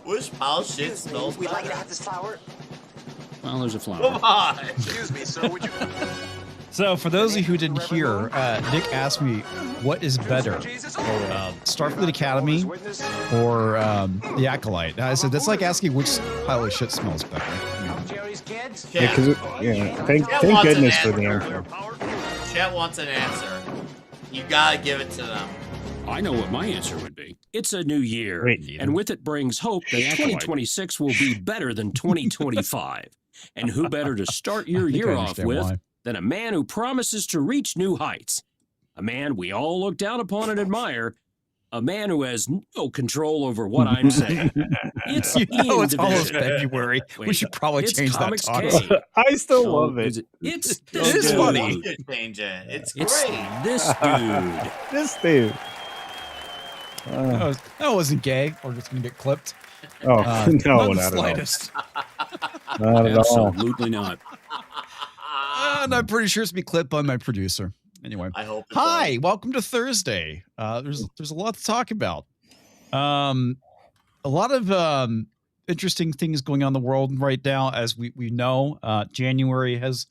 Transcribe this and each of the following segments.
Which pile of shit smells We'd like better? to have this flower. Well, there's a flower. Come on. Excuse me, sir. Would you? So, for those of you who didn't hear, Nick asked me, what is better, Starfleet Academy or The Acolyte? And I said, that's like asking which pile of shit smells better. Jerry's kids. Yeah, thank goodness for the answer. Chat wants an answer. You gotta give it to them. I know what my answer would be. It's a new year, Wait, and with it brings hope that 2026 will be better than 2025. And who better to start your year off with than a man who promises to reach new heights? A man we all look down upon and admire. A man who has no control over what I'm saying. It's it's almost February. Wait, we should probably change that Comics talk. K. I still love it. It's It is dude. funny. You should change it. It's It's great. this dude. This dude. That wasn't gay. We're just going to get clipped. No, Not the not at all. slightest. Not at all. Absolutely not. And I'm pretty sure it's be clipped by my producer. Anyway, I hope. it hi, welcome to Thursday. There's a lot to talk about. A lot of interesting things going on in the world right now, as we know. January has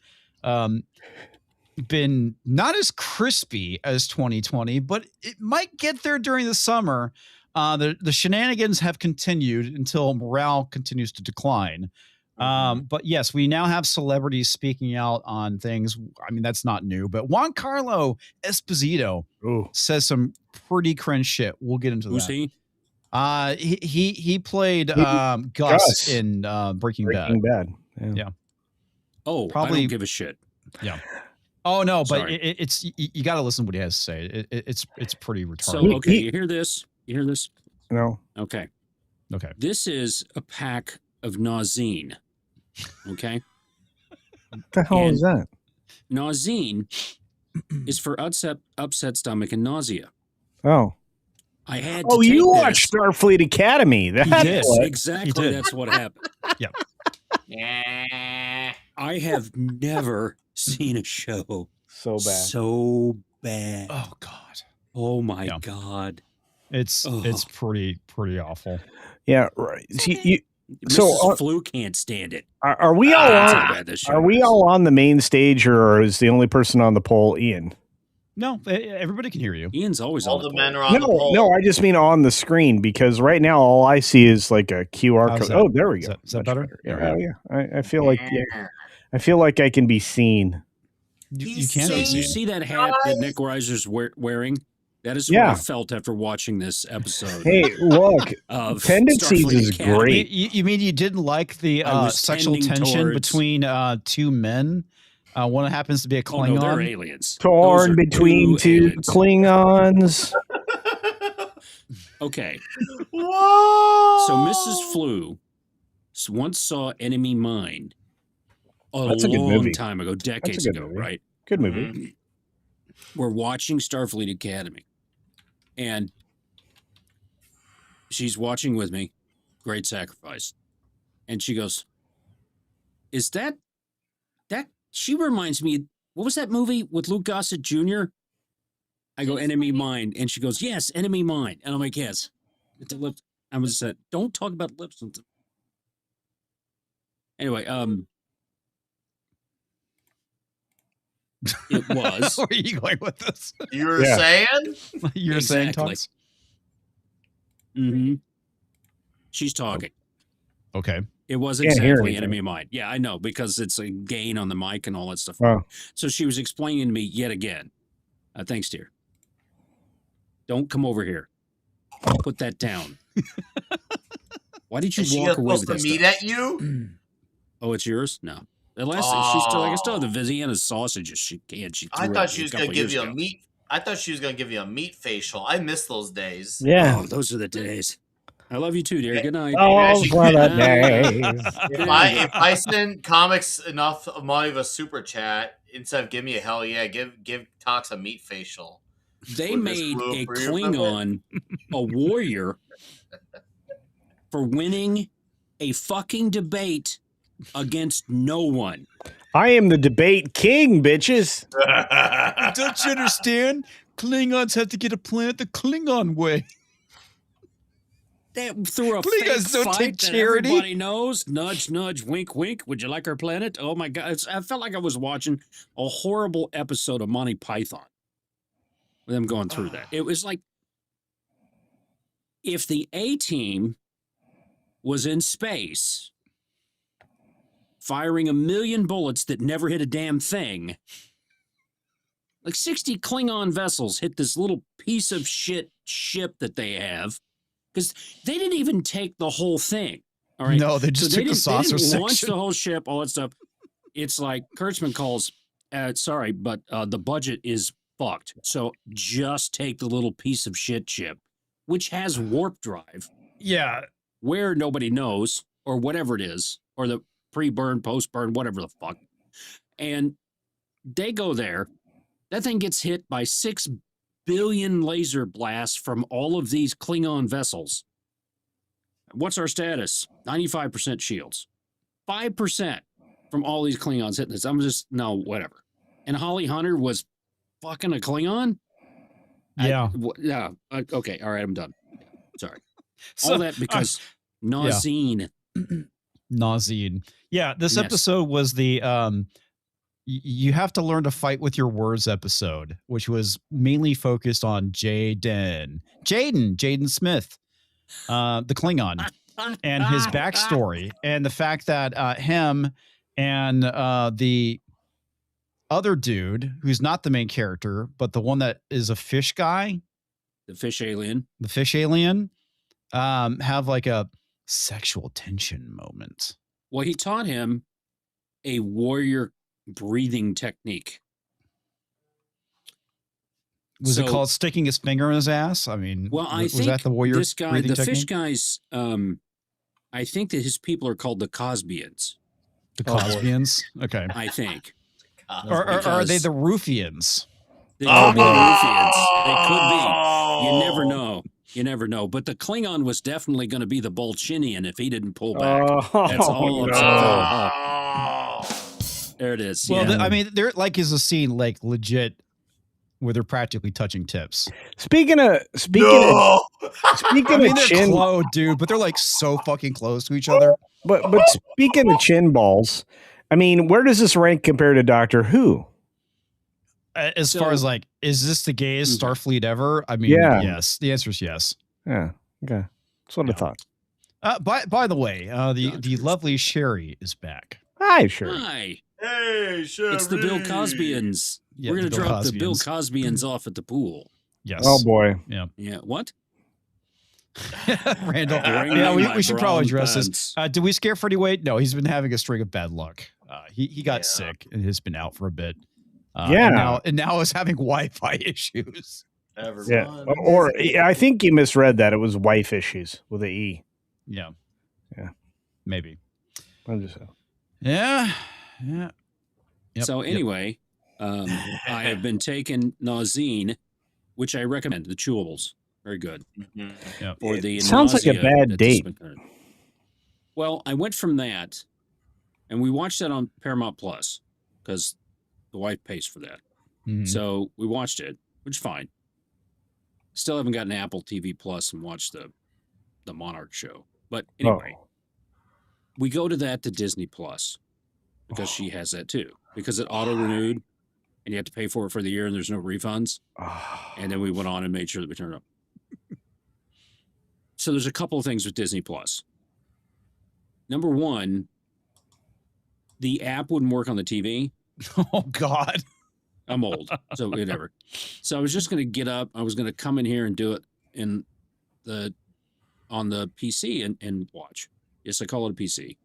been not as crispy as 2020, but it might get there during the summer. The shenanigans have continued until morale continues to decline. But yes, we now have celebrities speaking out on things. I mean, that's not new, but Giancarlo Esposito says some pretty cringe shit. We'll get into Who's that. he? He played Gus in Breaking Bad. Yeah. Oh, Probably- I don't give a shit. Yeah. Oh no, but Sorry. it's you got to listen to what he has to say. It's pretty retarded. So, okay, you hear this? You hear this? No. Okay. Okay. This is a pack of Nauzene. Okay? What the hell is that? Nauzene is for upset stomach and nausea. Oh. I had to Oh, take you this. watched Starfleet Academy. That's did. what. Exactly, He did. that's what happened. Yep. I have never seen a show So bad. so bad. Oh God. Oh my Yeah. God. It's pretty awful. Yeah, right. See, Mrs. So, Flu can't stand it. are we all That's how on? bad this show Are we is. all on the main stage, or is the only person on the pole Ian? No, everybody can hear you. Ian's always All on the the men pole. are on the pole. No, I just mean on the screen, because right now all I see is like a QR How's code. that? Oh, there we go. Is that Much better? Yeah, I feel like I feel like I can be seen. You can So be you seen. see that hat that Nick Reiser's wearing? That is what Yeah. I felt after watching this episode. Hey, look, of Tendencies Starfleet is Academy. great. You mean you didn't like the I was sexual tending tension towards- between two men? One happens to be a Oh no, they're Klingon. aliens. Torn Those are between two aliens. Klingons. Okay, Whoa! so Mrs. Flu once saw Enemy Mine a That's a good long movie. time ago, decades good ago, movie. right? Good movie. We're watching Starfleet Academy, and she's watching with me. Great Sacrifice, and she goes, "Is that?" She reminds me. What was that movie with Luke Gossett Jr.? I go, Enemy Mine, and she goes, "Yes, Enemy Mine," and I'm like, "Yes." It's a lip. I was said, "Don't talk about lips." Anyway, it was. Where are you going with this? You were Yeah. saying? You're saying Exactly. Tots? Mm-hmm. She's talking. Okay. It was Can't hear exactly anything. Enemy Mine. Yeah, I know, because it's a gain on the mic and all that stuff. Wow. So she was explaining to me yet again. Thanks, dear. Don't come over here. Put that down. Why did you Is she walk away supposed with to that meet stuff? at you? Oh, it's yours? No. The last I can still have the Visiana sausages she can. She I threw thought out she was couple gonna give years you a ago. meat. I thought she was gonna give you a meat facial. I miss those days. Yeah. Oh, those are the days. I love you too, dear. Good night. Oh, for the If days. if I send comics enough money of a super chat, instead of give me a hell yeah, give Tox a meat facial. They With this made blue a for your Klingon a warrior for winning a fucking debate against no one. I am the debate king, bitches. Don't you understand? Klingons have to get a planet the Klingon way. They threw a What, you fake guys don't fight take that charity? everybody knows. Nudge, nudge, wink, wink. Would you like our planet? Oh my God! I felt like I was watching a horrible episode of Monty Python. With them going through that, it was like if the A-Team was in space, firing 1,000,000 bullets that never hit a damn thing. Like 60 Klingon vessels hit this little piece of shit ship that they have. Because they didn't even take the whole thing. All right. No, they just took the saucer they didn't launch section. the whole ship, all that stuff. It's like Kurtzman calls, sorry, but the budget is fucked. So just take the little piece of shit ship, which has warp drive. Yeah. Where nobody knows, or whatever it is, or the pre-burn, post-burn, whatever the fuck. And they go there. That thing gets hit by 6 billion laser blasts from all of these Klingon vessels. What's our status? 95% shields. 5% from all these Klingons hitting this. I'm just, no, whatever. And Holly Hunter was fucking a Klingon? Yeah. Okay, all right, I'm done. Sorry. So, all that because Nauzine. Nauzine. Yeah, this Yes. episode was the you have to learn to fight with your words episode, which was mainly focused on Jaden Smith, the Klingon, and his backstory, and the fact that him and the other dude, who's not the main character, but the one that is a fish guy, The fish alien. have like a sexual tension moment. Well, he taught him a warrior breathing technique. Was it called sticking his finger in his ass? I mean, well, I was think that the warrior this guy, breathing the technique? fish guys, I think that his people are called the Cosbians. The Cosbians? Okay. I think. Or are they the Ruffians? They could be the Ruffians. They could be. You never know. You never know. But the Klingon was definitely going to be the Bolchinian if he didn't pull back. That's all. There it is. Well, yeah. I mean, there like is a scene like legit where they're practically touching tips. Speaking of I mean, they're chin, close, dude, but they're like so fucking close to each other. but speaking of chin balls, I mean, where does this rank compare to Doctor Who? As far as like, is this the gayest Starfleet ever? I mean, Yeah. yes. The answer is yes. Yeah, okay, that's what I thought. By the way, the lovely Sherry is back. Hi, sure. Hi. Hey, Sherry. It's the Bill Cosbians. Yeah, We're going the to Bill drop the Bill Cosbians. Cosbians off at the pool. Yes. Oh boy. Yeah. Yeah. What? Randall. Bring Yeah, me my we should probably brown address this. pants. Did we scare Freddie Wade? No, he's been having a string of bad luck. He got sick and has been out for a bit. Yeah. and now is having Wi-Fi issues. Yeah, or I think you misread that. It was wife issues with a E. Yeah. Yeah. Maybe. I'm just Yeah. Yep. So anyway, I have been taking Nauzine, which I recommend, the chewables. Very good. Yep. For the sounds like a nausea bad that date. this been- Well, I went from that, and we watched that on Paramount Plus because the wife pays for that. Mhm. So we watched it, which is fine. Still haven't gotten Apple TV Plus and watched the Monarch show. But anyway, we go to that to Disney Plus because she has that too. Because it auto renewed, and you have to pay for it for the year, and there's no refunds. And then we went on and made sure that we turned it up. So there's a couple of things with Disney Plus. Number one, the app wouldn't work on the TV. Oh God. I'm old, so whatever. So I was just going to get up. I was going to come in here and do it on the PC and watch. Yes, I call it a PC.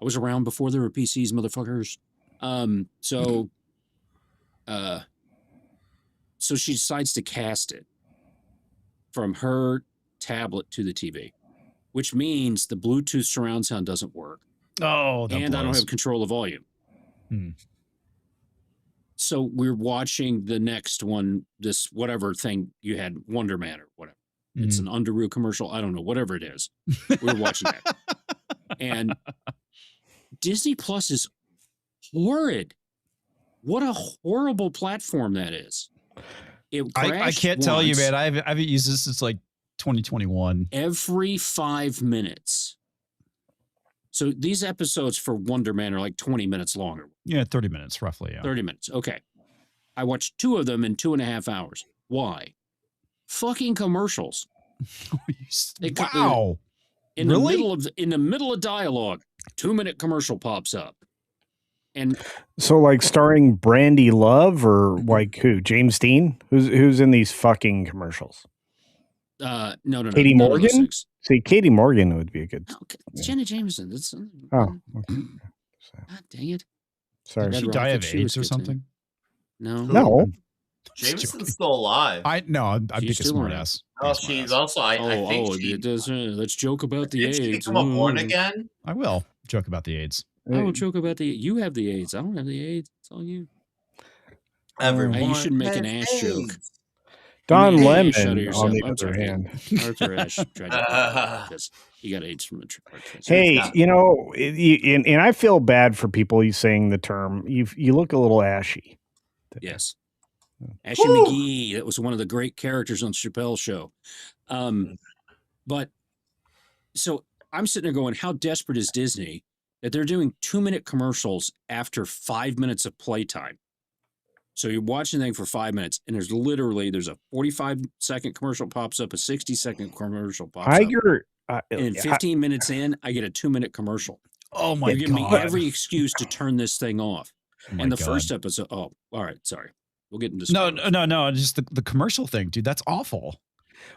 I was around before there were PCs, motherfuckers. So she decides to cast it from her tablet to the TV, which means the Bluetooth surround sound doesn't work. Oh, that And I don't blows. have control of volume. Hmm. So we're watching the next one, this whatever thing you had, Wonder Man or whatever. It's an Underoos commercial. I don't know, whatever it is. We're watching that. And Disney Plus is horrid. What a horrible platform that is. It I crashed can't tell you, once. man. I haven't used this since like 2021. Every 5 minutes. So these episodes for Wonder Man are like 20 minutes longer. Yeah, 30 minutes roughly. Yeah. 30 minutes. Okay. I watched 2 of them in 2.5 hours. Why? Fucking commercials. Wow. In Really? the middle of dialogue, 2-minute commercial pops up. And So, like, starring Brandy Love or like who? James Dean? Who's in these fucking commercials? no. Katie none of those Morgan? things. See, Katie Morgan would be a good. Okay. It's Jenna Jameson. That's, Oh, okay. God dang it. Sorry. Did she Red die Rocket, of she was AIDS or good, too. something? No. No. Jameson's still alive. I'm being a She's still smart around. ass. Oh, she's also. I think she. Let's joke about the Did she AIDS. become born again? I will joke about the AIDS. I will joke about the. You have the AIDS. I don't have the AIDS. It's all you. Everyone. Hey, you should make an has Ash joke. AIDS. Don You made an Ash out of Lemon, yourself. on the I'm other sorry. hand. Arthur Ashe tried to because he got AIDS from a heart cancer. Hey, you know, and I feel bad for people saying the term. You look a little ashy. Yes. Ashy Woo! McGee. That was one of the great characters on Chappelle's show. But so I'm sitting there going, how desperate is Disney that they're doing 2-minute commercials after 5 minutes of playtime? So you're watching the thing for 5 minutes, and there's a 45-second commercial pops up, a 60-second commercial pops up. Iger, And 15 minutes in, I get a 2-minute commercial. Oh my You're giving me God. every excuse to turn this thing off. Oh my And the God. first episode, all right, sorry. We'll get into No, spoilers. just the commercial thing, dude. That's awful.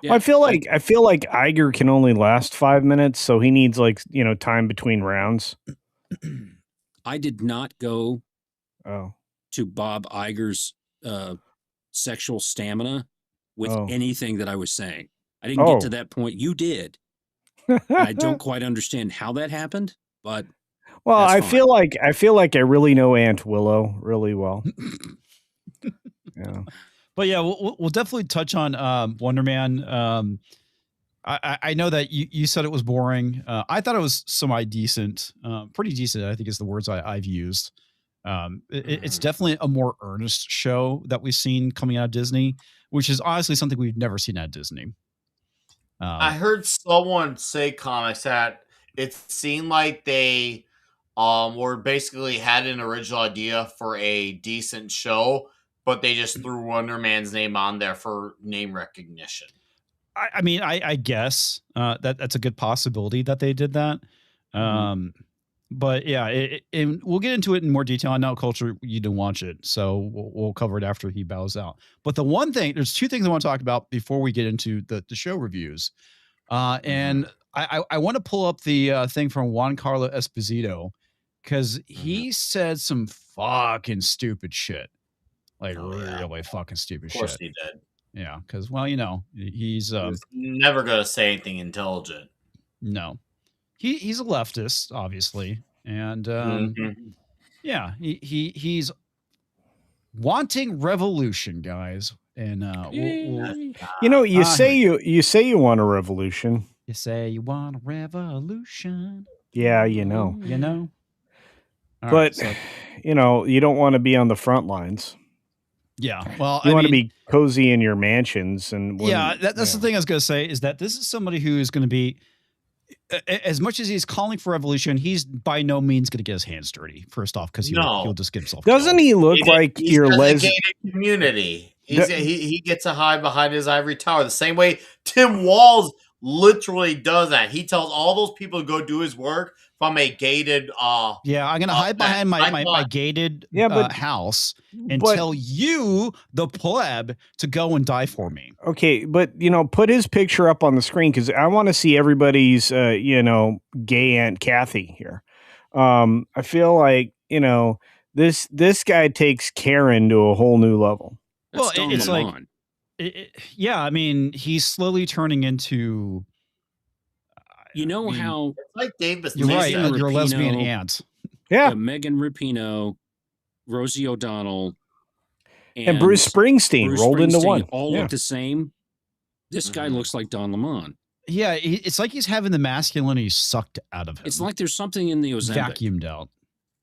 Yeah, I feel like Iger can only last 5 minutes, so he needs time between rounds. I did not go Oh, to Bob Iger's sexual stamina with Oh. anything that I was saying. I didn't Oh. get to that point. You did. And I don't quite understand how that happened, but Well, that's I fine. feel like I really know Aunt Willow really well. Yeah. But yeah, we'll definitely touch on Wonder Man. I know that you said it was boring. I thought it was semi-decent, pretty decent, I think is the words I've used. It's definitely a more earnest show that we've seen coming out of Disney, which is honestly something we've never seen at Disney. I heard someone say comics that it seemed like they were basically had an original idea for a decent show, but they just threw Wonder Man's name on there for name recognition. I mean, I guess that's a good possibility that they did that. But yeah, and we'll get into it in more detail. I know, Culture, you didn't watch it, so we'll cover it after he bows out. But there's 2 things I want to talk about before we get into the show reviews. And I want to pull up the thing from Giancarlo Esposito, because he said some fucking stupid shit. Really fucking stupid shit. Of course he did. Yeah, because, well, he's He's never going to say anything intelligent. no. He's a leftist, obviously, and yeah, he's wanting revolution, guys. And You say you want a revolution. You say you want a revolution. Yeah, All but right, so- you don't want to be on the front lines. yeah, well, You want to be cozy in your mansions, and that's the thing I was going to say, is that this is somebody who is going to be, as much as he's calling for revolution, he's by no means going to get his hands dirty. First off, because he'll just get himself. Doesn't he look like He's your a lesbian? gated community. He gets to hide behind his ivory tower the same way Tim Walz literally does that. He tells all those people to go do his work from a gated Yeah, I'm gonna hide behind my gated house and tell you, the pleb, to go and die for me. Okay, but put his picture up on the screen, because I want to see everybody's gay Aunt Kathy here. I feel like this guy takes Karen to a whole new level. That's it's like, yeah, I mean, he's slowly turning into. it's How like Davis. You're right. Megan Your Rapinoe, lesbian aunt. Yeah, Megan Rapinoe, Rosie O'Donnell, and Bruce Springsteen rolled into one. All look the same. This guy looks like Don Lemon. Yeah, it's like he's having the masculinity sucked out of him. It's like there's something in the Ozempic. Vacuumed out.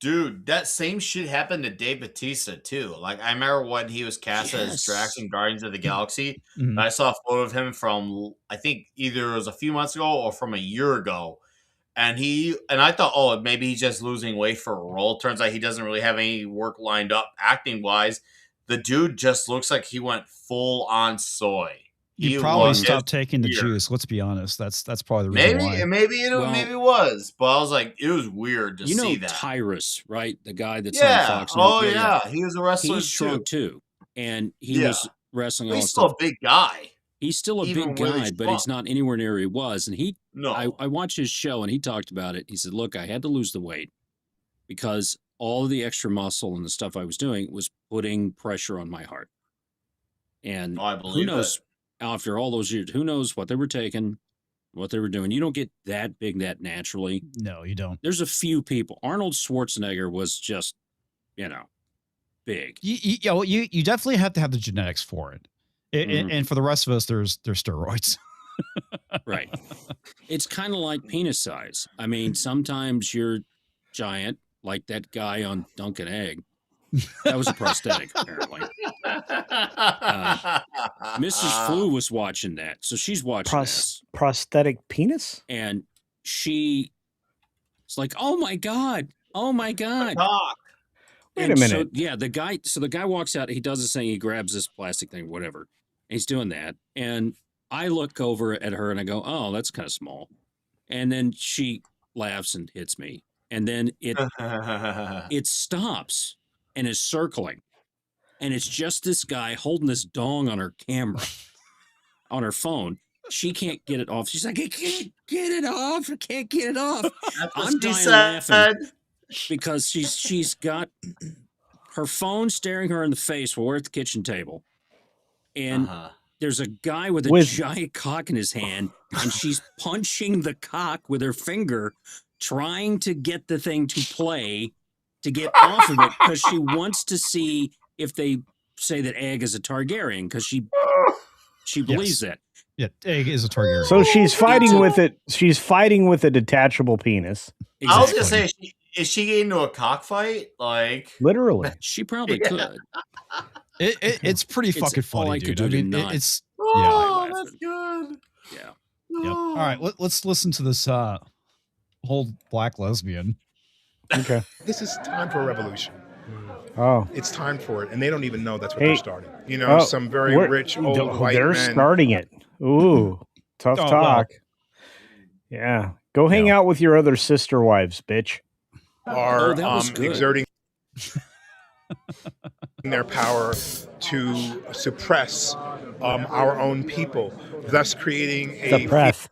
Dude, that same shit happened to Dave Bautista too. Like I remember when he was cast as Drax in Guardians of the Galaxy. Mhm. I saw a photo of him from I think either it was a few months ago or from a year ago. And I thought, oh, maybe he's just losing weight for a role. Turns out he doesn't really have any work lined up acting wise. The dude just looks like he went full on soy. He probably stopped taking the juice. Let's be honest. That's probably the reason why. Maybe it was, but I was like, it was weird to see that. Tyrus, right? The guy that's on Fox. Oh yeah, he was a wrestler. He's strong too, and he was wrestling. He's still a big guy. He's still a big guy, but he's not anywhere near where he was. And I watched his show, and he talked about it. He said, "Look, I had to lose the weight because all of the extra muscle and the stuff I was doing was putting pressure on my heart." And who knows? After all those years, who knows what they were taking, what they were doing. You don't get that big that naturally. No, you don't. There's a few people. Arnold Schwarzenegger was just, big. You definitely have to have the genetics for it. And for the rest of us, there's steroids. Right. It's kind of like penis size. I mean, sometimes you're giant, like that guy on Dunkin' Egg. That was a prosthetic, apparently. Mrs. Flu was watching that, so she's watching this. Prosthetic penis? And she's like, oh my God. Wait And a minute. So, the guy walks out, he does this thing, he grabs this plastic thing, whatever. And he's doing that. And I look over at her and I go, oh, that's kind of small. And then she laughs and hits me. And then it stops and is circling. And it's just this guy holding this dong on her camera, on her phone. She can't get it off. She's like, I can't get it off. I can't get it off. I'm dying laughing because she's got her phone staring her in the face while we're at the kitchen table. And there's a guy with a giant cock in his hand, and she's punching the cock with her finger, trying to get the thing to play, to get off of it, because she wants to see if they say that Egg is a Targaryen, because she believes that. Yeah, Egg is a Targaryen. So she's fighting with it. She's fighting with a detachable penis. Exactly. I was gonna say, is she getting into a cockfight? Like literally, she probably could. It's pretty fucking funny, dude. I mean, it's that's good. Yeah. No. Yep. All right, let's listen to this whole black lesbian. Okay. This is time for a revolution. Oh, it's time for it, and they don't even know that's what they're starting. You know, some very rich old white they're men. starting it. Ooh, tough talk. Well. Yeah, go hang out with your other sister wives, bitch. Are exerting their power to suppress our own people, thus creating a suppress.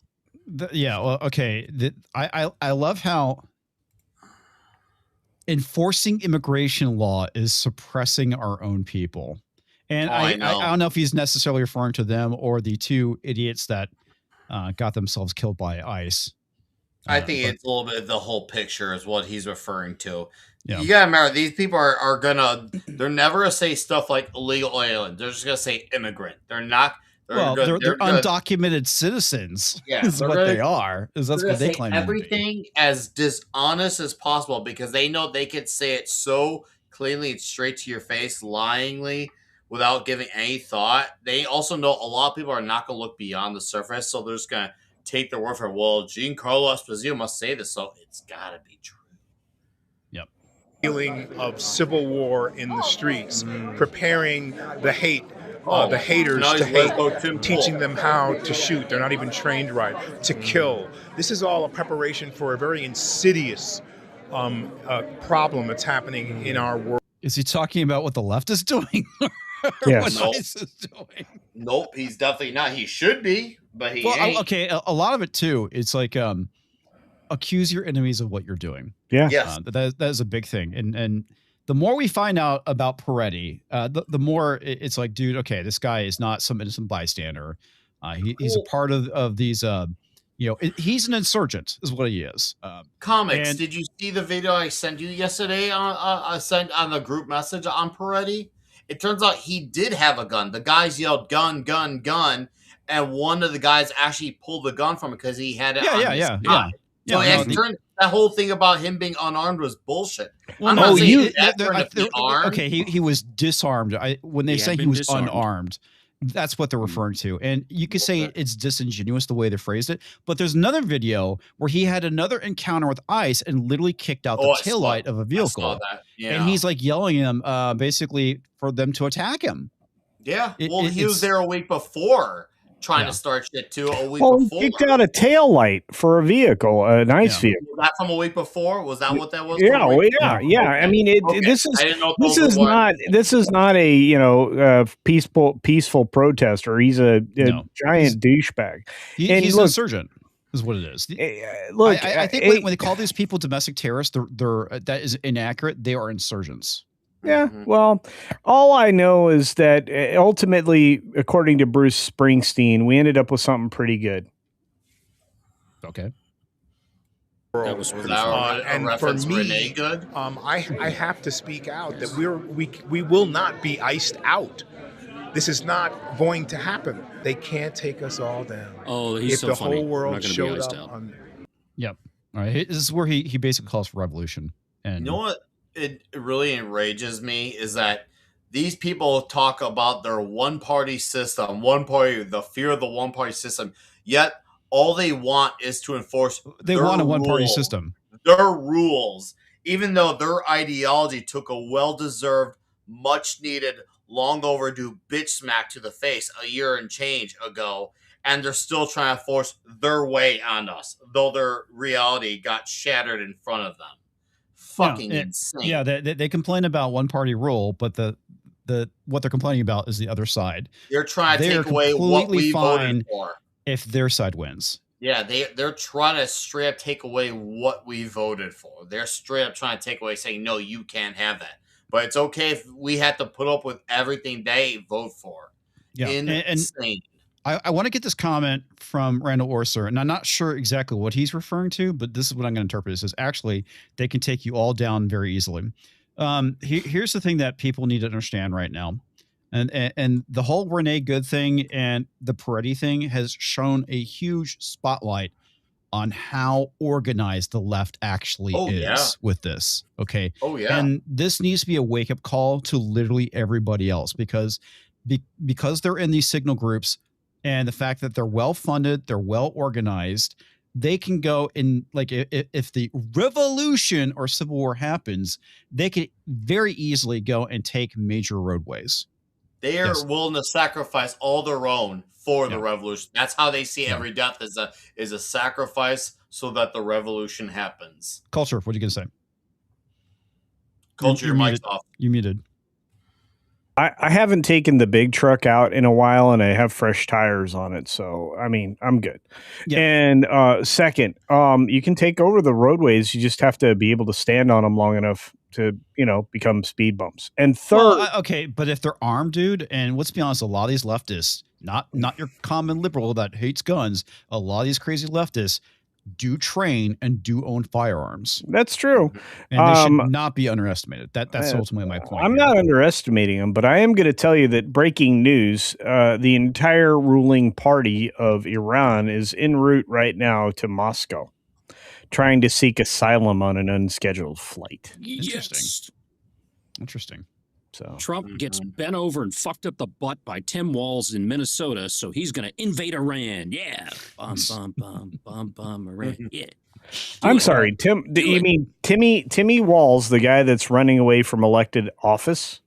Well, okay. I love how enforcing immigration law is suppressing our own people. And I don't know if he's necessarily referring to them or the two idiots that got themselves killed by ICE. I think it's a little bit of the whole picture is what he's referring to. Yeah. You gotta remember, these people are gonna, they're never gonna say stuff like illegal alien. They're just gonna say immigrant. They're not. They're undocumented citizens. Yeah, is what they are. That's what they claim. Everything as dishonest as possible because they know they could say it so cleanly and straight to your face, lyingly, without giving any thought. They also know a lot of people are not gonna look beyond the surface, so they're just gonna take their word for it. Well, Giancarlo Esposito must say this, so it's gotta be true. Yep. Feeling of civil war in the streets, preparing the haters to hate, teaching them how to shoot. They're not even trained right, to kill. This is all a preparation for a very insidious problem that's happening in our world. Is he talking about what the left is doing? Yes. What ICE is doing? Nope, he's definitely not. He should be, but he ain't. Okay, a lot of it too. It's like accuse your enemies of what you're doing. Yeah. Yes. That is a big thing. And the more we find out about Peretti, the more it's like, dude, okay, this guy is not some innocent bystander. He's a part of these, he's an insurgent is what he is. Comics, did you see the video I sent you yesterday? I sent on the group message on Peretti. It turns out he did have a gun. The guys yelled, gun, gun, gun. And one of the guys actually pulled the gun from him because he had it on his side. So that whole thing about him being unarmed was bullshit. Well, I'm not saying okay, he was disarmed. When they say he was disarmed. Unarmed, that's what they're referring to. And you could say it's disingenuous the way they phrased it. But there's another video where he had another encounter with ICE and literally kicked out the taillight of a vehicle. I saw that. Yeah. And he's like yelling at them basically for them to attack him. Yeah. He was there a week before trying to start shit too. A week before. He kicked out a tail light for a vehicle, a nice vehicle. Was that from a week before? Was that what that was? Yeah, I mean, this is not a peaceful protester. He's a giant douchebag. He's an insurgent, is what it is. Look, I think when they call these people domestic terrorists, that is inaccurate. They are insurgents. Yeah, well, all I know is that ultimately, according to Bruce Springsteen, we ended up with something pretty good. Okay. That was pretty and for me, I have to speak out that we will not be iced out. This is not going to happen. They can't take us all down. Oh, he's if so the funny. whole world showed up. Yep. All right. This is where he basically calls for revolution. And you know what? It really enrages me is that these people talk about their one-party system, the fear of the one-party system, yet all they want is to enforce a one-party system. Their rules, even though their ideology took a well-deserved, much-needed, long overdue bitch smack to the face a year and change ago, and they're still trying to force their way on us, though their reality got shattered in front of them. Fucking insane. Yeah, they complain about one party rule, but the what they're complaining about is the other side. They're trying to take away what we voted for. If their side wins. Yeah, they're trying to straight up take away what we voted for. They're straight up trying to take away, saying, no, you can't have that. But it's okay if we have to put up with everything they vote for. Yeah. Insane. I want to get this comment from Randall Orser, and I'm not sure exactly what he's referring to, but this is what I'm going to interpret. It says, actually, they can take you all down very easily. Here's the thing that people need to understand right now. And the whole Renee Good thing and the Peretti thing has shown a huge spotlight on how organized the left actually is with this. Okay. Oh, yeah. And this needs to be a wake-up call to literally everybody else because they're in these signal groups. And the fact that they're well-funded, they're well-organized, they can go in, like, if the revolution or civil war happens, they could very easily go and take major roadways. They are willing to sacrifice all their own for the revolution. That's how they see every death is a sacrifice so that the revolution happens. Culture, what are you going to say? Culture, your mic's off. You muted. I haven't taken the big truck out in a while, and I have fresh tires on it. So, I mean, I'm good. Yeah. And second, you can take over the roadways. You just have to be able to stand on them long enough to, become speed bumps. And third, okay, but if they're armed, dude, and let's be honest, a lot of these leftists, not your common liberal that hates guns, a lot of these crazy leftists do train and do own firearms. That's true. And they should not be underestimated. That's ultimately my point. I'm not underestimating them, but I am going to tell you that breaking news, the entire ruling party of Iran is en route right now to Moscow, trying to seek asylum on an unscheduled flight. Interesting. So Trump gets bent over and fucked up the butt by Tim Walz in Minnesota, so he's going to invade Iran. Yeah. Iran. Yeah. I'm sorry, Tim. You mean Timmy Walz, the guy that's running away from elected office?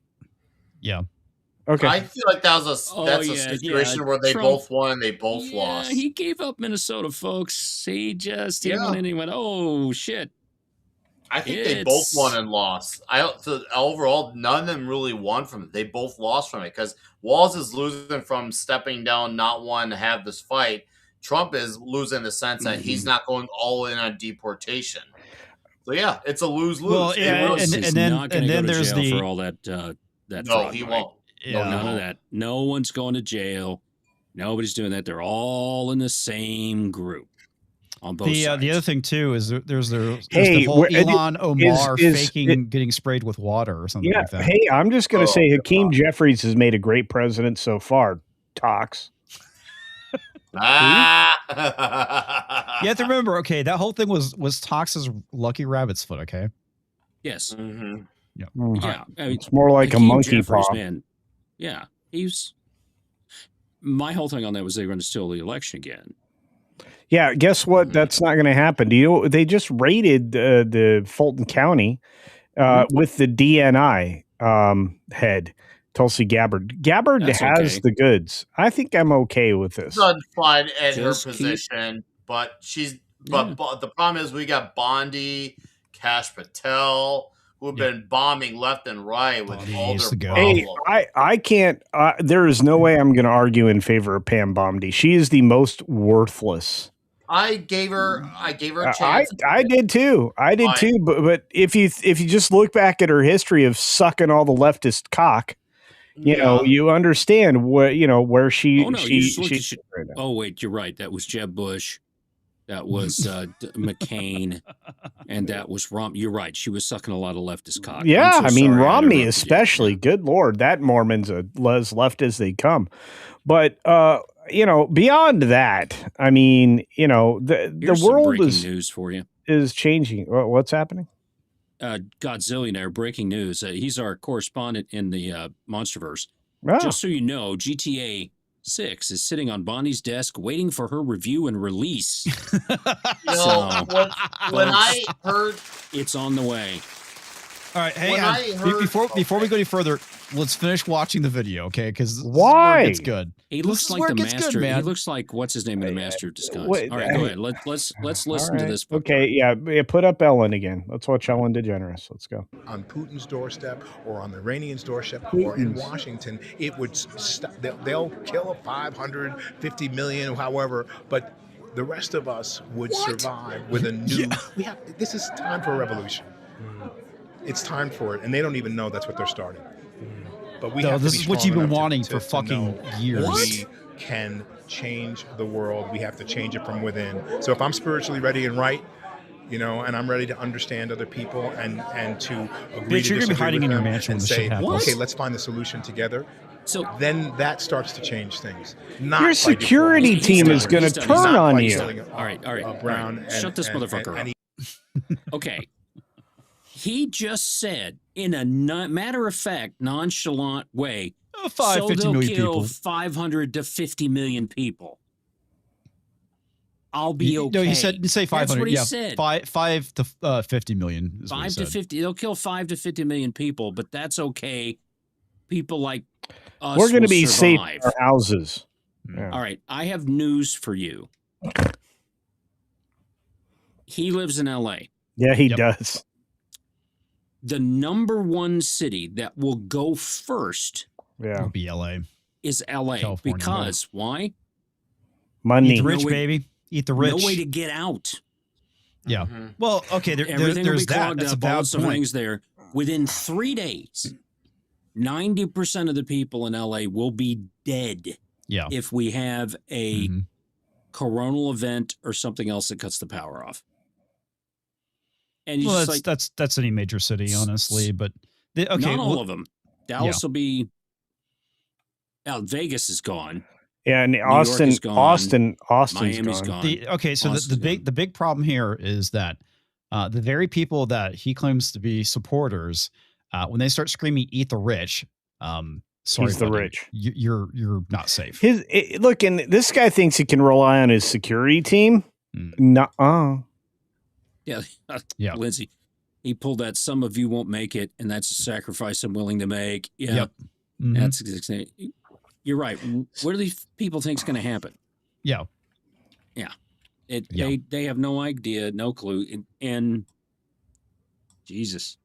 Yeah. Okay. I feel like that's a situation where they both won and they both lost. He gave up Minnesota, folks. He just went in and went, oh, shit. I think they both won and lost. So overall, none of them really won from it. They both lost from it because Walz is losing from stepping down, not wanting to have this fight. Trump is losing in the sense that he's not going all in on deportation. So yeah, it's a lose-lose. Well, yeah, and then there's for all that. No, he won't. Yeah. None of that. No one's going to jail. Nobody's doing that. They're all in the same group. On both sides. The other thing too is there's the whole Ilhan Omar faking getting sprayed with water or something like that. Hey, I'm just going to say Hakeem Jeffries has made a great president so far. Talks. Ah. You have to remember, okay, that whole thing was Tox's Lucky Rabbit's foot, okay? Yes. Mm-hmm. Yep. Yeah. I mean, It's more like a Hakeem monkey Jeffries, paw. man. Yeah. He's. My whole thing on that was they were going to steal the election again. Yeah, guess what? That's not going to happen. Do you know they just raided the Fulton County with the DNI head, Tulsi Gabbard. Gabbard That's has okay. the goods. I think I'm okay with this. Done fine in her Just keep- position, but she's Yeah. but the problem is we got Bondi, Cash Patel, who have been bombing left and right with Bondi all is their the goat. problems. Hey, I can't. There is no way I'm going to argue in favor of Pam Bondi. She is the most worthless. I gave her a chance. I did too. I did too. But if you just look back at her history of sucking all the leftist cock, you know, you understand what where she. Oh no, she, you just looked she at oh wait, you're right. That was Jeb Bush. That was McCain, and that was Rom. You're right. She was sucking a lot of leftist cock. Yeah, I'm so I mean sorry Romney interrupted you. especially. Yeah. Good Lord, that Mormon's as left as they come. But beyond that, I mean, the Here's some world breaking news for you. is changing. What's happening? Godzillionaire breaking news. He's our correspondent in the Monsterverse. Oh. Just so you know, GTA 6 is sitting on Bonnie's desk waiting for her review and release. When I heard it's on the way. All right, hey, When I heard- before we go any further, let's finish watching the video, okay? Because Why? it's good. He This looks is like where the it gets master. good, man. He looks like what's his name in the Master of Disguise. Wait, All right, go ahead. Let's listen to this. Okay, yeah, put up Ellen again. Let's watch Ellen DeGeneres. Let's go. On Putin's doorstep or on the Iranians' doorstep or in Washington, it would they'll kill 550 million, however, but the rest of us would survive with a new. This is time for a revolution. It's time for it, and they don't even know that's what they're starting. But we have this to be is what strong you've been enough wanting to for fucking know years. We can change the world. We have to change it from within. So if I'm spiritually ready and right, and I'm ready to understand other people and to agree Bitch, to you're gonna be disagree hiding with in your them mansion when and this say, shit happens. okay, let's find the solution together. So then that starts to change things. Not Your by security default. team He's is going to done. turn Not on by you. selling All right. Brown. Shut this motherfucker up. Okay. He just said in a matter of fact, nonchalant way, 50 they'll million kill people. 500 to 50 million people. I'll be okay. No, he said say 500. That's what he yeah, said. 5 to 50 million. Is what he 5 to said. 50. They'll kill 5 to 50 million people, but that's okay. People like us We're going to will be safe survive. in our houses. Yeah. All right, I have news for you. He lives in LA. Yeah, he Yep. does. The number one city that will go first Yeah, It'll be LA. is LA. California, Because why? money. Eat the rich, No way- baby. Eat the rich. No way to get out. Yeah. Well, okay. Everything will There's be that. clogged That's a up. All valid this everything's point. there. Within 3 days, 90% of the people in LA will be dead Yeah. if we have a Mhm. coronal event or something else that cuts the power off. And you Well, just that's any major city, honestly. But okay, not all well, of them. Dallas will be. Vegas is gone. Yeah, and York Austin, is gone. Austin's Miami's gone. gone. okay, so Austin's the big problem here is that the very people that he claims to be supporters, when they start screaming "Eat the rich," sorry, He's the buddy, rich. You're not safe. Look, and this guy thinks he can rely on his security team. Mm. Nuh-uh. Yeah. Yeah. Lindsay, he pulled that some of you won't make it, and that's a sacrifice I'm willing to make. Yeah. Yep. Mhm. That's exactly. You're right. What do these people think is going to happen? Yeah. Yeah. They have no idea, no clue. And Jesus,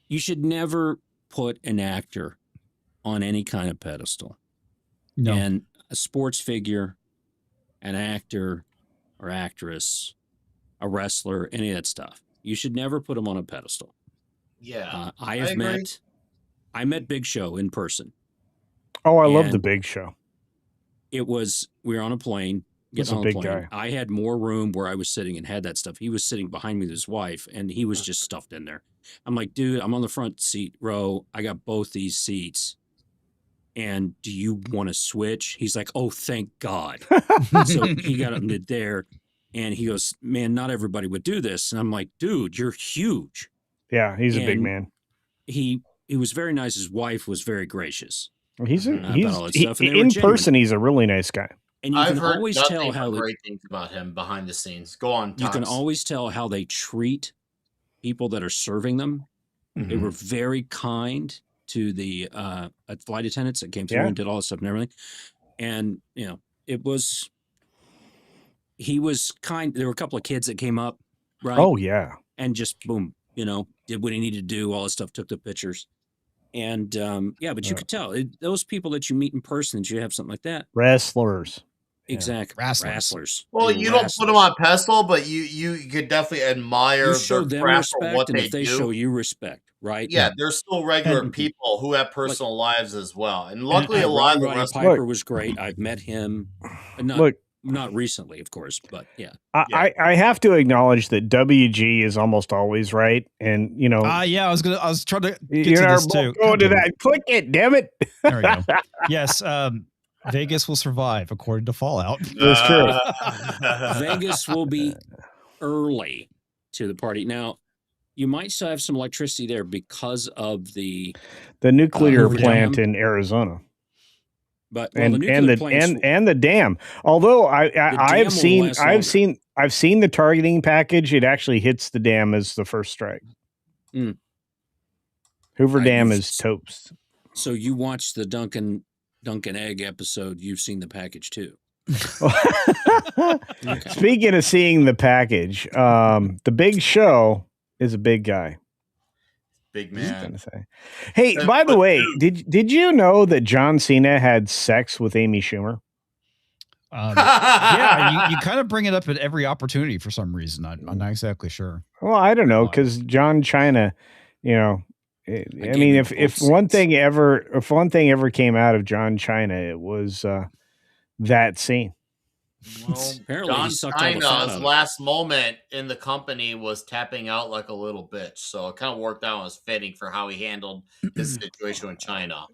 you should never put an actor on any kind of pedestal. No. And a sports figure, an actor or actress, a wrestler, any of that stuff. You should never put them on a pedestal. Yeah. I agree. met Big Show in person. Oh, I love And the Big Show. we were on a plane. He's getting a on big plane. guy. I had more room where I was sitting and had that stuff. He was sitting behind me with his wife, and he was just stuffed in there. I'm like, dude, I'm on the front seat row. I got both these seats. And do you want to switch? He's like, oh, thank God. So he got up there and he goes, man, not everybody would do this. And I'm like, dude, you're huge. Yeah, he's a big man. He was very nice. His wife was very gracious. He's about all that stuff. And in person, he's a really nice guy. And you I've can heard always nothing tell how but great things about him behind the scenes. Go on, you can always tell how they treat people that are serving them. They were very kind to the flight attendants that came through and did all this stuff and everything. And, you know, he was kind. There were a couple of kids that came up, right? Oh, yeah. And just boom, you know, did what he needed to do, all this stuff, took the pictures. And but you could tell those people that you meet in person, that you have something like that. Wrestlers. Exactly. Wrestlers. Well, you don't put them on pedestal, but you could definitely admire you show their them craft for respect, what and they if they do. show you respect, right? Yeah, they're still regular people who have personal lives as well. And luckily, a lot of the Roddy Piper was great. I've met him. Not recently, of course, but yeah. I have to acknowledge that WG is almost always right, and you know. I was trying to get to this too. Go to that. Click it, damn it. There we go. Yes, Vegas will survive according to Fallout. That's true. Vegas will be early to the party. Now, you might still have some electricity there because of the nuclear plant in Arizona. But and the dam. Although I've seen the targeting package, it actually hits the dam as the first strike. Hoover Dam is toast. So you watched the Duncan Egg episode. You've seen the package too. Okay. Speaking of seeing the package, the Big Show is a big guy. Big man. Hey, by the way, did you know that John Cena had sex with Amy Schumer? Yeah, you kind of bring it up at every opportunity for some reason. I'm not exactly sure. Well, I don't know, because John China, you know, I mean, if one thing ever came out of John China, it was that scene. Well, John China's last moment in the company was tapping out like a little bitch, so it kind of worked out as fitting for how he handled his situation with China.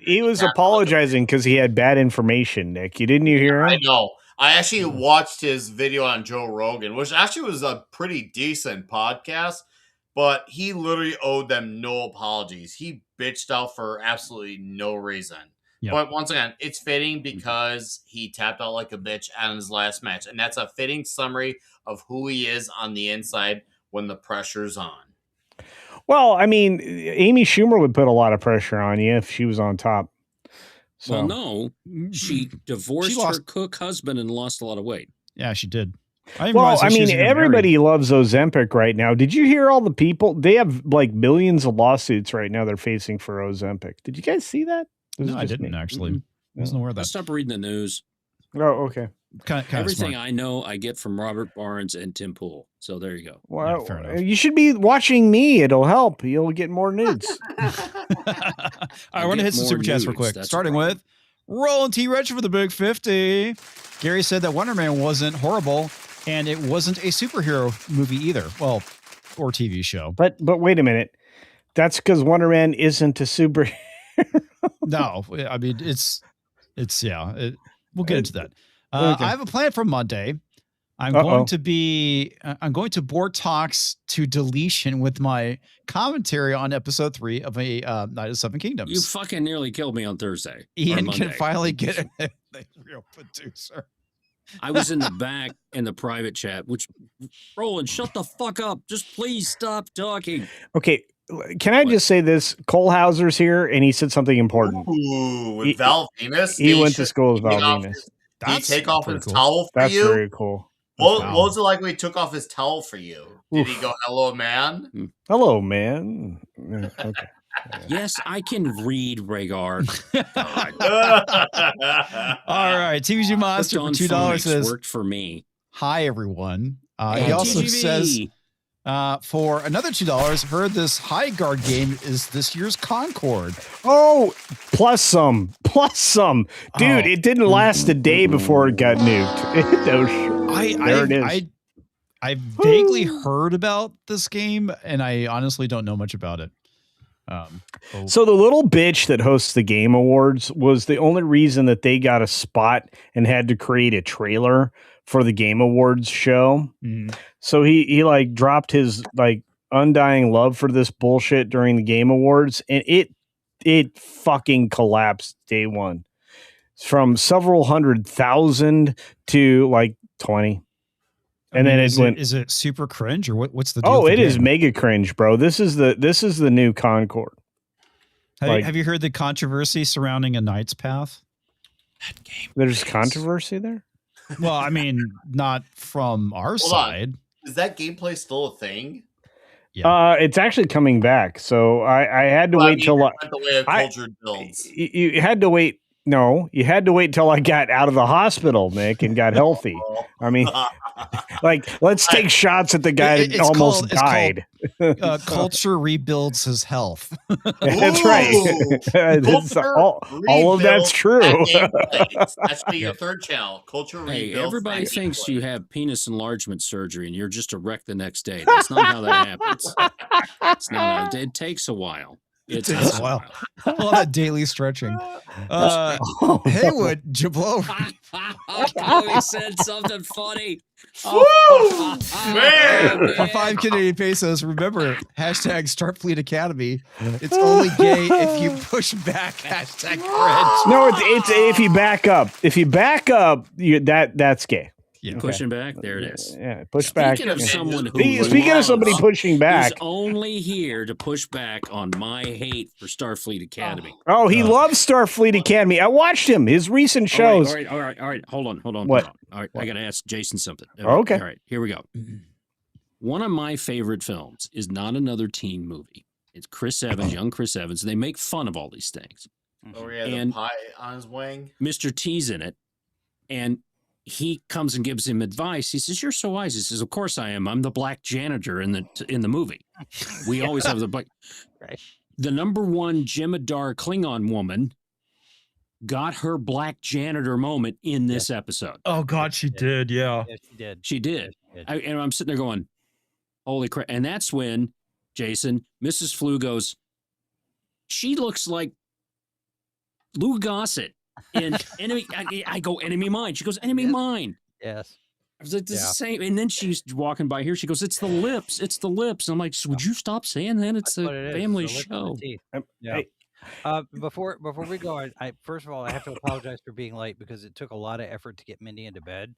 He was apologizing because he had bad information, Nick. Didn't you hear him? I know. I actually watched his video on Joe Rogan, which actually was a pretty decent podcast, but he literally owed them no apologies. He bitched out for absolutely no reason. Yep. But once again, it's fitting because he tapped out like a bitch on his last match. And that's a fitting summary of who he is on the inside when the pressure's on. Well, I mean, Amy Schumer would put a lot of pressure on you if she was on top. So. Well, no. She divorced her cook husband and lost a lot of weight. Yeah, she did. I mean, everybody loves Ozempic right now. Did you hear all the people? They have like billions of lawsuits right now they're facing for Ozempic. Did you guys see that? No, I didn't actually. I wasn't aware of that. I stopped reading the news. Oh, okay. Kind Everything I know, I get from Robert Barnes and Tim Pool. So there you go. Well, yeah, you should be watching me. It'll help. You'll get more nudes. I want to hit some super chats real quick. Starting with Roland T. Rich for the Big 50. Gary said that Wonder Man wasn't horrible, and it wasn't a superhero movie either. Well, or TV show. But wait a minute. That's because Wonder Man isn't a superhero. No, I mean we'll get into that. Okay. I have a plan for Monday. I'm going to Bortox to deletion with my commentary on episode 3 of a Night of Seven Kingdoms. You fucking nearly killed me on Thursday. Ian can finally get a real producer. I was in the back in the private chat, which Roland, shut the fuck up. Just please stop talking. Okay. Can I just say this? Cole Hauser's here, and he said something important. Ooh, with Val Venus? He went to school with Val Venus. Did he take off his towel for you? That's very cool. What was it like when he took off his towel for you? Did he go, hello, man? Hello, man. Okay. Yes, I can read, Rhaegar. All right. TVG Monster for $2 says, worked for me. Hi, everyone. He also says... for another $2, heard this High Guard game is this year's Concord. Oh, plus some. Dude, it didn't last a day before it got nuked. I vaguely heard about this game, and I honestly don't know much about it. So the little bitch that hosts the Game Awards was the only reason that they got a spot and had to create a trailer for the Game Awards show. So he like dropped his like undying love for this bullshit during the Game Awards, and it fucking collapsed day one. From several 100,000 to like 20. And then it went. Is it super cringe or what's the deal? Oh, it is mega cringe, bro. This is the new Concord. Have you heard the controversy surrounding A Knight's Path? That game. There's controversy there? Well, I mean, not from our side. Is that gameplay still a thing? Yeah. It's actually coming back. So I had to wait till the way of culture builds. You had to wait. No, you had to wait till I got out of the hospital, Nick, and got healthy. I mean, like, let's take shots at the guy that almost died. Culture rebuilds his health. That's right. All of that's true. That should be your third channel. Culture rebuilds. Hey, everybody thinks you have penis enlargement surgery and you're just a wreck the next day. That's not how that happens. It takes a while. It takes a while. All that daily stretching. Haywood, Jablo. He said something funny. Woo! Man! For 5 Canadian pesos, remember, hashtag StarFleet Academy. It's only gay if you push back. Hashtag cringe. No, it's if you back up. If you back up, that's gay. Yeah. Pushing back, there it is. Yeah, push Speaking back. Of someone who Speaking of somebody pushing back, he's only here to push back on my hate for Starfleet Academy. Oh, he loves Starfleet Academy. I watched him. His recent shows. All right. Hold on. What? All right, I got to ask Jason something. Okay. All right, here we go. One of my favorite films is not another teen movie. It's Chris Evans, young Chris Evans. They make fun of all these things. Oh, yeah, the pie on his wing. Mr. T's in it, and he comes and gives him advice. He says, "You're so wise." He says, "Of course I am. I'm the black janitor in the movie. We always have the black." Right. The number one Jemadar Klingon woman got her black janitor moment in this episode. Oh God, she did. Yeah, Yes, she did. She did. Yes, And I'm sitting there going, "Holy crap!" And that's when Jason, Mrs. Flu goes, "She looks like Lou Gossett." And enemy, I go, "Enemy mine." She goes, "Enemy mine." Yes. I was like, "This is the same." And then she's walking by here. She goes, "It's the lips. It's the lips." And I'm like, "Would you stop saying that? It's a family show." Yeah. Before we go, I first of all, I have to apologize for being late because it took a lot of effort to get Mindy into bed,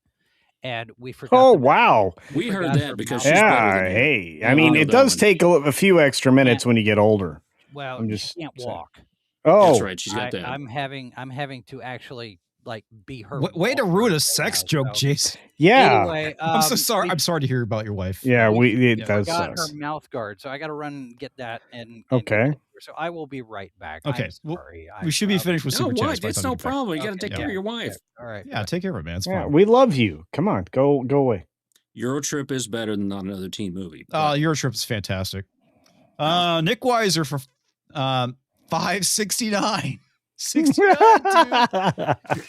and we forgot. Oh wow! We heard that because she's hey, I mean, it does take a few extra minutes when you get older. Well, I'm just she can't walk. Oh, that's right. She's got that. I'm having to actually like be her. Way to ruin a sex joke, Jason. Yeah. Anyway, I'm so sorry. I'm sorry to hear about your wife. Yeah, it does. Got her mouth guard, so I got to run and get that. And okay. So I will be right back. Okay. I'm sorry. We should be finished with super chats. It's no problem. You got to take care of your wife. All right. Yeah, take care of it, man. It's Yeah, fine. we love you. Come on, go away. Eurotrip is better than not another teen movie. Eurotrip is fantastic. Nick Weiser for $5.69. 69, dude.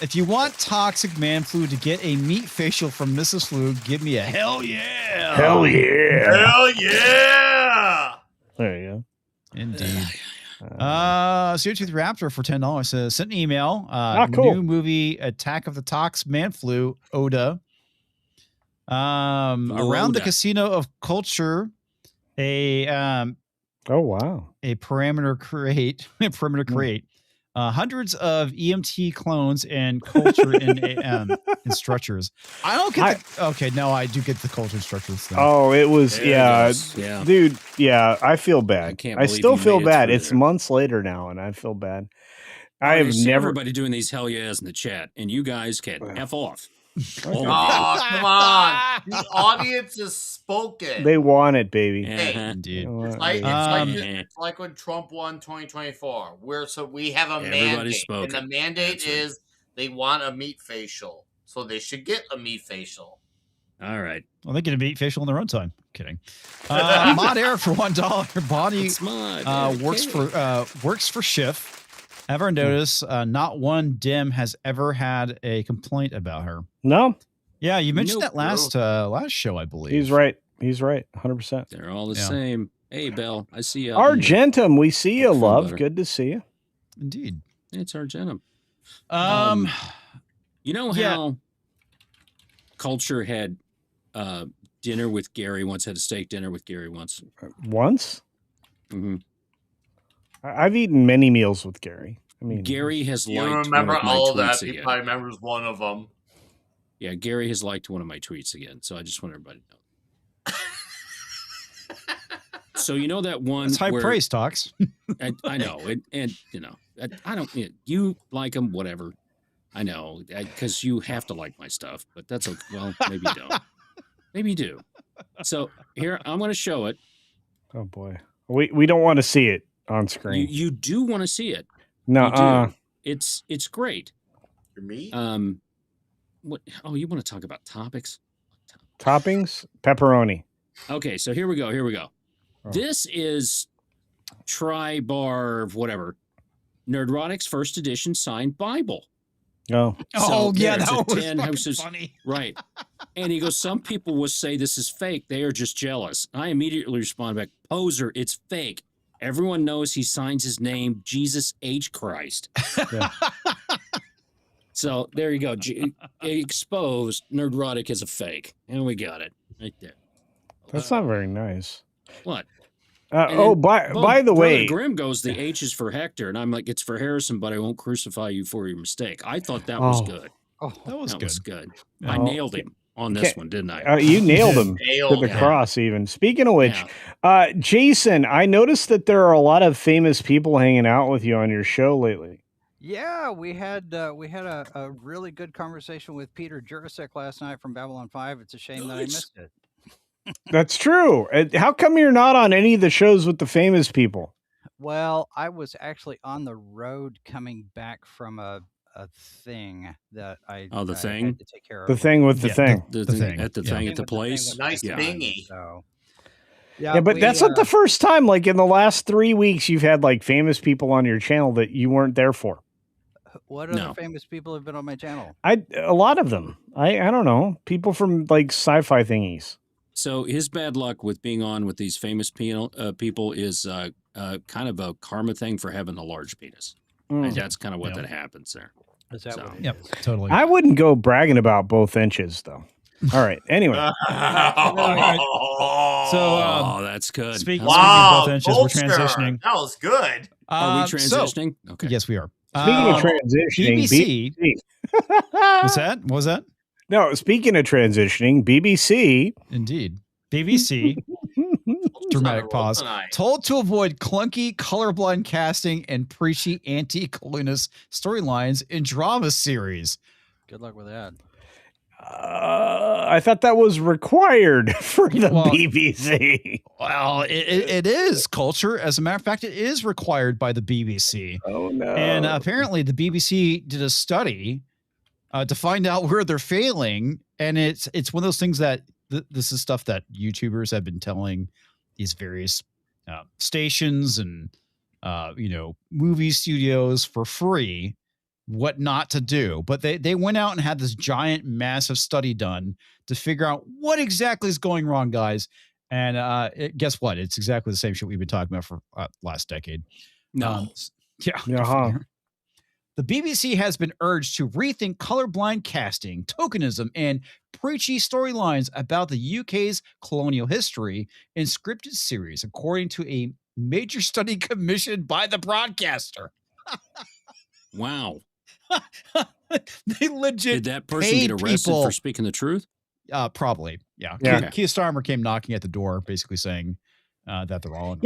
If you want toxic man flu to get a meat facial from Mrs. Flu, give me a hell yeah. Hell yeah. Hell yeah. There you go. Indeed. CO2 Raptor for $10 says, sent an email. Cool. New movie, Attack of the Tox Man Flu, Oda. Around the Casino of Culture, oh wow. a perimeter crate. Hundreds of EMT clones and culture in structures. I don't get okay, no, I do get the culture structures thing. Oh, it was yeah, dude, yeah, I feel bad. I still feel bad. It's there. Months later now and I feel bad. I have have never never everybody doing these hell yeahs in the chat, and you guys can F off. Oh, come on. The audience is spoken. They want it, baby. Indeed. It's like when Trump won 2024. We have a mandate. Spoken. And the mandate is they want a meat facial. So they should get a meat facial. All right. Well, they get a meat facial in their own time. Kidding. Mod Air for $1. Bonnie works for Schiff. Ever notice not one dim has ever had a complaint about her? No. Yeah, you mentioned that last show, I believe. He's right. 100%. They're all the same. Hey, Belle, I see you. Argentum, we see you, love. Butter. Good to see you. Indeed. It's Argentum. You know yeah. how Culture had dinner with Gary once, had a steak dinner with Gary once? Once? Mm-hmm. I've eaten many meals with Gary. I mean, Gary has You liked remember one of my all of tweets that. He again. probably remembers one of them. Yeah, Gary has liked one of my tweets again, so I just want everybody to know. So you know that one? That's high praise, Talks. I know, and you know, I don't. You like them, whatever. I know, because you have to like my stuff, but that's okay. Well, maybe you don't. Maybe you do. So here, I'm going to show it. Oh boy, we don't want to see it on screen. You do want to see it. No, it's great. For me? What? Oh, you want to talk about topics? Toppings, pepperoni. Okay, so here we go. Oh. This is Tri-Bar, whatever, Nerdrotic's first edition signed Bible. Oh, yeah, that was 10 houses, funny. Right. And he goes, some people will say this is fake. They are just jealous. I immediately respond back, poser, it's fake. Everyone knows he signs his name, Jesus H. Christ. Yeah. So there you go. Exposed Nerdrotic as a fake. And we got it right there. That's not very nice. What? By the way, Grimm goes, the H is for Hector, and I'm like, it's for Harrison, but I won't crucify you for your mistake. I thought that was good. Oh, that was good. I nailed him on this one, didn't I? You nailed him to the cross. Even speaking of which, Jason, I noticed that there are a lot of famous people hanging out with you on your show lately. Yeah, we had a really good conversation with Peter Jurasek last night from Babylon 5. It's a shame that I missed it. That's true. How come you're not on any of the shows with the famous people? Well, I was actually on the road coming back from a thing that I had to take care of. The thing with the thing. The thing at the thing at the place. Nice thingy. So, yeah, but that's not the first time. Like in the last 3 weeks, you've had like famous people on your channel that you weren't there for. What other famous people have been on my channel? A lot of them. I don't know. People from like sci-fi thingies. So his bad luck with being on with these famous people is kind of a karma thing for having a large penis. And that's kind of what that happens there. Is that what it is? Totally. I wouldn't go bragging about both inches, though. All right. Anyway. So that's good. Speaking of both inches, we're transitioning. That was good. Are we transitioning? Okay. Yes, we are. Speaking of transitioning, BBC. What was that? No, speaking of transitioning, BBC. Indeed. BBC. Dramatic pause. Told to avoid clunky, colorblind casting and preachy anti-colonialist storylines in drama series. Good luck with that. I thought that was required for the BBC. Well, it is culture. As a matter of fact, it is required by the BBC. Oh, no. And apparently the BBC did a study to find out where they're failing. And it's one of those things that this is stuff that YouTubers have been telling these various stations and, movie studios for free what not to do. But they went out and had this giant, massive study done to figure out what exactly is going wrong, guys. And guess what? It's exactly the same shit we've been talking about for last decade. No. The BBC has been urged to rethink colorblind casting, tokenism, and preachy storylines about the UK's colonial history in scripted series, according to a major study commissioned by the broadcaster. Wow. They legit did that person get arrested for speaking the truth? Probably. Yeah. Keir Starmer came knocking at the door, basically saying that they're all.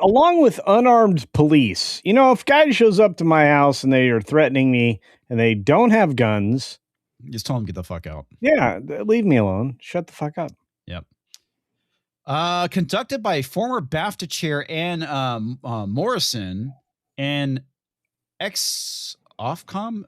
Along with unarmed police. If a guy shows up to my house and they are threatening me and they don't have guns, just tell them to get the fuck out. Yeah, leave me alone. Shut the fuck up. Yep. Conducted by former BAFTA chair Ann Morrison and ex-Ofcom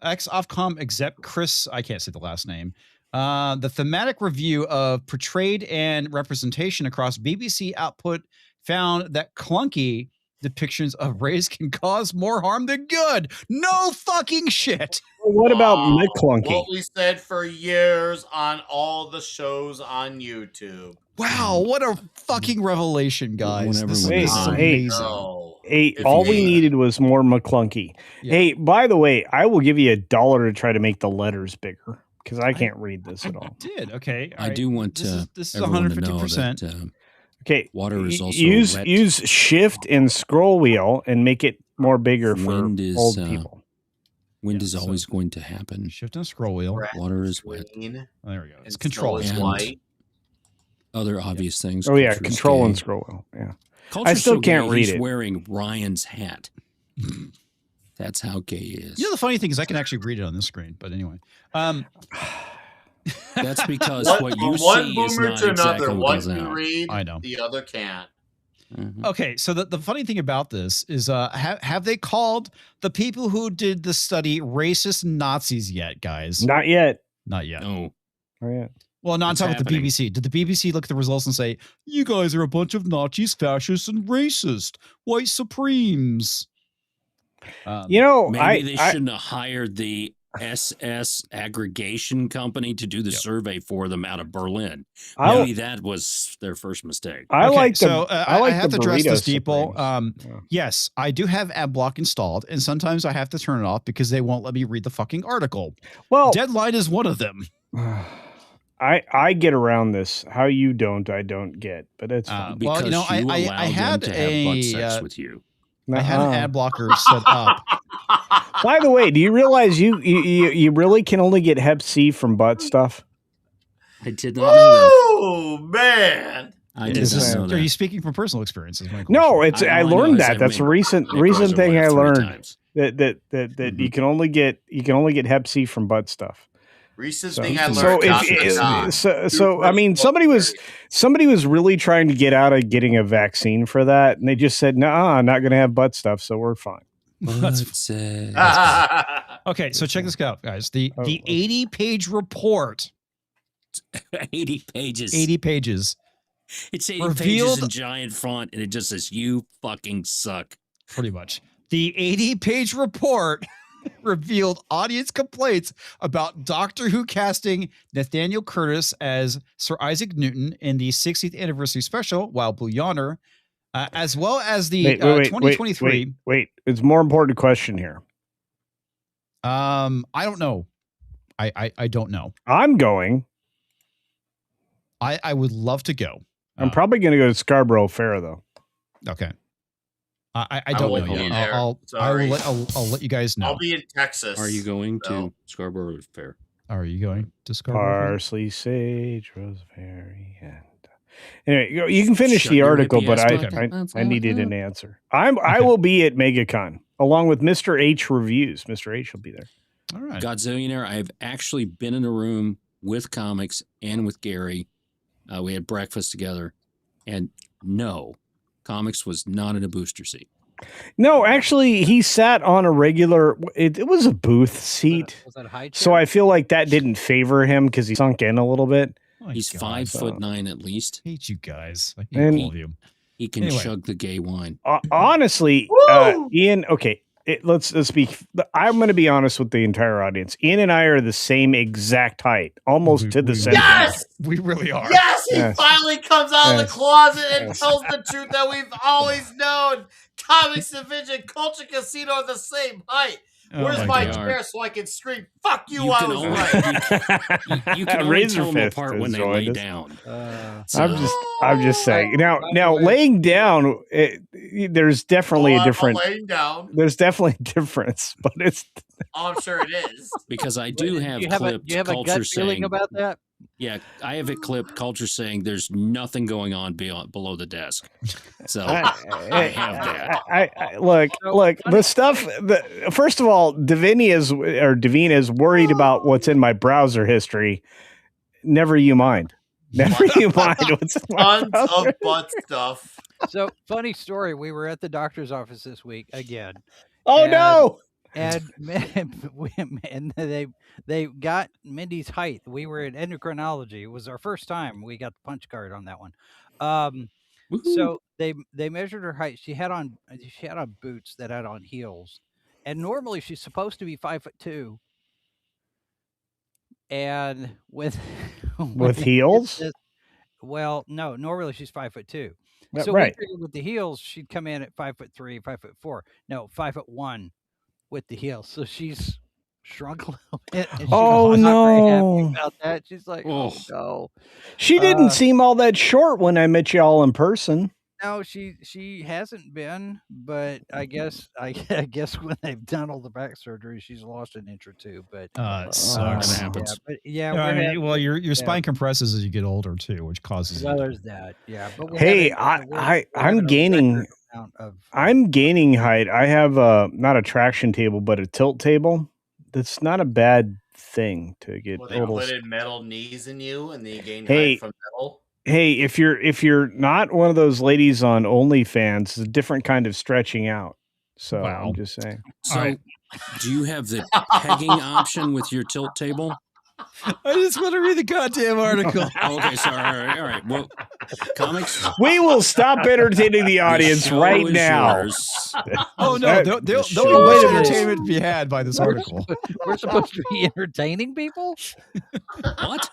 exec Chris, I can't say the last name. The thematic review of portrayed and representation across BBC output found that clunky depictions of race can cause more harm than good. No fucking shit. What about McClunky? What we said for years on all the shows on YouTube. Wow, what a fucking revelation, guys. This is amazing. All we needed was more McClunky. Yeah. Hey, by the way, I will give you $1 to try to make the letters bigger because I can't read this at all. Okay. I do want to. This is 150%. Okay. Water is also use shift and scroll wheel and make it more bigger for old people. Wind is always going to happen. Shift and scroll wheel. Water is wet. There we go. It's control. And other obvious things. Oh yeah, control and scroll wheel. Yeah. Culture I still can't read it. He's wearing Ryan's hat. That's how gay is. You know, the funny thing is I can actually read it on this screen, but anyway. That's because what you see is not exactly what goes out. One can read, I know. The other can't. Mm-hmm. Okay, so the funny thing about this is have they called the people who did the study racist Nazis yet, guys? Not yet. Not yet. No. Not yet. Well, no, I'm talking about the BBC. Did the BBC look at the results and say, you guys are a bunch of Nazis, fascists, and racist, white supremes? Maybe they shouldn't have hired the SS aggregation company to do the survey for them out of Berlin. Maybe that was their first mistake. I have to address this, people. Yes, I do have AdBlock installed, and sometimes I have to turn it off because they won't let me read the fucking article. Well, Deadline is one of them. I get around this. How you don't, I don't get. But it's fine. Because I had to have butt sex with you. I had an ad blocker set up. By the way, do you realize you really can only get Hep C from butt stuff? I did not know that. Oh man! I did not know that. Are you speaking from personal experiences? No, it's I learned that. That's a recent thing I learned. That you can only get Hep C from butt stuff. Recent thing I learned. So I mean, somebody was really trying to get out of getting a vaccine for that, and they just said, "No, I'm not going to have butt stuff, so we're fine." That's okay. So check this out, guys. The 80-page report. 80 pages. 80 pages. It's 80 pages in giant font, and it just says, "You fucking suck." Pretty much. The 80-page report revealed audience complaints about Doctor Who casting Nathaniel Curtis as Sir Isaac Newton in the 60th anniversary special, Wild Blue Yonder, as well as the 2023. Wait, it's a more important question here. I don't know. I don't know. I'm going. I would love to go. I'm probably going to go to Scarborough Fair though. Okay. I don't know yet. I'll let you guys know. I'll be in Texas. Are you going to Scarborough Fair? Are you going to Scarborough? Parsley, sage, rosemary, and anyway, you can finish the article, but I needed an answer. I will be at MegaCon along with Mr. H Reviews. Mr. H will be there. All right. Godzillionaire, I've actually been in a room with comics and with Gary. We had breakfast together, and no. Comics was not in a booster seat. No, actually, he sat on a regular. It was a booth seat. Was that a high chair? So I feel like that didn't favor him because he sunk in a little bit. He's 5'9" at least. I hate you guys. I hate all of you. He can chug the gay wine. Honestly, Ian. Okay, let's speak. I'm going to be honest with the entire audience. Ian and I are the same exact height, almost to the center. Yes, we really are. Yes, he finally comes out of the closet and tells the truth that we've always known. Comics Division, Culture Casino are the same height. Where's my chair so I can scream, "Fuck you!" I was right. You can only tell them apart when they lay down. I'm just saying. Now, laying down, there's definitely a difference. Laying down. There's definitely a difference, but it's. I'm sure it is. Because I do have clipped you have a Culture gut feeling saying about that. Yeah, I have it clipped. Culture saying there's nothing going on below the desk. So I have that. Look. The stuff. First of all, Davina is worried about what's in my browser history. Never you mind. Never you mind what's in my tons browser. of butt stuff. So funny story. We were at the doctor's office this week again. Oh no! And they got Mindy's height. We were in endocrinology. It was our first time we got the punch card on that one. So they measured her height. She had on boots that had on heels, and normally she's supposed to be 5'2". And with With heels? Well, no, normally she's 5'2". Yeah, So right. we figured with the heels, she'd come in at 5'3", 5'4". No, 5'1" with the heels. So she's shrunk a little bit. And she was not very happy about that. She's like, "Oh no." She didn't seem all that short when I met y'all in person. No, she hasn't been, but I guess when they've done all the back surgery, she's lost an inch or two. But it sucks. That happens. but yeah, I mean, well, your spine compresses as you get older too, which causes. Well, there's that. Yeah, but hey, I'm gaining. I'm gaining height. I have not a traction table, but a tilt table. That's not a bad thing to get. Well, they put metal knees in you, and then you gain Hey, height from metal. Hey, if you're not one of those ladies on OnlyFans, it's a different kind of stretching out. So I'm just saying. So, do you have the pegging option with your tilt table? I just want to read the goddamn article. Okay, sorry. All right. Well, comics. We will stop entertaining the audience right now. Oh no, there'll be much entertainment to be had by this article. We're supposed to be entertaining people. What?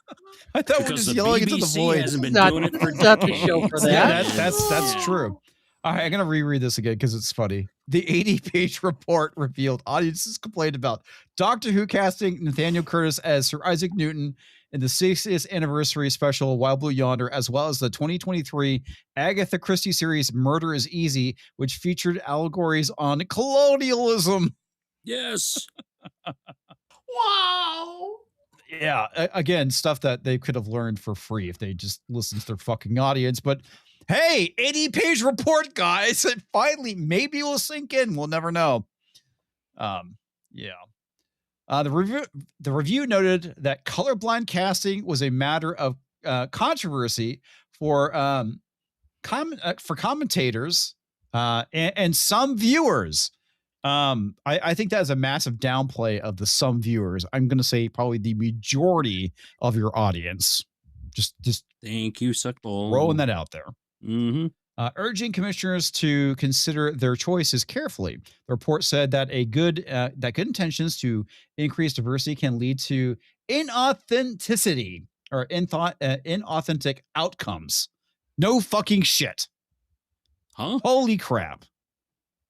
I thought we're just yelling into the void. Hasn't been doing it for not the show for that. Yeah, that's true. All right, I'm going to reread this again because it's funny. The 80-page report revealed audiences complained about Doctor Who casting Nathaniel Curtis as Sir Isaac Newton in the 60th anniversary special Wild Blue Yonder, as well as the 2023 Agatha Christie series Murder is Easy, which featured allegories on colonialism. Yes. Wow. Yeah, again, stuff that they could have learned for free if they just listened to their fucking audience. But hey, 80-page report, guys. And finally, maybe we'll sink in. We'll never know. Yeah. The review noted that colorblind casting was a matter of controversy for commentators and some viewers. I think that is a massive downplay of the some viewers. I'm going to say probably the majority of your audience. Just thank you, Suckball. Throwing that out there. Mm-hmm. Urging commissioners to consider their choices carefully. The report said that good intentions to increase diversity can lead to inauthenticity or inauthentic outcomes. No fucking shit. Huh? Holy crap.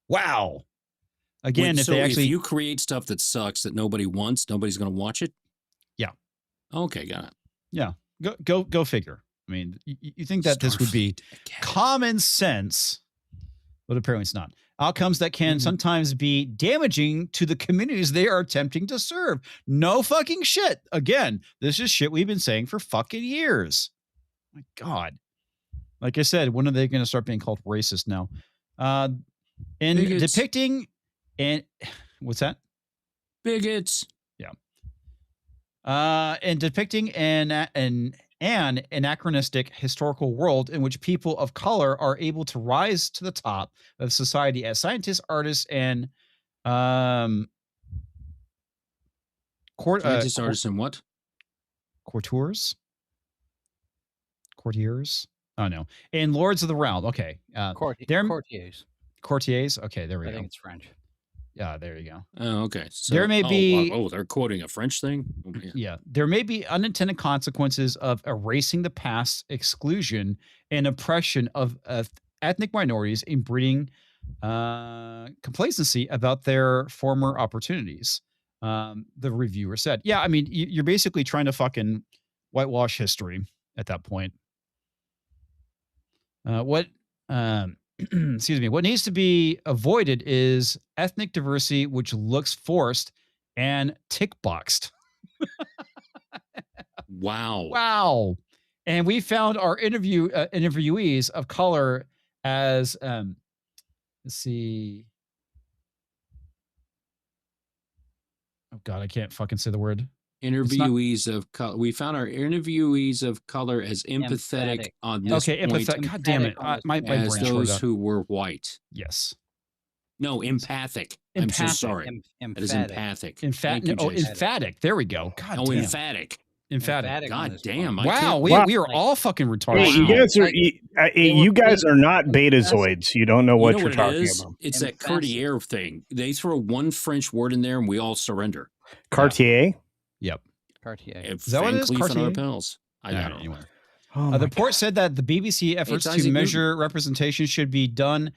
Wow. Again, wait, if you create stuff that sucks that nobody wants, nobody's going to watch it? Yeah. Okay, got it. Yeah. Go figure. I mean, you think that this would be common sense, but apparently it's not. Outcomes that can sometimes be damaging to the communities they are attempting to serve. No fucking shit. Again, this is shit we've been saying for fucking years. My God. Like I said, when are they going to start being called racist now? Depicting and what's that? Bigots. Yeah. And depicting an anachronistic historical world in which people of color are able to rise to the top of society as scientists, artists, and artists and what? Courtiers. Oh no, and lords of the realm. Okay, courtiers. Courtiers. Okay, there we go. I think it's French. Yeah, there you go. Oh, okay. So, there may be. Oh, they're quoting a French thing. Oh, yeah, there may be unintended consequences of erasing the past exclusion and oppression of ethnic minorities and breeding complacency about their former opportunities. The reviewer said, "Yeah, I mean, you're basically trying to fucking whitewash history at that point." Excuse me. What needs to be avoided is ethnic diversity, which looks forced and tick-boxed. Wow. And we found our interviewees of color as, let's see. Oh God, I can't fucking say the word. Interviewees of color. We found our interviewees of color as empathetic on this point. Empathetic. God damn it. My brain as those who were white. Yes. No, empathic. I'm so sorry. That is empathic. Emphatic. There we go. God damn. Emphatic. Emphatic. God damn! Wow, we are all fucking retarded. Hey, you guys are not betazoids. You don't know what you're talking about. It's that Cartier thing. They throw one French word in there, and we all surrender. Cartier. Yep. Cartier. Is that what it is? Cartier. I don't know. Anyway. Oh the report said that the BBC efforts to measure representation should be done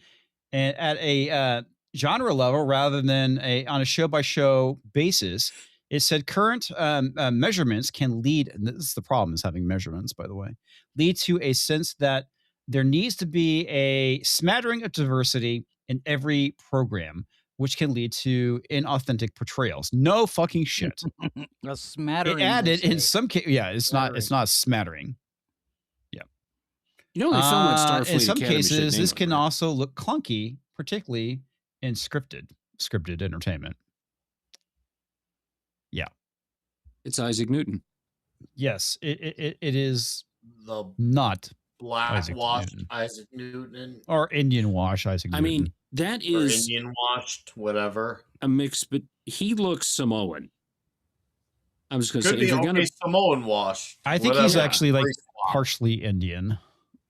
at a genre level rather than on a show-by-show basis. It said current measurements can lead, and this is the problem, is having measurements, by the way, lead to a sense that there needs to be a smattering of diversity in every program, which can lead to inauthentic portrayals. No fucking shit. A smattering. It added in some case, it's not smattering. Yeah. You know, they film at StarFleet in some Academy cases, this can also look clunky, particularly in scripted entertainment. Yeah. It's Isaac Newton. Yes, it is the not black-washed Isaac Newton. Or Indian wash Isaac Newton. I mean, that is... Or Indian washed, whatever. A mix, but he looks Samoan. I was going to say... Could be okay Samoan wash. I think he's actually like partially Indian.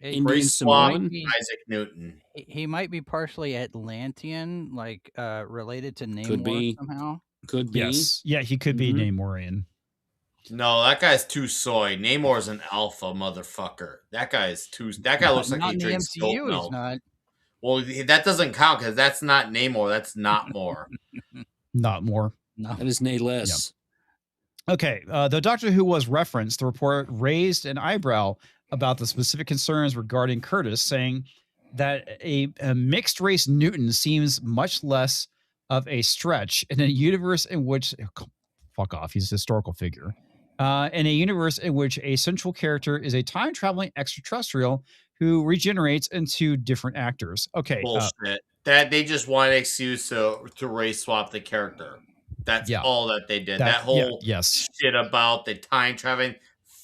Indian Samoan? Isaac Newton. He might be partially Atlantean, like related to Namor somehow. Could be. Yes. Yeah, he could be Namorian. No, that guy's too soy. Namor's an alpha motherfucker. That guy looks like he drinks goat milk. Not. Well, that doesn't count because that's not Namor. That's not more. Not more. No. That is nay less. Yep. Okay. The Doctor Who was referenced. The report raised an eyebrow about the specific concerns regarding Curtis, saying that a mixed race Newton seems much less of a stretch in a universe in which fuck off, he's a historical figure. In a universe in which a central character is a time-traveling extraterrestrial who regenerates into different actors. Okay. Bullshit. That they just want an excuse to race swap the character. That's all that they did. That whole shit about the time traveling.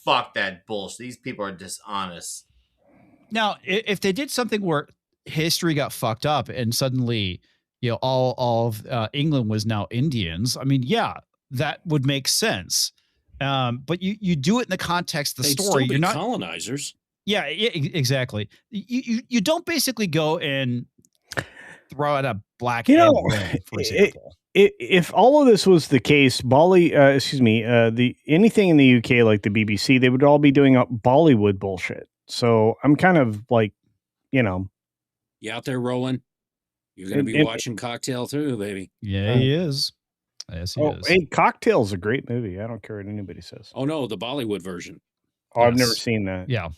Fuck that bullshit. These people are dishonest. Now, if they did something where history got fucked up and suddenly, all of England was now Indians, I mean, that would make sense. But you do it in the context of the story. You're not colonizers. Yeah, exactly. You don't basically go and throw out a black head, for example. If all of this was the case, anything in the UK like the BBC, they would all be doing Bollywood bullshit. So I'm kind of like, You out there rolling? You're going to be watching Cocktail through, baby. Yeah, he is. Yes, he is. Hey, Cocktail's a great movie. I don't care what anybody says. Oh, no, the Bollywood version. Oh, I've never seen that. Yeah.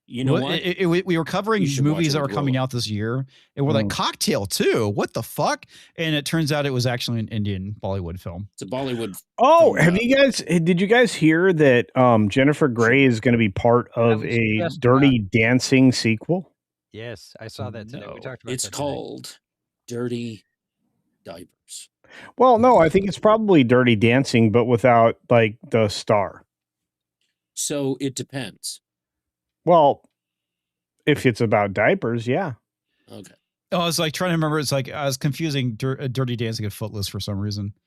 You know what? We were covering movies that were coming out this year, and we're like, Cocktail too? What the fuck? And it turns out it was actually an Indian Bollywood film. It's a Bollywood film. Did you guys hear that Jennifer Grey is going to be part of a Dirty Dancing sequel? Yes, I saw that today. We talked about it's called Dirty Diapers. Well, no, I think it's probably Dirty Dancing, but without like the star. So it depends. Well, if it's about diapers, yeah. Okay. Oh, I was like trying to remember. It's like I was confusing Dirty Dancing and Footloose for some reason. I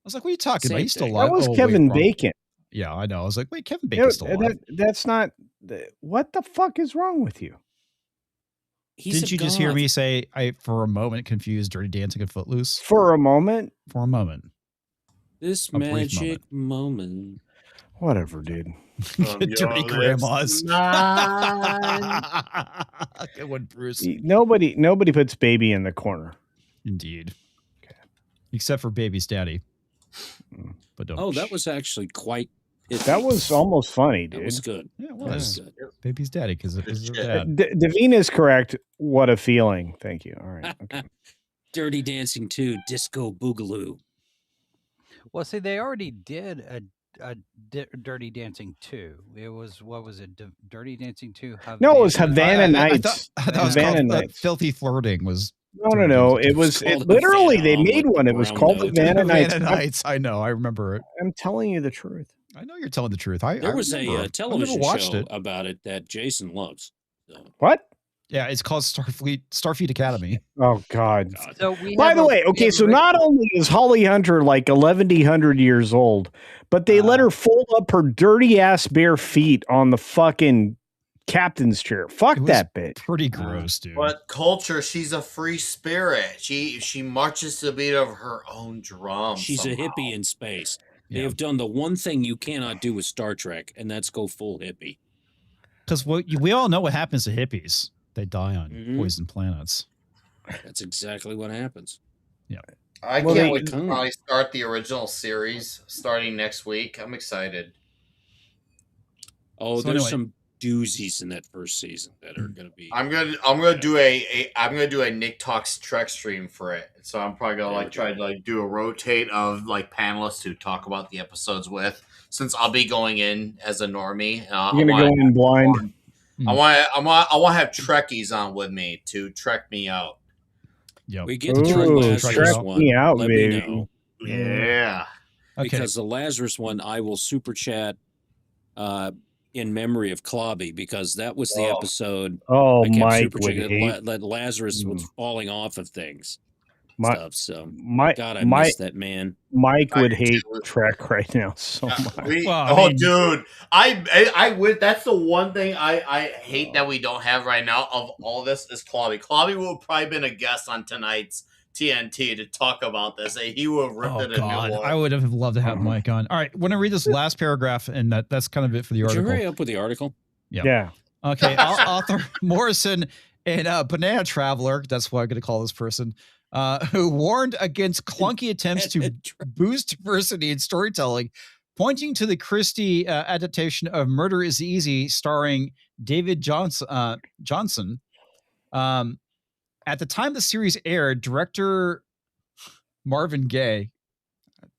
was like, "What are you talking about? He's still alive." That was Kevin Bacon. Yeah, I know. I was like, "Wait, Kevin Bacon's still alive." That's not. What the fuck is wrong with you? Didn't you just hear me say I, for a moment, confused Dirty Dancing and Footloose? For a moment? For a moment. This magic moment. Whatever, dude. Dirty grandmas. Good one, Bruce. Nobody puts baby in the corner. Indeed. Okay. Except for baby's daddy. But don't. Oh, that was actually quite. That was almost funny, dude. That was good. Yeah, it was. Good. Baby's daddy, because it was dad. Davina is correct. What a feeling. Thank you. All right. Okay. Dirty Dancing 2, Disco Boogaloo. Well, see, they already did a Dirty Dancing 2. It was, what was it? Dirty Dancing 2? No, it was Havana Nights. I thought it was called Filthy Flirting. No. It was literally, they made one. It was called Havana Nights. I know. I remember it. I'm telling you the truth. I know you're telling the truth. There was a television show about it that Jason loves. So. What? Yeah, it's called StarFleet Academy. Oh God. So we By have the a- way, we okay, have a so not only is Holly Hunter like 1,100 years old, but they let her fold up her dirty ass bare feet on the fucking captain's chair. Fuck It was that bitch. pretty gross, dude. But culture, she's a free spirit. She marches to the beat of her own drum. She's somehow. a hippie in space. They Yeah. have done the one thing you cannot do with Star Trek, and that's go full hippie. Because we all know what happens to hippies. They die on Mhm. poison planets. That's exactly what happens. I Well, can't they- wait to probably start the original series starting next week. I'm excited. Oh, So there's anyway. some doozies in that first season that are going to be. I'm gonna do a Nick Talks Trek stream for it. So I'm probably gonna like try to like do a rotate of like panelists to talk about the episodes with. Since I'll be going in as a normie, You're gonna go in blind. I want to have Trekkies on with me to trek me out. Yep. We get to the Ooh, Lazarus trek one. me out, Let baby. me know. Yeah. Okay. Because the Lazarus one, I will super chat in memory of Clobby, because that was the episode. Oh, I kept Mike super would checking hate. that Lazarus was falling off of things. My- Stuff. So My God, I my miss that man. Mike would I hate do. Trek right now so much. Dude, I would. That's the one thing I hate that we don't have right now of all this is Clobby. Clobby would have probably been a guest on tonight's TNT to talk about this. He would have ripped Oh it a God, new one. I would have loved to have Mike on. All right, I want to read this last paragraph, and that's kind of it for the Would you article. hurry up with the article? Yeah. Okay, author Morrison and Banana Traveler, that's what I'm going to call this person, who warned against clunky attempts to boost diversity in storytelling, pointing to the Christie adaptation of Murder is Easy, starring David Johnson. At the time the series aired, director Marvin Gaye,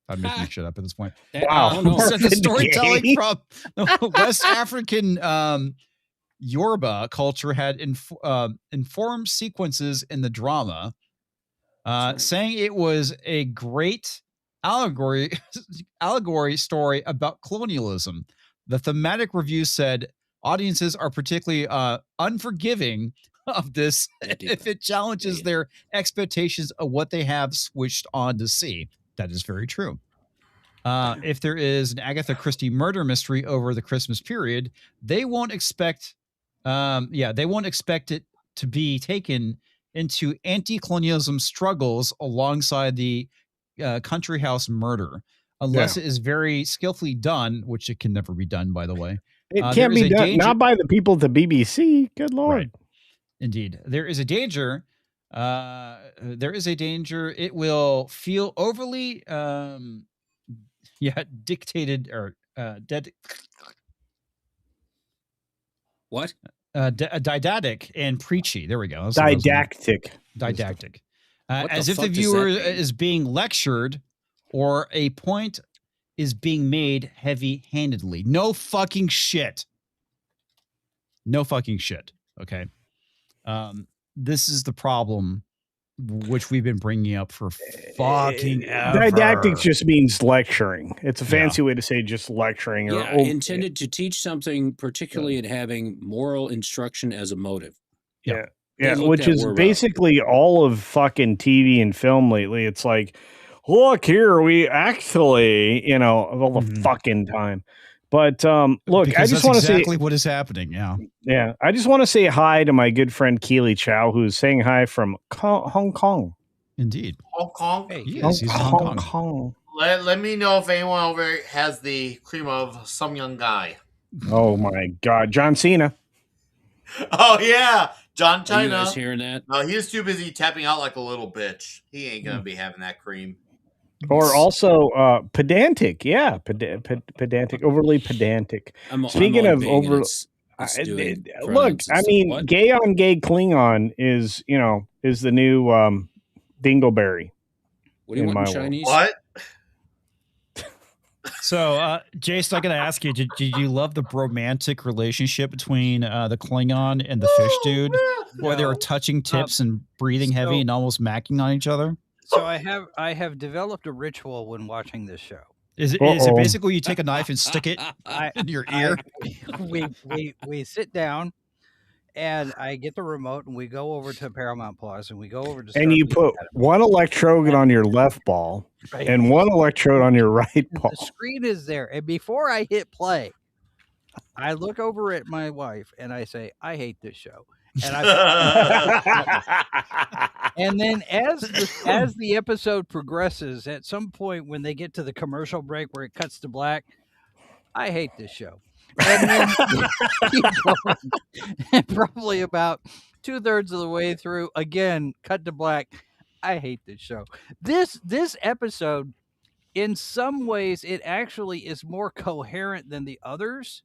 I'm making shit up at this point. Wow. Said the Marvin storytelling Gaye? from the West African Yoruba culture had informed sequences in the drama, saying it was a great allegory story about colonialism. The thematic review said audiences are particularly unforgiving of this if it challenges their expectations of what they have switched on to see. That is very true. If there is an Agatha Christie murder mystery over the Christmas period, they won't expect it to be taken into anti-colonialism struggles alongside the country house murder, unless it is very skillfully done, which it can never be done, by the way. It can't be done, not by the people at the BBC. Good Lord. Right. Indeed. There is a danger. It will feel overly dictated or what? Didactic and preachy. There we go. Didactic. Didactic. What As the if the fuck does viewer that mean? is being lectured or a point is being made heavy-handedly. No fucking shit. No fucking shit. Okay. This is the problem which we've been bringing up for fucking ever. Didactic just means lecturing. It's a fancy way to say just lecturing. Yeah, intended to teach something, particularly in having moral instruction as a motive. Yeah. They Yeah, looked which at is where, basically all of fucking TV and film lately. It's like, look here, we actually, all the fucking time. But look, Because I just that's want to exactly say what is happening. Yeah. Yeah, I just want to say hi to my good friend Keely Chow, who's saying hi from Hong Kong. Indeed. Hong Kong. Yes, he's in Hong Kong. Kong. Let me know if anyone over here has the cream of some young guy. Oh my God, John Cena. Oh yeah, John Are China. you guys hearing that? No, he was too busy tapping out like a little bitch. He ain't gonna be having that cream. Or also pedantic. Yeah, pedantic, overly pedantic. Speaking of over, look, I mean, gay on gay Klingon is the new dingleberry. What do you want in Chinese? What? So, Jason, I got to ask you, did you love the romantic relationship between the Klingon and the fish dude? Where they were touching tips and breathing heavy and almost macking on each other? So I have developed a ritual when watching this show. Is it basically you take a knife and stick it in your ear? We sit down And I get the remote, and we go over to Paramount Plus, and we go over to. And you StarFleet put Academy. one electrode on your left ball Right. and one electrode on your right ball. The screen is there, and before I hit play, I look over at my wife and I say, "I hate this show." And and then as the episode progresses, at some point when they get to the commercial break where it cuts to black, I hate this show. And then keep going. And probably about 2/3 of the way through, again, cut to black. I hate this show. This episode, in some ways, it actually is more coherent than the others.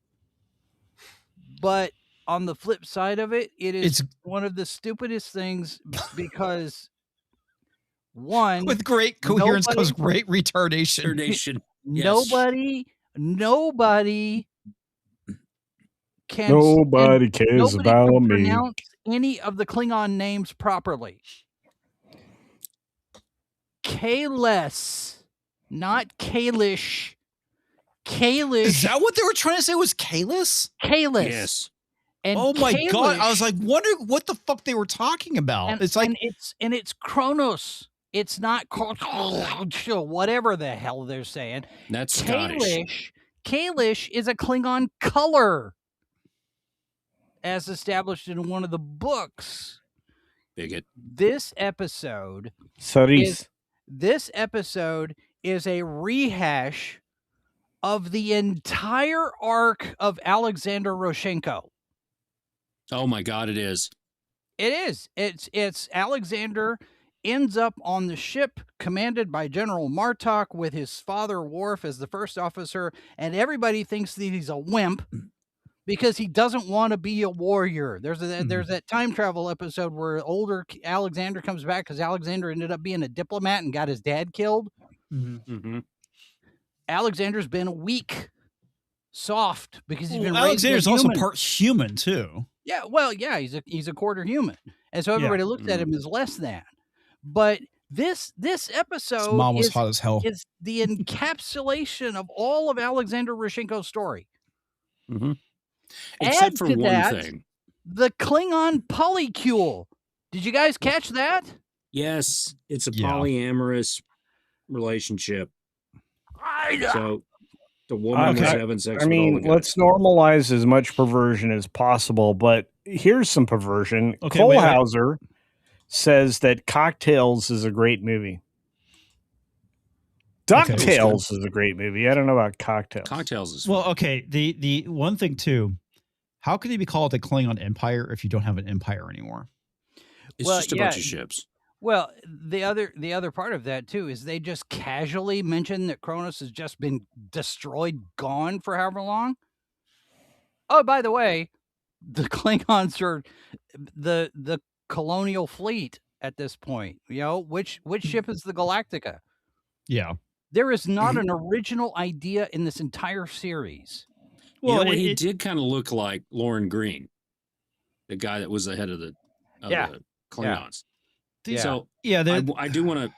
But on the flip side of it, it's one of the stupidest things because one, with great coherence comes great retardation. Nobody can. Nobody cares about me. Pronounce any of the Klingon names properly. Kalis, not Kalish. Kalish. Is that what they were trying to say? Was Kalis? Kalis. Yes. And oh my Kalish, god! I was like, wondering what the fuck they were talking about. And, it's like it's Kronos. It's not whatever the hell they're saying. That's Scottish. Kalish is a Klingon color, as established in one of the books. Bigot. This episode is a rehash of the entire arc of Alexander Roshenko. Oh my god, it is. It is. It's Alexander ends up on the ship commanded by General Martok with his father Worf as the first officer, and everybody thinks that he's a wimp because he doesn't want to be a warrior. There's that time travel episode where older Alexander comes back because Alexander ended up being a diplomat and got his dad killed. Mm-hmm. Mm-hmm. Alexander's been weak, soft because he's been Alexander's also part human too. Yeah, well, yeah, he's a quarter human, and so everybody looks at him as less than. But this episode his mom was hot as hell. Is the encapsulation of all of Alexander Roshenko's story. Mm-hmm. Except for one thing. The Klingon polycule. Did you guys catch that? Yes, it's a polyamorous relationship. So the woman was having sex with all the guys. Let's normalize as much perversion as possible, but here's some perversion. Kohlhauser says that Cocktails is a great movie. DuckTales is a great movie. I don't know about Cocktails. Cocktails is well, okay. The one thing too, how can they be called a Klingon empire if you don't have an empire anymore? It's just a bunch of ships. Well, the other part of that too is they just casually mention that Kronos has just been destroyed, gone for however long. Oh, by the way, the Klingons are the colonial fleet at this point. You know, which ship is the Galactica? Yeah. There is not an original idea in this entire series. Well, he did kind of look like Lauren Green, the guy that was the head of the Klingons. Yeah. So I do want to.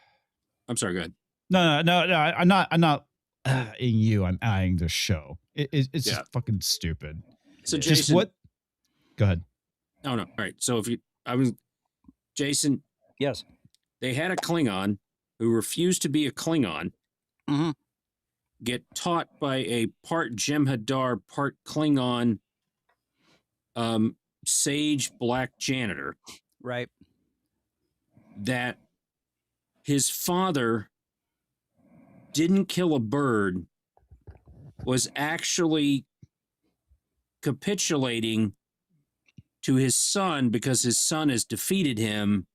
I'm sorry. Go ahead. No. I'm not eyeing you. I'm eyeing the show. It's just fucking stupid. So Jason, just what? Go ahead. No. All right. So Jason. Yes. They had a Klingon who refused to be a Klingon. Mm-hmm. Get taught by a part Jem'Hadar, part Klingon, sage black janitor. Right. That his father didn't kill a bird, was actually capitulating to his son because his son has defeated him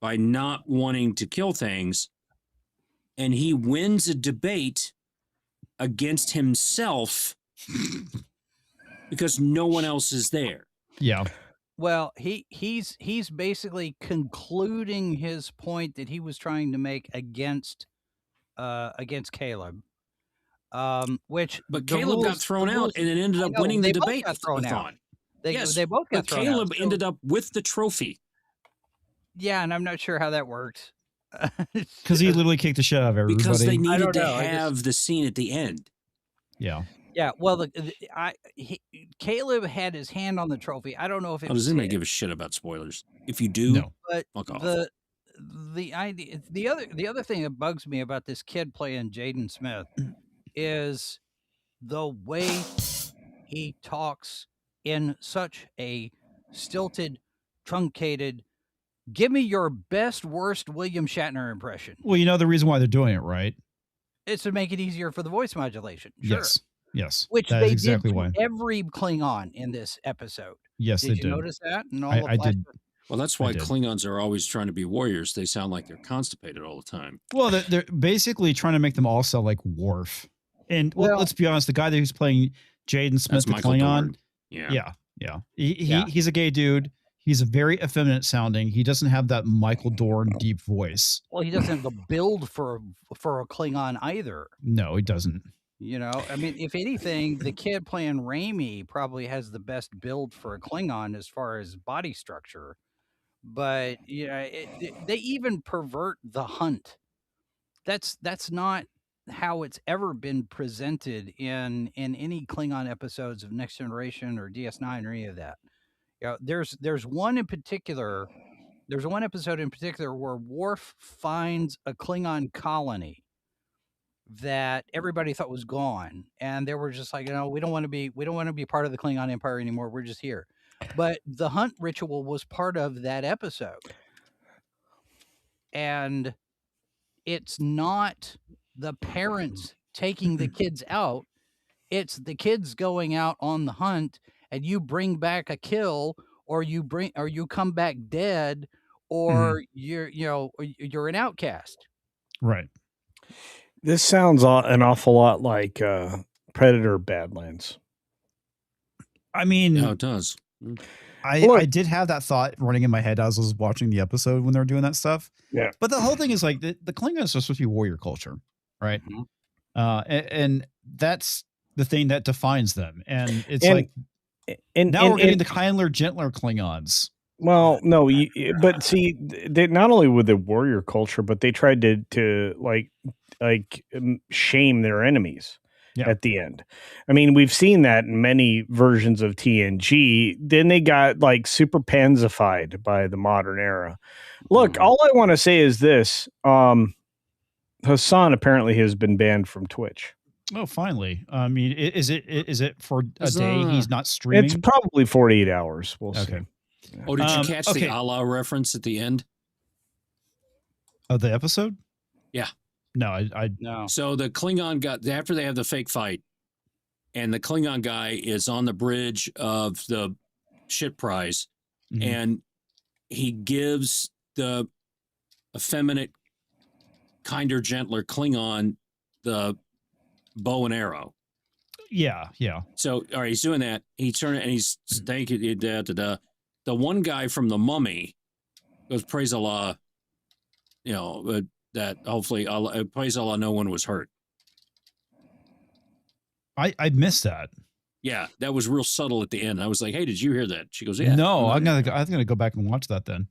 by not wanting to kill things. And he wins a debate against himself because no one else is there. Yeah. Well, he's basically concluding his point that he was trying to make against Caleb. But Caleb got thrown out and it ended up winning the debate. They both got thrown out. Caleb ended up with the trophy. Yeah, and I'm not sure how that worked. Because he literally kicked the shit out of everybody. Because they needed to have the scene at the end. Yeah. Yeah, well, Caleb had his hand on the trophy. I don't know if it does was anybody give a shit about spoilers? If you do, No. but fuck off. the idea, the other thing that bugs me about this kid playing Jaden Smith is the way he talks in such a stilted, truncated, give me your best, worst William Shatner impression. Well, you know the reason why they're doing it, right? It's to make it easier for the voice modulation. Sure. Yes. Which that they is exactly did to why. every Klingon in this episode. Yes, Did they you did. notice that? And all I did. Well, that's why Klingons are always trying to be warriors. They sound like they're constipated all the time. Well, they're basically trying to make them all sound like Worf. And well, let's be honest, the guy who's playing Jaden Smith, the Klingon, yeah. He's a gay dude. He's a very effeminate sounding. He doesn't have that Michael Dorn deep voice. Well, he doesn't have the build for a Klingon either. No, he doesn't. You know, I mean, if anything, the kid playing Raimi probably has the best build for a Klingon as far as body structure. But they even pervert the hunt. That's not how it's ever been presented in any Klingon episodes of Next Generation or DS9 or any of that. You know, there's one in particular. There's one episode in particular where Worf finds a Klingon colony that everybody thought was gone, and they were just like, we don't want to be part of the Klingon Empire anymore. We're just here. But the hunt ritual was part of that episode, and it's not the parents taking the kids out; it's the kids going out on the hunt, and you bring back a kill, or you come back dead, or you're an outcast. Right. This sounds an awful lot like Predator Badlands. I mean, it does. I did have that thought running in my head as I was watching the episode when they were doing that stuff. Yeah. But the whole thing is like the Klingons are supposed to be warrior culture, right? Mm-hmm. And that's the thing that defines them. And it's we're getting the kindler, gentler Klingons. Well, no, but see, they not only with the warrior culture, but they tried to shame their enemies at the end. I mean, we've seen that in many versions of TNG. Then they got like super pansified by the modern era. Look, all I want to say is this: Hassan apparently has been banned from Twitch. Oh, finally. I mean, is it for a day he's not streaming? It's probably 48 hours. We'll see. Oh, did you catch the Allah reference at the end of the episode? Yeah. No, I no. So the Klingon got after they have the fake fight, and the Klingon guy is on the bridge of the shit prize, and he gives the effeminate, kinder, gentler Klingon the bow and arrow. Yeah. So, all right, he's doing that. He turned and he's thanking the one guy from the Mummy goes, praise Allah, that hopefully Allah, praise Allah, no one was hurt. I missed that. Yeah, that was real subtle at the end. I was like, hey, did you hear that? She goes, yeah. No, I'm gonna go back and watch that then.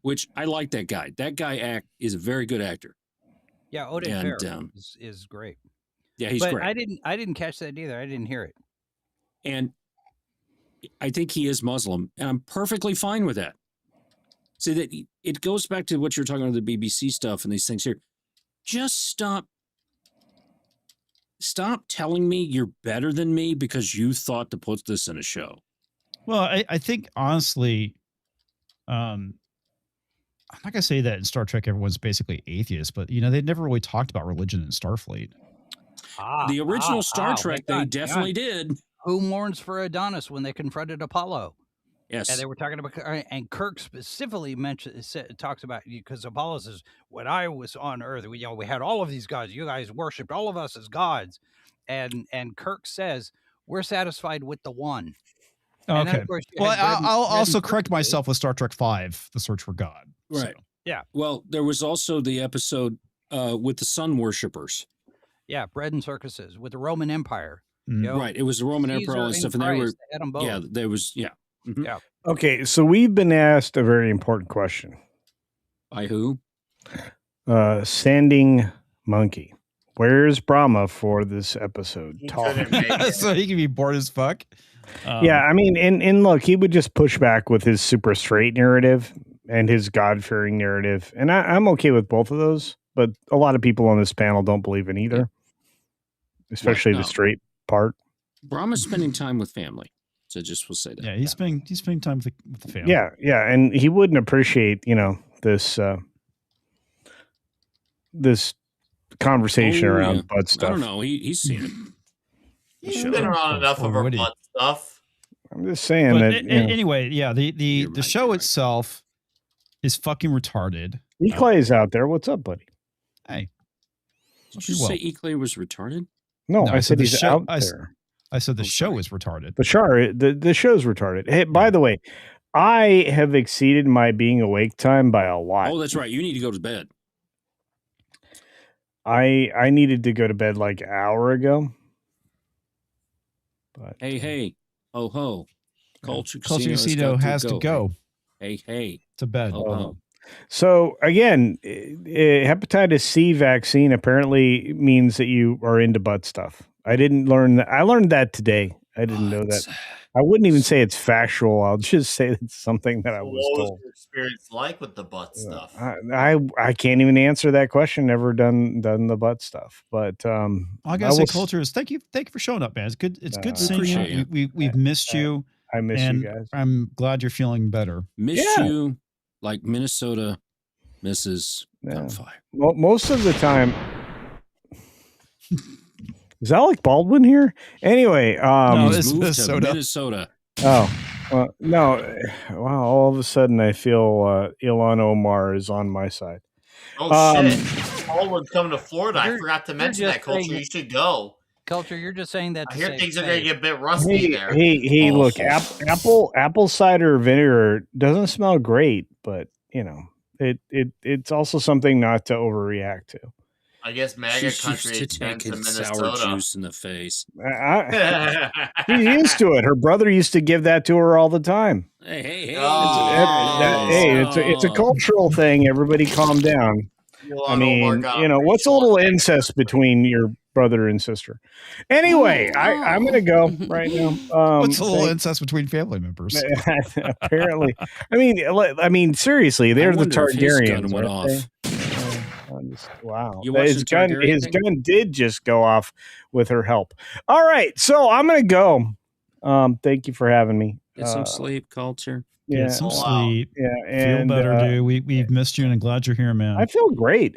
Which I like that guy. That guy is a very good actor. Yeah, Odin Fair is great. Yeah, he's great. I didn't catch that either. I didn't hear it. And I think he is Muslim, and I'm perfectly fine with that. See, that it goes back to what you're talking about, the BBC stuff and these things here. Just stop telling me you're better than me because you thought to put this in a show. Well, I think honestly, I'm not gonna say that in Star Trek everyone's basically atheist, but they never really talked about religion in Starfleet. The original Star Trek, they definitely did. Who mourns for Adonis when they confronted Apollo? Yes. And they were talking about, and Kirk specifically talks about, because Apollo says, when I was on Earth, we had all of these gods. You guys worshipped all of us as gods. And Kirk says, we're satisfied with the one. Okay. Then, well, I'll also correct myself with Star Trek V, The Search for God. Right. So. Yeah. Well, there was also the episode with the sun worshippers. Yeah. Bread and circuses with the Roman Empire. Right. It was the Roman Emperor and stuff. And they had them both. Yeah, there was, yeah. Mm-hmm. Yeah. Okay, so we've been asked a very important question. By who? Sanding Monkey. Where's Brahma for this episode? Talk. So he can be bored as fuck. Yeah, I mean, and look, he would just push back with his super straight narrative and his God-fearing narrative. And I'm okay with both of those, but a lot of people on this panel don't believe in either, especially the straight part. Brahma's spending time with family. So just will say that. Yeah, he's spending time with the family. Yeah, and he wouldn't appreciate, this this conversation around butt stuff. I don't know. He's seen it. He's been around enough of our butt stuff. I'm just saying that. Anyway, yeah, the show itself is fucking retarded. E. Clay's out there. What's up, buddy? Hey. Did you say E. Clay was retarded? No, I said he's out there. I said the show is retarded. The show's retarded. Hey, by the way, I have exceeded my being awake time by a lot. Oh, that's right. You need to go to bed. I needed to go to bed like an hour ago. But hey, ho ho, Culture Casino has to go. Hey, to bed. Ho. So again, hepatitis C vaccine apparently means that you are into butt stuff. I didn't learn that. I learned that today. I didn't know that. I wouldn't even say it's factual. I'll just say it's something that I was told. What was your experience like with the butt stuff? I can't even answer that question. Never done the butt stuff, but all I gotta say, Culture, is thank you for showing up, man. It's good seeing you. We've missed you. I miss you guys. I'm glad you're feeling better. Missed you like Minnesota misses gunfire. Well, most of the time. Is Alec Baldwin here? Anyway, no, it's Minnesota. Oh, no. Wow, all of a sudden I feel Ilhan Omar is on my side. Oh, shit. Baldwin's coming to Florida. I forgot to mention that, Culture. You should go. Culture, you're just saying that. I hear things are going to get a bit rusty there. Hey, look, apple cider vinegar doesn't smell great, but, it's also something not to overreact to. I guess MAGA country is taking sour juice in the face. She's used to it. Her brother used to give that to her all the time. Hey! It's a cultural thing. Everybody, calm down. I mean, what's a little incest between your brother and sister? Anyway, I'm going to go right now. What's a little incest between family members? Apparently, I mean, seriously, they're the Targaryens. Went off. Wow. His gun did just go off with her help. All right. So I'm going to go. Thank you for having me. Get some sleep, Culture. Get some sleep. Yeah. Feel better, dude. We've missed you and I'm glad you're here, man. I feel great.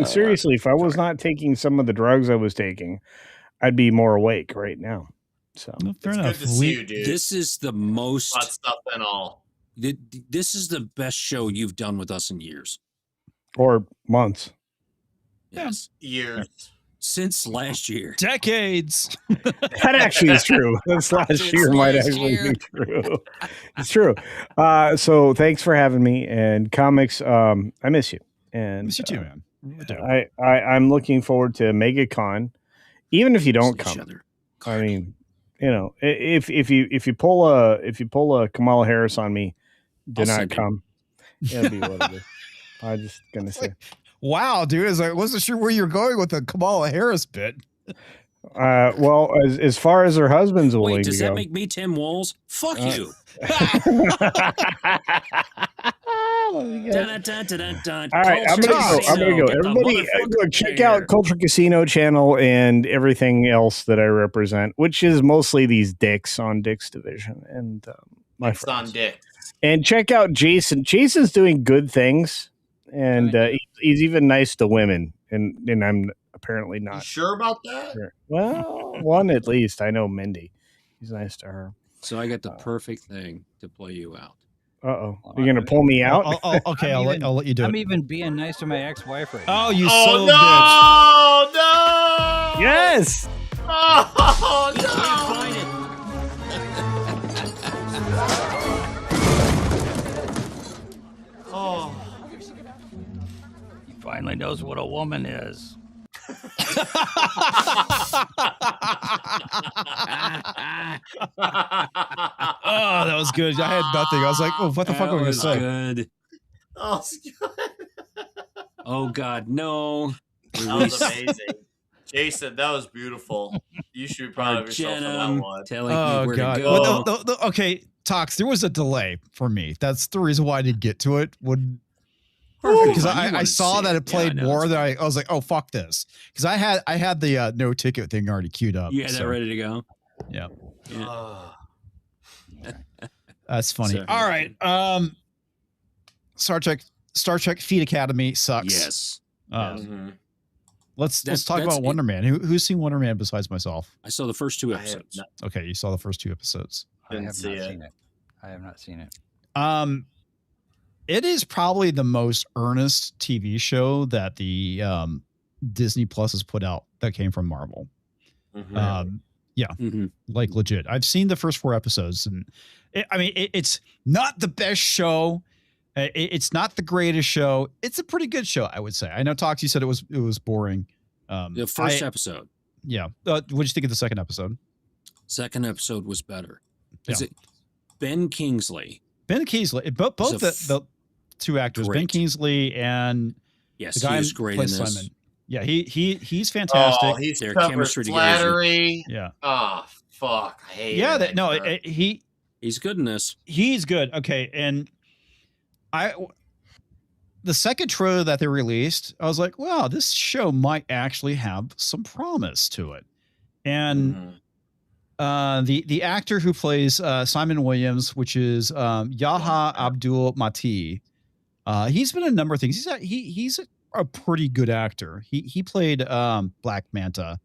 Seriously, if I was not taking some of the drugs I was taking, I'd be more awake right now. So fair enough. Good to see you, dude. This is the most hot stuff and all. This is the best show you've done with us in years. Or months. Yes. Years. Since last year. Decades. That actually is true. This last year might actually be true. It's true. So thanks for having me. And comics, I miss you. And miss you too, man. I'm looking forward to MegaCon. Even if you don't come. I mean, if you pull a Kamala Harris on me, do not come. It'll be what it is. I'm just gonna say, wow, dude! I wasn't sure where you're going with the Kamala Harris bit. Well, as far as her husband's willing to go. Does that make me Tim Walz? Fuck you. All right, I'm gonna go. Everybody, check out Culture Casino channel and everything else that I represent, which is mostly these dicks on Dick's Division and my friends. On Dick. And check out Jason. Jason's doing good things, and he's even nice to women. And I'm apparently not. You sure about that? Sure. Well, one at least. I know Mindy. He's nice to her. So I got the perfect thing to play you out. You're gonna pull me out? Okay, I'll let you do it. I'm even being nice to my ex-wife right now. Oh, you son of a bitch! No! Yes! Oh no! Find it. Oh. He finally knows what a woman is. Oh, that was good. I had nothing. I was like, "Oh, what the fuck am I gonna say?" Good. Oh, it's good. Oh God, no! That was amazing. Jason, that was beautiful. You should be proud of yourself for that one. Telling me where God. to go. Well, okay, Tox, there was a delay for me. That's the reason why I didn't get to it. Because I saw that it played more than I was like, oh, fuck this. Because I had the no ticket thing already queued up. You had that ready to go? Yeah. Yeah. That's funny. Sorry. All right. Star Trek Fleet Academy sucks. Yes. Let's talk about Wonder Man. Who's seen Wonder Man besides myself? I saw the first 2 episodes. Okay, you saw the first 2 episodes. I have not seen it. I have not seen it. It is probably the most earnest TV show that the Disney Plus has put out that came from Marvel. Like legit. I've seen the first 4 episodes, and it's not the best show. It's not the greatest show. It's a pretty good show, I would say. I know, Tox, you said it was boring. The first episode. Yeah. What did you think of the second episode? Second episode was better. Is it Ben Kingsley? Ben Kingsley. Both the 2 actors, great. Ben Kingsley and the guy he is great in this. Simon. Yeah, he's fantastic. Oh, he's their chemistry flattery. Yeah. Oh, fuck. I hate he's good in this. He's good. Okay, and the second trailer that they released, I was like, wow, this show might actually have some promise to it. And the actor who plays Simon Williams, which is Yaha Abdul Mati, he's been in a number of things. He's a pretty good actor. He played Black Manta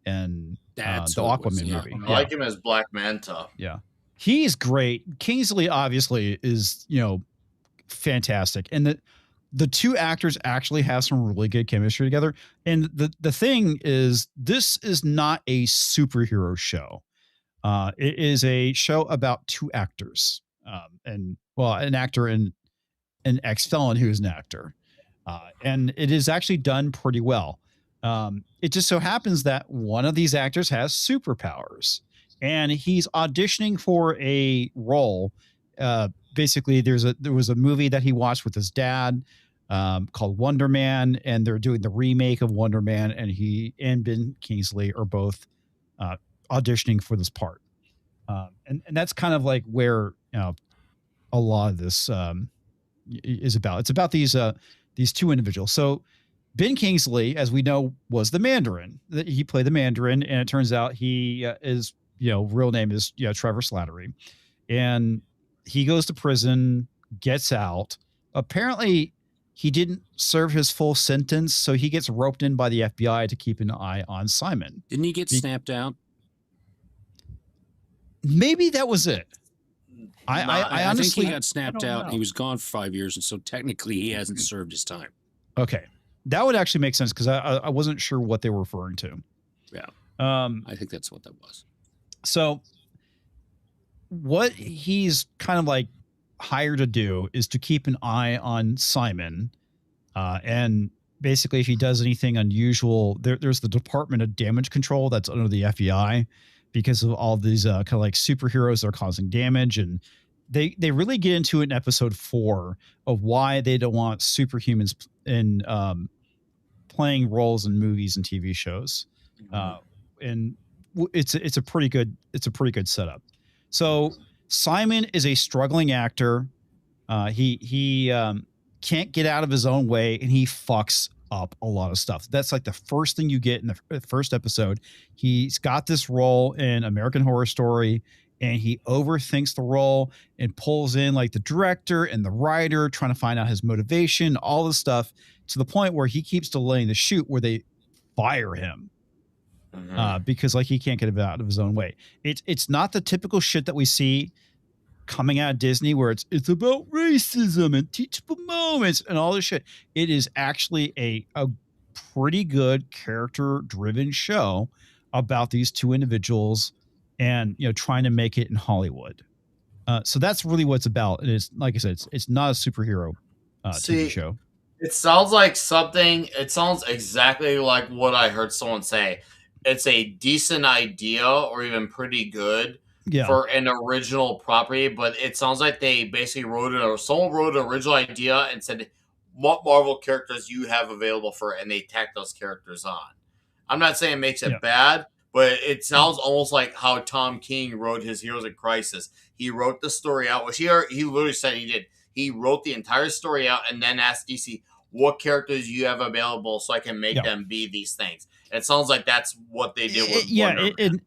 in the Aquaman movie. I like him as Black Manta. Yeah, he's great. Kingsley obviously is fantastic, and the 2 actors actually have some really good chemistry together. And the thing is, this is not a superhero show. It is a show about 2 actors, an actor and an ex-felon who is an actor. And it is actually done pretty well. It just so happens that one of these actors has superpowers, and he's auditioning for a role. Basically, there was a movie that he watched with his dad called Wonder Man, and they're doing the remake of Wonder Man, and he and Ben Kingsley are both auditioning for this part. And that's kind of like where a lot of this is about. It's about these 2 individuals. So Ben Kingsley, as we know, was the Mandarin. He played the Mandarin, and it turns out he is real name is Trevor Slattery, and he goes to prison, gets out. Apparently, he didn't serve his full sentence, so he gets roped in by the FBI to keep an eye on Simon. Didn't he get snapped out? Maybe that was it. I honestly think he got snapped out. He was gone for 5 years, and so technically he hasn't served his time. Okay, that would actually make sense because I wasn't sure what they were referring to. Yeah, I think that's what that was. So, what he's kind of like hired to do is to keep an eye on Simon, and basically, if he does anything unusual, there's the Department of Damage Control that's under the FBI. Because of all these kind of like superheroes that are causing damage. And they really get into it in episode 4 of why they don't want superhumans in playing roles in movies and TV shows. And it's a pretty good setup. So Simon is a struggling actor. He can't get out of his own way, and he fucks up a lot of stuff. That's like the first thing you get in the first episode. He's got this role in American Horror Story, and he overthinks the role and pulls in like the director and the writer, trying to find out his motivation, all this stuff, to the point where he keeps delaying the shoot where they fire him because like he can't get out of his own way. It's not the typical shit that we see coming out of Disney where it's about racism and teachable moments and all this shit. It is actually a pretty good character driven show about these 2 individuals and trying to make it in Hollywood. So that's really what it's about. And it's like I said, it's not a superhero TV show. It sounds like something. It sounds exactly like what I heard someone say. It's a decent idea or even pretty good for an original property, but it sounds like they basically someone wrote an original idea and said, what Marvel characters you have available for, and they tack those characters on. I'm not saying it makes it bad, but it sounds almost like how Tom King wrote his Heroes in Crisis. He wrote the story out, which he literally said he did. He wrote the entire story out and then asked DC, what characters you have available so I can make them be these things. And it sounds like that's what they did with Wonder Man.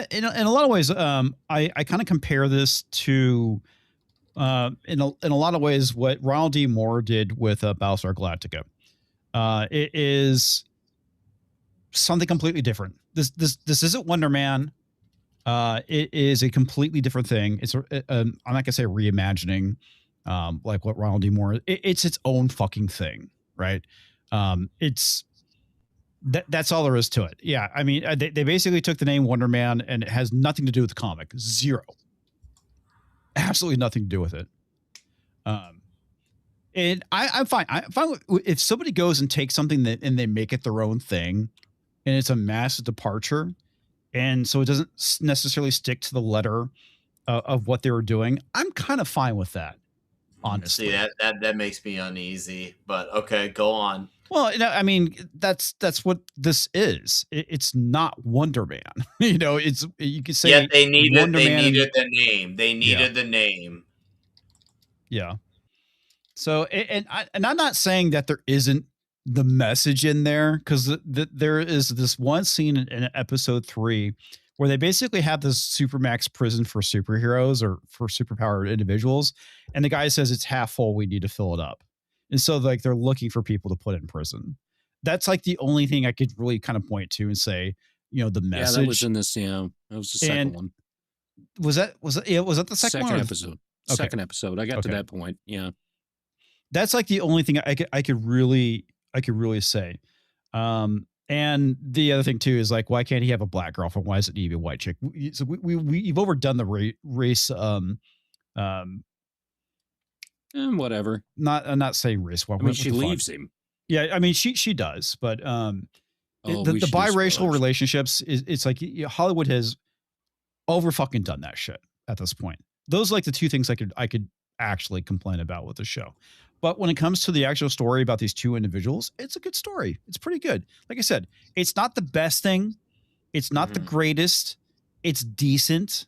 In a lot of ways, I kind of compare this to, in a lot of ways, what Ronald D. Moore did with Battlestar Galactica. It is something completely different. This isn't Wonder Man. It is a completely different thing. It's I'm not gonna say reimagining, like what Ronald D. Moore. It's its own fucking thing, right? That's all there is to it. Yeah, I mean, they basically took the name Wonder Man, and it has nothing to do with the comic. Zero. Absolutely nothing to do with it. And I'm fine. I'm fine if somebody goes and takes something and they make it their own thing, and it's a massive departure, and so it doesn't necessarily stick to the letter of what they were doing. I'm kind of fine with that, honestly. See, that makes me uneasy, but okay, go on. Well, I mean, that's what this is. It's not Wonder Man. You could say. Yeah, they needed the name. They needed the name. Yeah. So, and I'm not saying that there isn't the message in there, because there is this one scene in episode 3 where they basically have this supermax prison for superheroes or for superpowered individuals, and the guy says it's half full. We need to fill it up. And so like they're looking for people to put in prison. That's like the only thing I could really kind of point to and say, the message. Yeah, that was in this. Yeah, that was the second one. Was that the second one? Episode? Okay. Second episode. I got to that point. Yeah, that's like the only thing I could really say. And the other thing too is like, why can't he have a black girlfriend? Why does it need to be a white chick? So we've overdone the race. And whatever. Not saying race. I mean, she leaves him. Yeah, I mean she does, but the biracial relationships it's like Hollywood has over fucking done that shit at this point. Those are like the two things I could actually complain about with the show. But when it comes to the actual story about these two individuals, it's a good story. It's pretty good. Like I said, it's not the best thing. It's not the greatest. It's decent.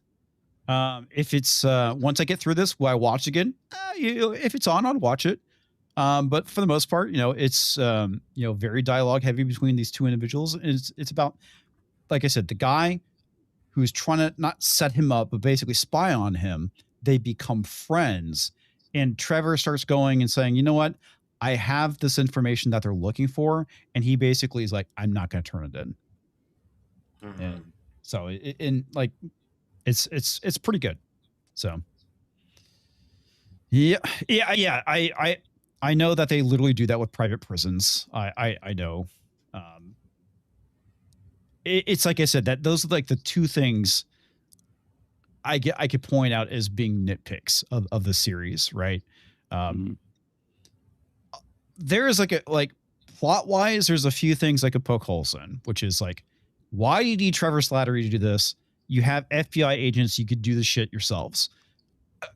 If it's once I get through this, will I watch again? If it's on, I'll watch it. But for the most part, it's very dialogue heavy between these two individuals. It's about, like I said, the guy who's trying to not set him up, but basically spy on him. They become friends, and Trevor starts going and saying, "You know what? I have this information that they're looking for," and he basically is like, "I'm not going to turn it in." And so, it's pretty good. So, yeah. I know that they literally do that with private prisons. I know. It's like I said, that those are like the two things I could point out as being nitpicks of the series, right? There is like plot wise, there's a few things I could poke holes in, which is like, why do you need Trevor Slattery to do this? You have FBI agents, you could do the shit yourselves.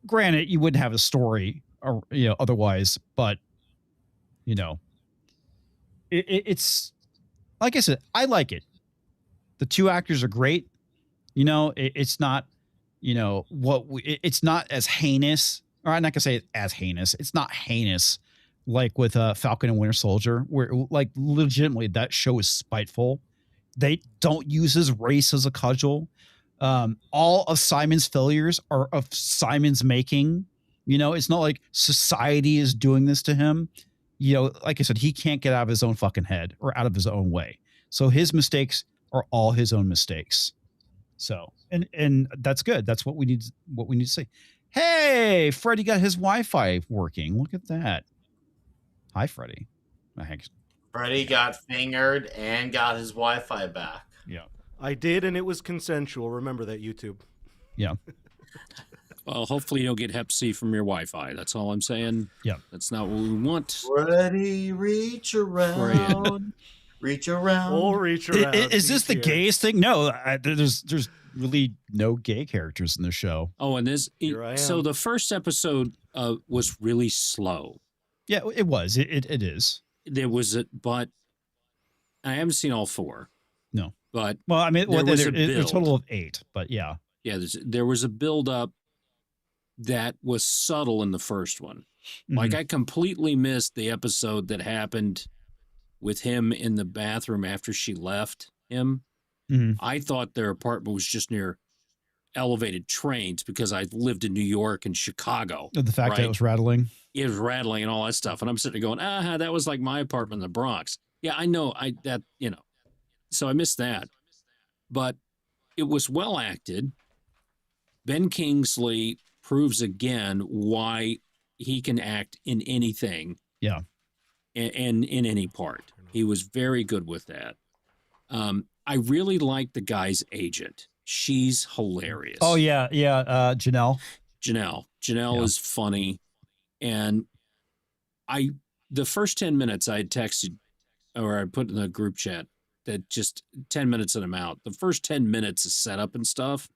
Granted, you wouldn't have a story or otherwise, but it's like I said, I like it. The two actors are great. It's not it's not as heinous, or I'm not gonna say as heinous. It's not heinous like with Falcon and Winter Soldier, where like legitimately that show is spiteful. They don't use his race as a cudgel. All of Simon's failures are of Simon's making. It's not like society is doing this to him. Like I said, he can't get out of his own fucking head or out of his own way. So his mistakes are all his own mistakes. So, and that's good. That's what we need to see. Hey, Freddie got his Wi-Fi working. Look at that. Hi, Freddie. Freddie got fingered and got his Wi-Fi back. Yeah. I did, and it was consensual. Remember that, YouTube. Yeah. Well, hopefully you'll get Hep C from your Wi-Fi. That's all I'm saying. Yeah. That's not what we want. Freddie, reach around. Reach around. Oh, reach around. Is this the gayest thing? No, there's really no gay characters in the show. Oh, and so the first episode was really slow. Yeah, it was. It is. There was but I haven't seen all 4. No. But well, I mean, there was a total of 8, but yeah. Yeah, there was a build up that was subtle in the first one. Mm-hmm. Like I completely missed the episode that happened with him in the bathroom after she left him. Mm-hmm. I thought their apartment was just near elevated trains because I lived in New York and Chicago. The fact that it was rattling. It was rattling and all that stuff. And I'm sitting there going, that was like my apartment in the Bronx. Yeah, I know. So I missed that. But it was well acted. Ben Kingsley proves again why he can act in anything. Yeah. And in any part. He was very good with that. I really like the guy's agent. She's hilarious. Oh, yeah. Yeah. Janelle. Janelle is funny. And the first 10 minutes I had texted, or I put in the group chat, that just 10 minutes and I'm out. The first 10 minutes of setup and stuff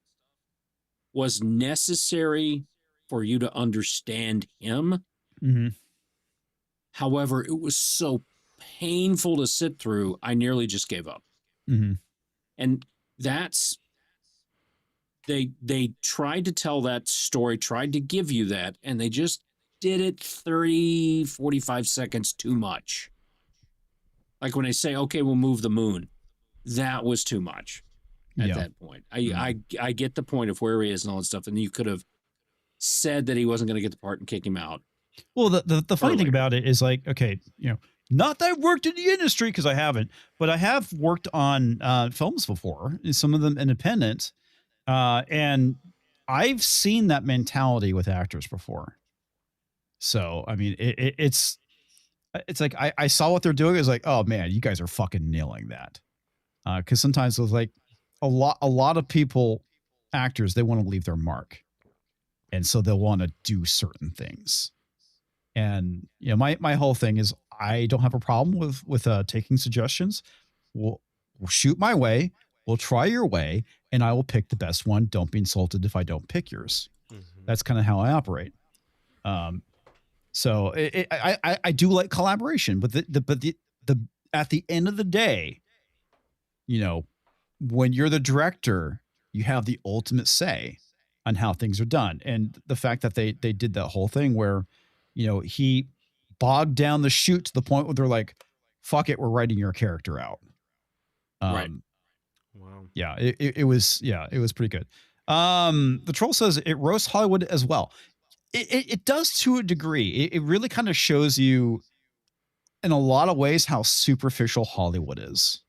was necessary for you to understand him. Mm-hmm. However, it was so painful to sit through, I nearly just gave up. Mm-hmm. And that's, they tried to tell that story, tried to give you that, and they just did it 30, 45 seconds too much. Like when they say, okay, we'll move the moon. That was too much at that point. I get the point of where he is and all that stuff, and you could have said that he wasn't going to get the part and kick him out. Well, the funny thing about it is like, okay, not that I've worked in the industry because I haven't, but I have worked on films before, some of them independent, and I've seen that mentality with actors before. So, I mean, it's like I saw what they're doing. It's like, oh man, you guys are fucking nailing that. Because sometimes it's like a lot of people, actors, they want to leave their mark, and so they'll want to do certain things. And my whole thing is I don't have a problem with taking suggestions. We'll shoot my way. We'll try your way, and I will pick the best one. Don't be insulted if I don't pick yours. Mm-hmm. That's kind of how I operate. So I do like collaboration, but the at the end of the day, when you're the director, you have the ultimate say on how things are done. And the fact that they did that whole thing where, he bogged down the shoot to the point where they're like, fuck it, we're writing your character out. Right. Wow. Yeah, it was pretty good. The troll says it roasts Hollywood as well. It does to a degree. It really kind of shows you in a lot of ways how superficial Hollywood is.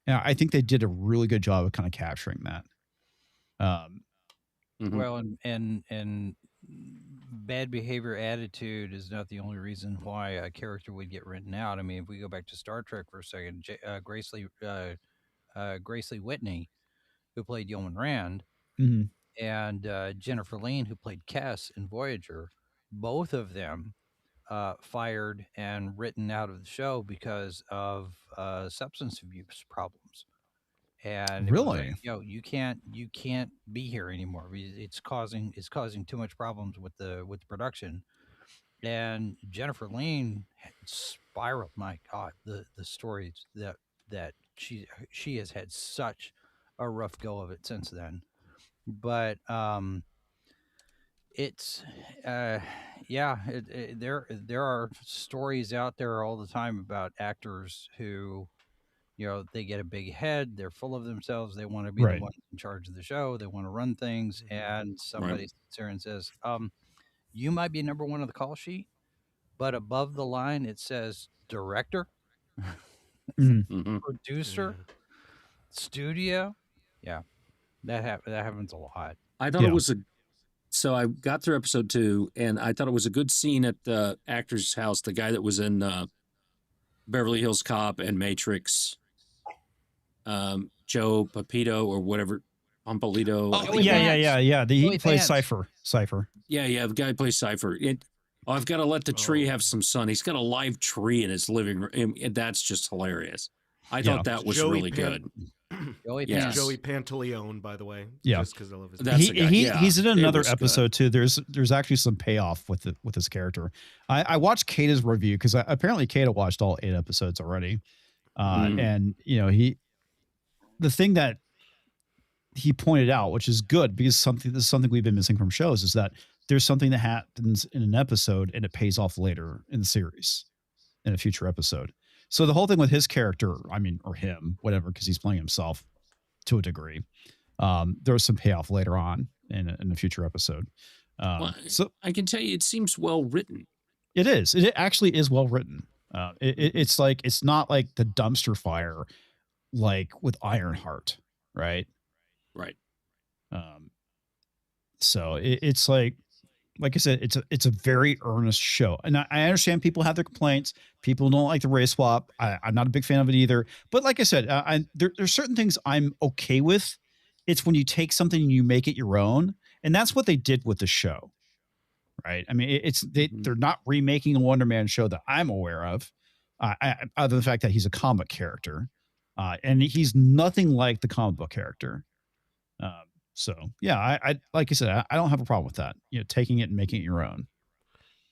Yeah, I think they did a really good job of kind of capturing that. Mm-hmm. Well, and bad behavior attitude is not the only reason why a character would get written out. I mean, if we go back to Star Trek for a second, Grace Lee Whitney, who played Yeoman Rand, mm-hmm. and Jennifer Lane, who played Cass in Voyager, both of them fired and written out of the show because of substance abuse problems. And really, you can't be here anymore. It's causing too much problems with the production. And Jennifer Lane spiraled. My God, the stories that she has had such a rough go of it since then. But it's there are stories out there all the time about actors who, they get a big head, they're full of themselves, they want to be the one in charge of the show, they want to run things, and somebody sits there and says, you might be number one on the call sheet, but above the line it says director, mm-hmm. producer, studio. Yeah, that happens a lot. I thought it was so I got through episode 2, and I thought it was a good scene at the actor's house, the guy that was in Beverly Hills Cop and Matrix, Joe Papito or whatever, Pompolito. Oh, yeah. He plays Cypher. Yeah, the guy plays Cypher. I've got to let the tree have some sun. He's got a live tree in his living room, and that's just hilarious. I thought that was really good. Joey Yes. Pants. Joey Pantaleone, by the way. Yeah. Just because I love his That's name. the guy. Yeah, he's in it another was good. episode too. There's actually some payoff with his character. I watched Kata's review because apparently Kata watched all 8 episodes already. And the thing that he pointed out, which is good because this is something we've been missing from shows, is that there's something that happens in an episode and it pays off later in the series in a future episode. So the whole thing with his character, or him, whatever, because he's playing himself to a degree. There was some payoff later on in a future episode. So I can tell you, it seems well written. It is. It actually is well written. It's like, it's not like the dumpster fire, like with Ironheart, right? Right. So it's like I said, it's a very earnest show, and I understand people have their complaints. People don't like the race swap. I'm not a big fan of it either. But like I said, there's certain things I'm okay with. It's when you take something and you make it your own, and that's what they did with the show, right? I mean, they're not remaking a Wonder Man show that I'm aware of, other than the fact that he's a comic character, and he's nothing like the comic book character. So yeah, I like I said, I don't have a problem with that. Taking it and making it your own.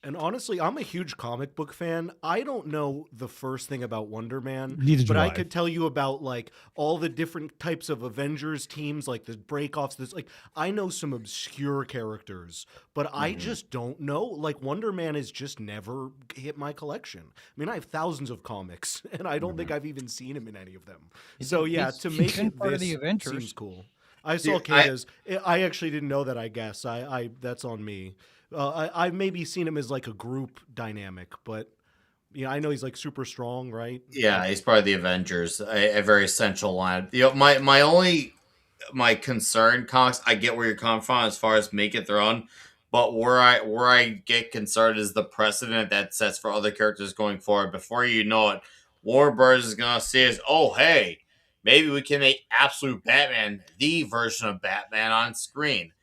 And honestly, I'm a huge comic book fan. I don't know the first thing about Wonder Man, Neither do but I I. could tell you about like all the different types of Avengers teams, like the breakoffs. I know some obscure characters, but I just don't know. Like Wonder Man has just never hit my collection. I mean, I have thousands of comics, and I don't think I've even seen him in any of them. So yeah, to make been it part of this the Avengers. seems cool. I saw Kata's. I actually didn't know that. I guess I that's on me. I've maybe seen him as like a group dynamic, but I know he's like super strong, right? Yeah, he's part of the Avengers, a very essential line. My concern, Cox, I get where you're coming from as far as make it their own, but where I get concerned is the precedent that sets for other characters going forward. Before you know it, Warner Bros. Is gonna say is, oh hey, maybe we can make Absolute Batman the version of Batman on screen.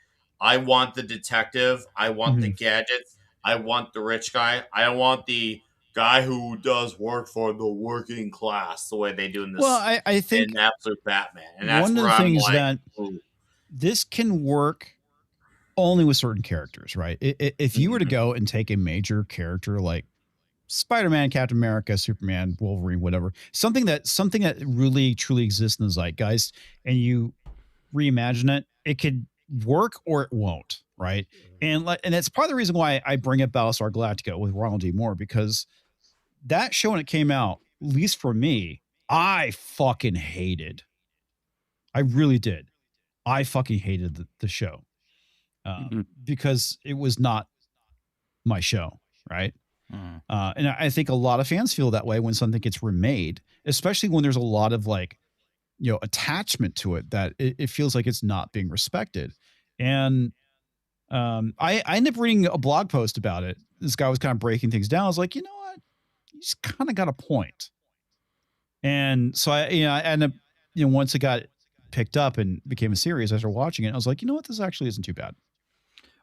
I want the detective. I want the gadgets. I want the rich guy. I want the guy who does work for the working class the way they do in this. Well, I think in Absolute Batman, and that's one of where the I'm things like, that ooh. this can work only with certain characters, right? If you were to go and take a major character like Spider-Man, Captain America, Superman, Wolverine, whatever, something that really truly exists in the zeitgeist, and you reimagine it, it could work or it won't, right? And that's part of the reason why I bring up Battlestar Galactica with Ronald D. Moore, because that show when it came out, at least for me, I fucking hated. I really did. I fucking hated the show because it was not my show, right? And I think a lot of fans feel that way when something gets remade, especially when there's a lot of attachment to it, that it feels like it's not being respected. And I ended up reading a blog post about it. This guy was kind of breaking things down. I was like, you know what? He's kind of got a point. And so I ended up, once it got picked up and became a series after watching it, I was like, you know what? This actually isn't too bad.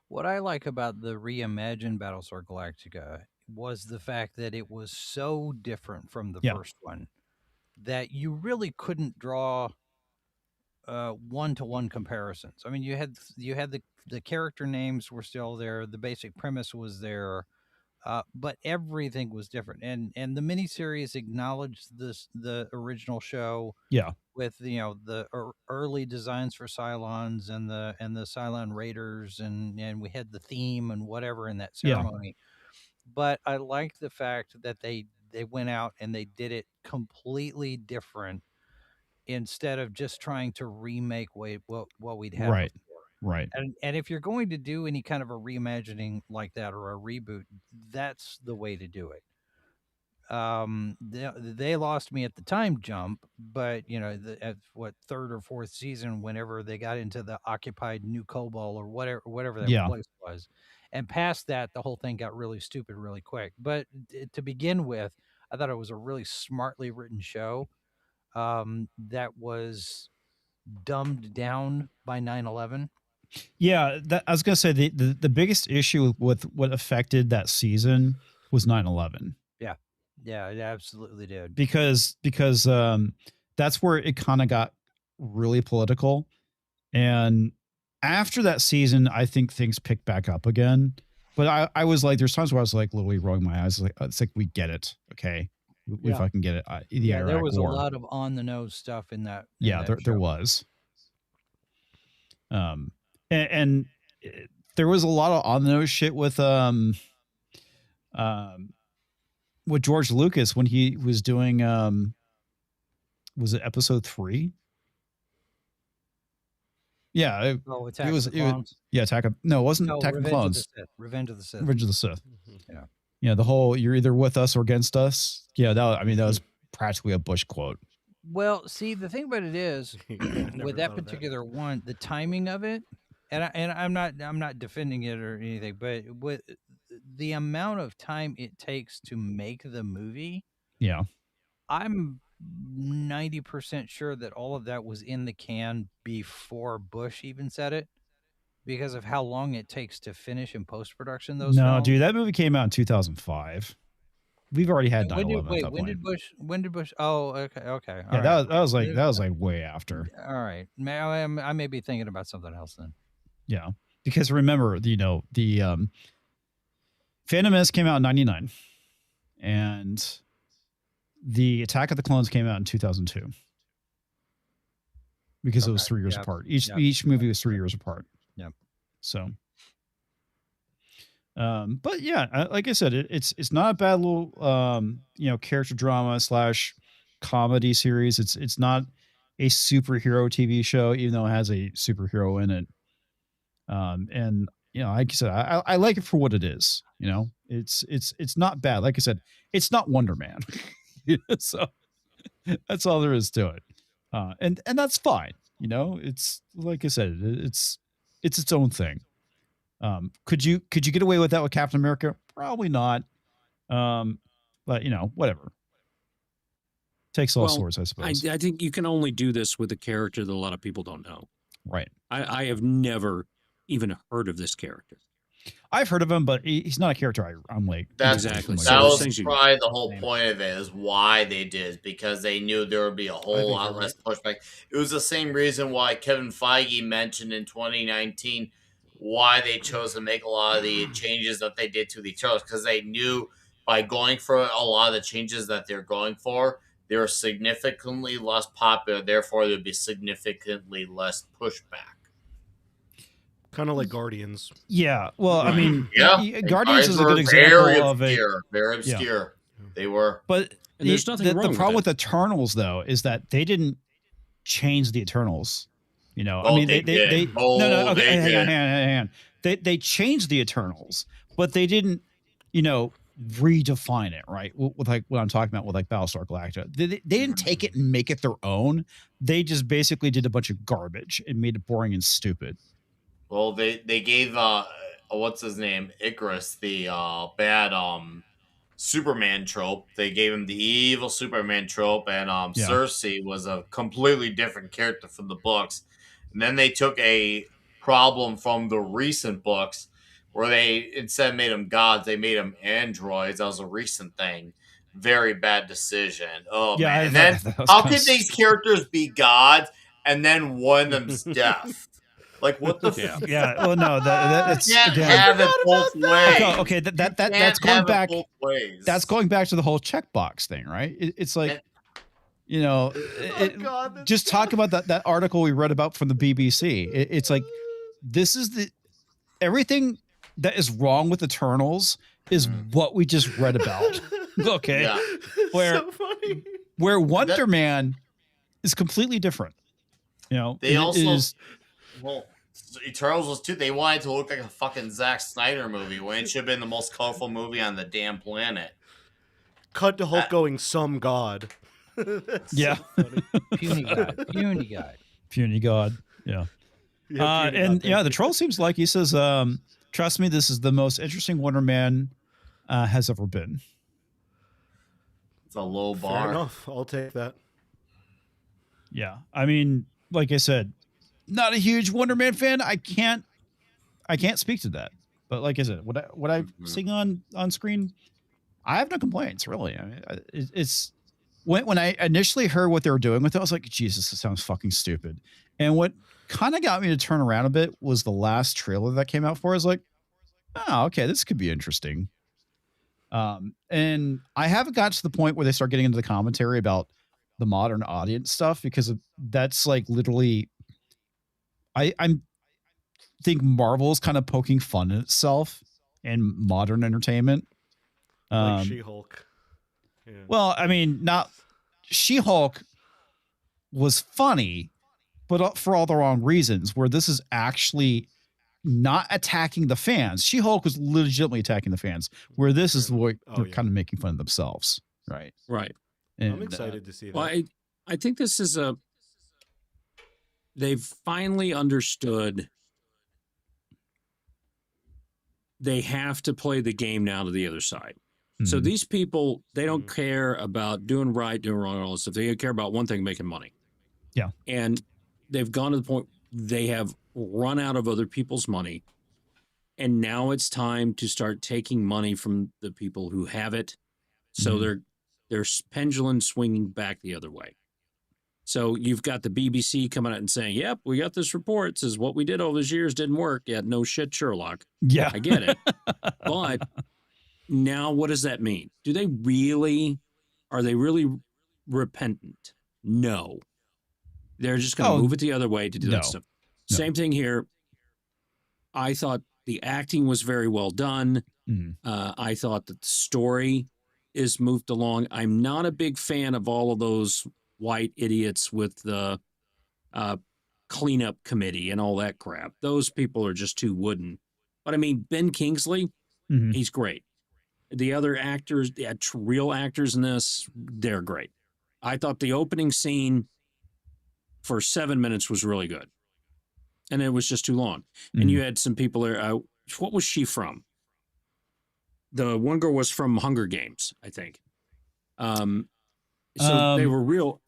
What I like about the reimagined Battlestar Galactica was the fact that it was so different from the first one that you really couldn't draw one-to-one comparisons. I mean, you had the character names were still there, the basic premise was there, but everything was different. And the miniseries acknowledged the original show. Yeah. With the early designs for Cylons and the Cylon Raiders, and we had the theme and whatever in that ceremony. But I like the fact that they went out and they did it completely different instead of just trying to remake what we'd had right before. Right. And if you're going to do any kind of a reimagining like that or a reboot, that's the way to do it. They lost me at the time jump, but at third or fourth season, whenever they got into the occupied New Cobol or whatever that place was, and past that, the whole thing got really stupid really quick. But to begin with, I thought it was a really smartly written show that was dumbed down by 9/11. Yeah, I was gonna say the biggest issue with what affected that season was 9/11. Yeah, it absolutely did. Because that's where it kind of got really political. And after that season, I think things picked back up again. But I was like, there's times where I was like literally rolling my eyes. Like, it's like, we get it. Okay. We fucking get it. The Iraq there was War. a lot of on the nose stuff in that. There was. And there was a lot of on the nose shit with George Lucas when he was doing was it episode 3? Yeah, it was Attack of it wasn't Attack of the Clones. Revenge of the Sith. Revenge of the Sith. Yeah. Yeah, the whole "you're either with us or against us." Yeah, that was practically a Bush quote. Well, see, the thing about it is with that particular one, the timing of it, and I'm not defending it or anything, but with the amount of time it takes to make the movie, yeah, I'm 90% sure that all of that was in the can before Bush even said it, because of how long it takes to finish in post-production those films. Dude, that movie came out in 2005. We've already had 9/11. Wait, when did Bush? Oh, okay. Yeah, that was like way after. All right, I may be thinking about something else then. Yeah, because remember, the Phantom Menace came out in 99, and the Attack of the Clones came out in 2002. Because it was 3 years apart. Each movie was 3 years apart. Yeah. So, but yeah, like I said, it's not a bad little character drama / comedy series. It's not a superhero TV show, even though it has a superhero in it. And like I said, I like it for what it is. It's not bad. Like I said, it's not Wonder Man. So that's all there is to it. And that's fine. It's like I said, it's its own thing. Could you get away with that with Captain America? Probably not. But whatever. Takes all sorts, I suppose. I think you can only do this with a character that a lot of people don't know. Right. I have never even heard of this character. I've heard of him, but he's not a character I'm like. Exactly. That was probably the whole point of it, is why they did, because they knew there would be a whole lot less pushback. It was the same reason why Kevin Feige mentioned in 2019 why they chose to make a lot of the changes that they did to the Eternals, because they knew by going for a lot of the changes that they're going for, they were significantly less popular. Therefore, there'd be significantly less pushback. Kind of like Guardians. Yeah. Well, I mean, Guardians is a good example of a very obscure. Yeah. They were. But there's nothing wrong the problem with Eternals, though, is that they didn't change the Eternals. I mean, they no. Okay, hang on. They changed the Eternals, but they didn't, redefine it, right? With like what I'm talking about with like Battlestar Galactica. They didn't take it and make it their own. They just basically did a bunch of garbage and made it boring and stupid. Well, they gave what's his name, Icarus, the bad Superman trope. They gave him the evil Superman trope, and Cersei was a completely different character from the books. And then they took a problem from the recent books, where they instead made them gods, they made them androids. That was a recent thing. Very bad decision. Oh man! And then how could these characters be gods and then one of them's death? Like, what the fuck? Yeah. Well, no, that's you can't have it both ways. Okay, that's going back. That's going back to the whole checkbox thing, right? It's like, just talk about that article we read about from the BBC. It's like, this is everything that is wrong with Eternals is what we just read about. Okay, yeah. where Wonder Man is completely different. They also. Well, Eternals was too. They wanted to look like a fucking Zack Snyder movie when it should have been the most colorful movie on the damn planet. Cut to Hulk going some god. Yeah. So Puny god. Yeah. The troll seems like he says, trust me, this is the most interesting Wonder Man has ever been. It's a low bar. Fair enough. I'll take that. Yeah. I mean, like I said, not a huge Wonder Man fan. I can't speak to that. But like I said, what I sing on screen, I have no complaints, really. I mean, it's when I initially heard what they were doing with it, I was like, Jesus, this sounds fucking stupid. And what kind of got me to turn around a bit was the last trailer that came out for it. I was like, oh, okay, this could be interesting. And I haven't got to the point where they start getting into the commentary about the modern audience stuff, because that's like literally, I'm think Marvel is kind of poking fun at itself in modern entertainment. Like She-Hulk. Yeah. Well, I mean, not She-Hulk was funny, but for all the wrong reasons, where this is actually not attacking the fans. She-Hulk was legitimately attacking the fans, where this is what they're kind of making fun of themselves. Right. Right. And, I'm excited to see that. Well, I think this is they've finally understood they have to play the game now to the other side. Mm-hmm. So these people, they don't care about doing right, doing wrong, all this stuff. They care about one thing, making money. Yeah. And they've gone to the point they have run out of other people's money. And now it's time to start taking money from the people who have it. So they're pendulum swinging back the other way. So you've got the BBC coming out and saying, yep, we got this report. It says what we did all those years didn't work. Yeah, no shit, Sherlock. Yeah. I get it. But now what does that mean? Are they really repentant? No. They're just going to move it the other way to do that stuff. No. Same thing here. I thought the acting was very well done. I thought that the story is moved along. I'm not a big fan of all of those white idiots with the cleanup committee and all that crap. Those people are just too wooden. But I mean, Ben Kingsley, he's great. The other actors, the real actors in this, they're great. I thought the opening scene for 7 minutes was really good. And it was just too long. And you had some people there. What was she from? The one girl was from Hunger Games, I think. So they were real.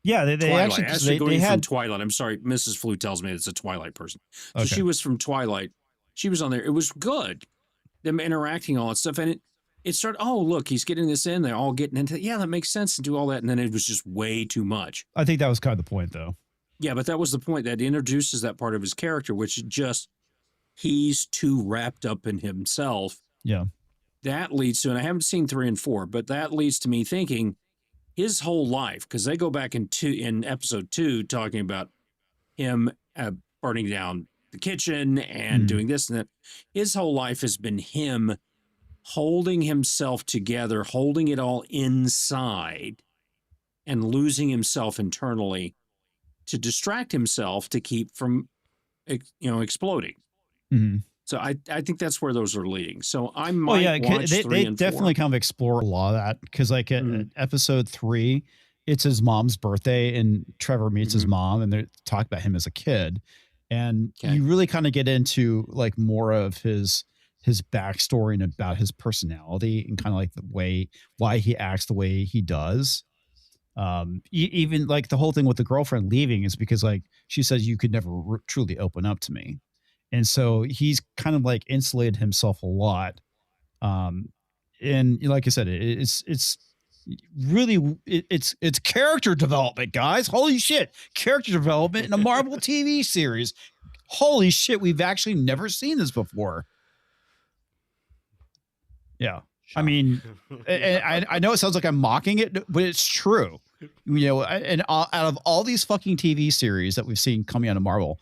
Yeah, they actually they had from Twilight. I'm sorry, Mrs. Flew tells me it's a Twilight person. So she was from Twilight. She was on there. It was good. Them interacting, all that stuff, and it started. Oh, look, he's getting this in. They're all getting into it. Yeah, that makes sense to do all that, and then it was just way too much. I think that was kind of the point, though. Yeah, but that was the point. That introduces that part of his character, which just he's too wrapped up in himself. Yeah, that leads to, and I haven't seen 3 and 4, but that leads to me thinking his whole life, because they go back in episode 2 talking about him burning down the kitchen and doing this and that. His whole life has been him holding himself together, holding it all inside, and losing himself internally to distract himself to keep from, exploding. So I think that's where those are leading. So I might watch 3 and 4. Definitely kind of explore a lot of that, because like in episode 3, it's his mom's birthday and Trevor meets his mom and they talk about him as a kid. And you really kind of get into like more of his backstory and about his personality and kind of like why he acts the way he does. Even like the whole thing with the girlfriend leaving is because like she says, you could never truly open up to me. And so he's kind of like insulated himself a lot. And like I said, it's really, it's character development, guys. Holy shit. Character development in a Marvel TV series. Holy shit. We've actually never seen this before. Yeah. I mean, I know it sounds like I'm mocking it, but it's true. And out of all these fucking TV series that we've seen coming out of Marvel,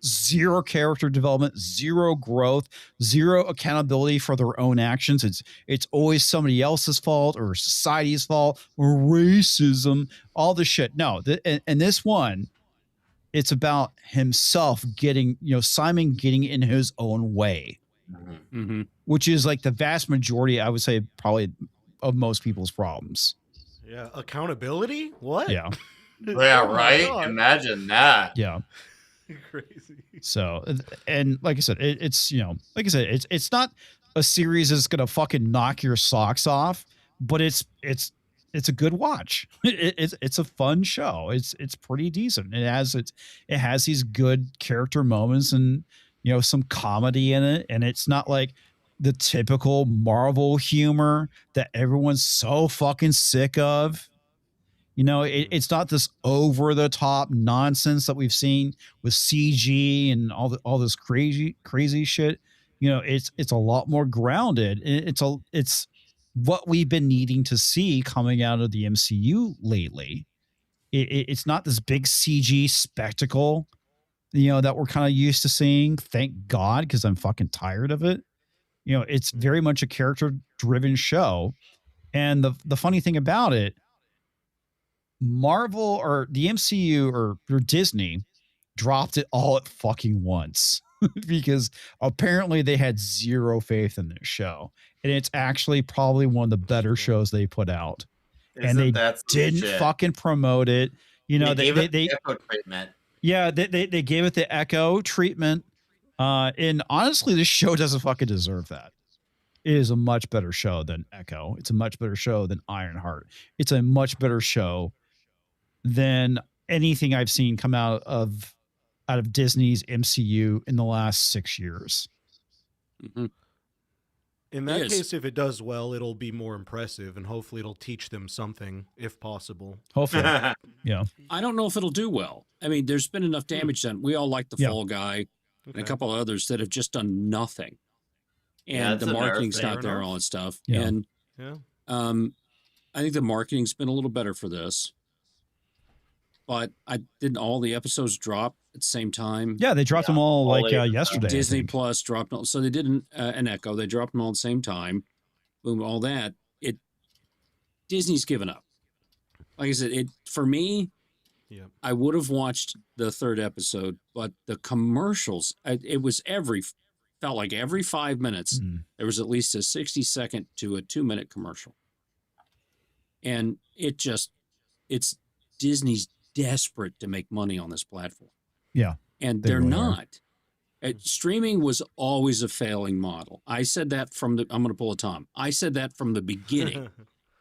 0 character development, 0 growth, 0 accountability for their own actions. It's always somebody else's fault or society's fault or racism, all the shit. No, and this one, it's about himself getting, Simon getting in his own way, which is like the vast majority, I would say, probably of most people's problems. Yeah. Accountability? What? Yeah. Yeah, right? Imagine that. Yeah. Crazy. So, and like I said, it's it's not a series that's gonna fucking knock your socks off, but it's a good watch. It's a fun show. It's pretty decent. It has these good character moments and some comedy in it, and it's not like the typical Marvel humor that everyone's so fucking sick of. You know, it's not this over the top nonsense that we've seen with CG and all this crazy shit. You know, it's a lot more grounded. It's what we've been needing to see coming out of the MCU lately. It's not this big CG spectacle, you know, that we're kind of used to seeing. Thank God, because I'm fucking tired of it. You know, it's very much a character driven show. And the funny thing about it, Marvel or the MCU or Disney dropped it all at fucking once because apparently they had zero faith in this show. And it's actually probably one of the better shows they put out. And they didn't fucking promote it. You know, they Echo treatment. Yeah, they gave it the Echo treatment. And honestly, this show doesn't fucking deserve that. It is a much better show than Echo. It's a much better show than Ironheart. It's a much better show than anything I've seen come out of Disney's MCU in the last 6 years. Mm-hmm. In that case, if it does well, it'll be more impressive, and hopefully it'll teach them something, if possible. Hopefully. Yeah. I don't know if it'll do well. I mean, there's been enough damage done. We all like the Fall Guy and a couple of others that have just done nothing. And the marketing's not there, all that stuff. Yeah. And I think the marketing's been a little better for this. But didn't all the episodes drop at the same time? Yeah, they dropped them all like yesterday. Disney Plus dropped them. So they did an Echo. They dropped them all at the same time. Boom, all that. Disney's given up. Like I said, for me, I would have watched the third episode, but the commercials, felt like every 5 minutes, there was at least a 60-second to a 2-minute commercial. And it's Disney's desperate to make money on this platform. Yeah. And they're not. Streaming was always a failing model. I said that I'm going to pull a Tom. I said that from the beginning,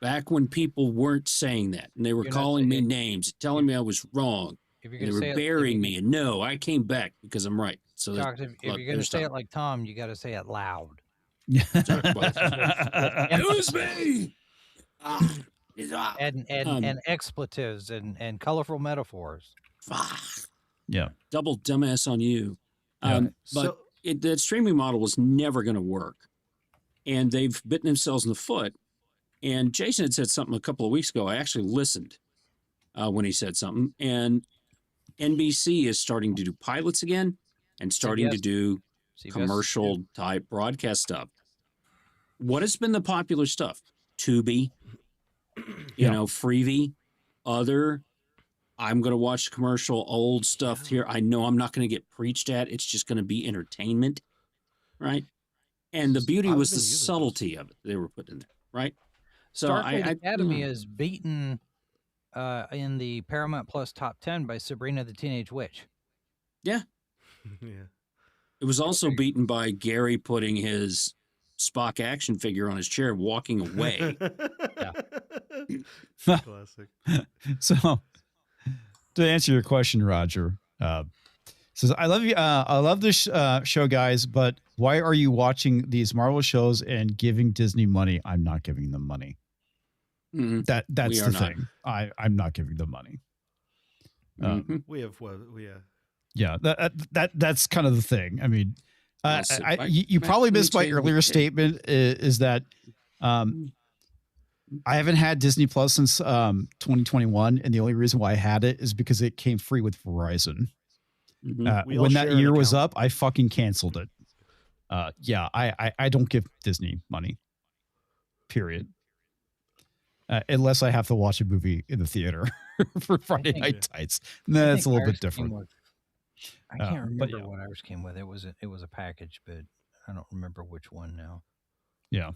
back when people weren't saying that. And they were calling me names, telling me I was wrong. They were burying me. And no, I came back because I'm right. So if you're going to say it like Tom, you got to say it loud. It was me. And expletives and colorful metaphors. Yeah. Double dumbass on you. But that streaming model was never going to work. And they've bitten themselves in the foot. And Jason had said something a couple of weeks ago. I actually listened when he said something. And NBC is starting to do pilots again and starting to do commercial type broadcast stuff. What has been the popular stuff? Tubi, you know, Freevee, other. I'm going to watch commercial old stuff here. I know I'm not going to get preached at. It's just going to be entertainment, right? And the beauty was the subtlety of it they were putting in there, right? So StarFleet Academy is beaten in the Paramount Plus top 10 by Sabrina the Teenage Witch. Yeah. It was also beaten by Gary putting his Spock action figure on his chair, walking away. Classic. So, to answer your question, Roger, says, I love you. I love this show, guys, but why are you watching these Marvel shows and giving Disney money? I'm not giving them money. Mm-hmm. That's the thing. I'm not giving them money. Yeah, that's kind of the thing. I mean, you probably missed my earlier statement. Is that I haven't had Disney Plus since 2021, and the only reason why I had it is because it came free with Verizon. Mm-hmm. When that year was up, I fucking canceled it. I don't give Disney money. Period. Unless I have to watch a movie in the theater for Friday Night Tights. No, that's a little bit different. I can't remember what ours came with. It was a package, but I don't remember which one now. Yeah.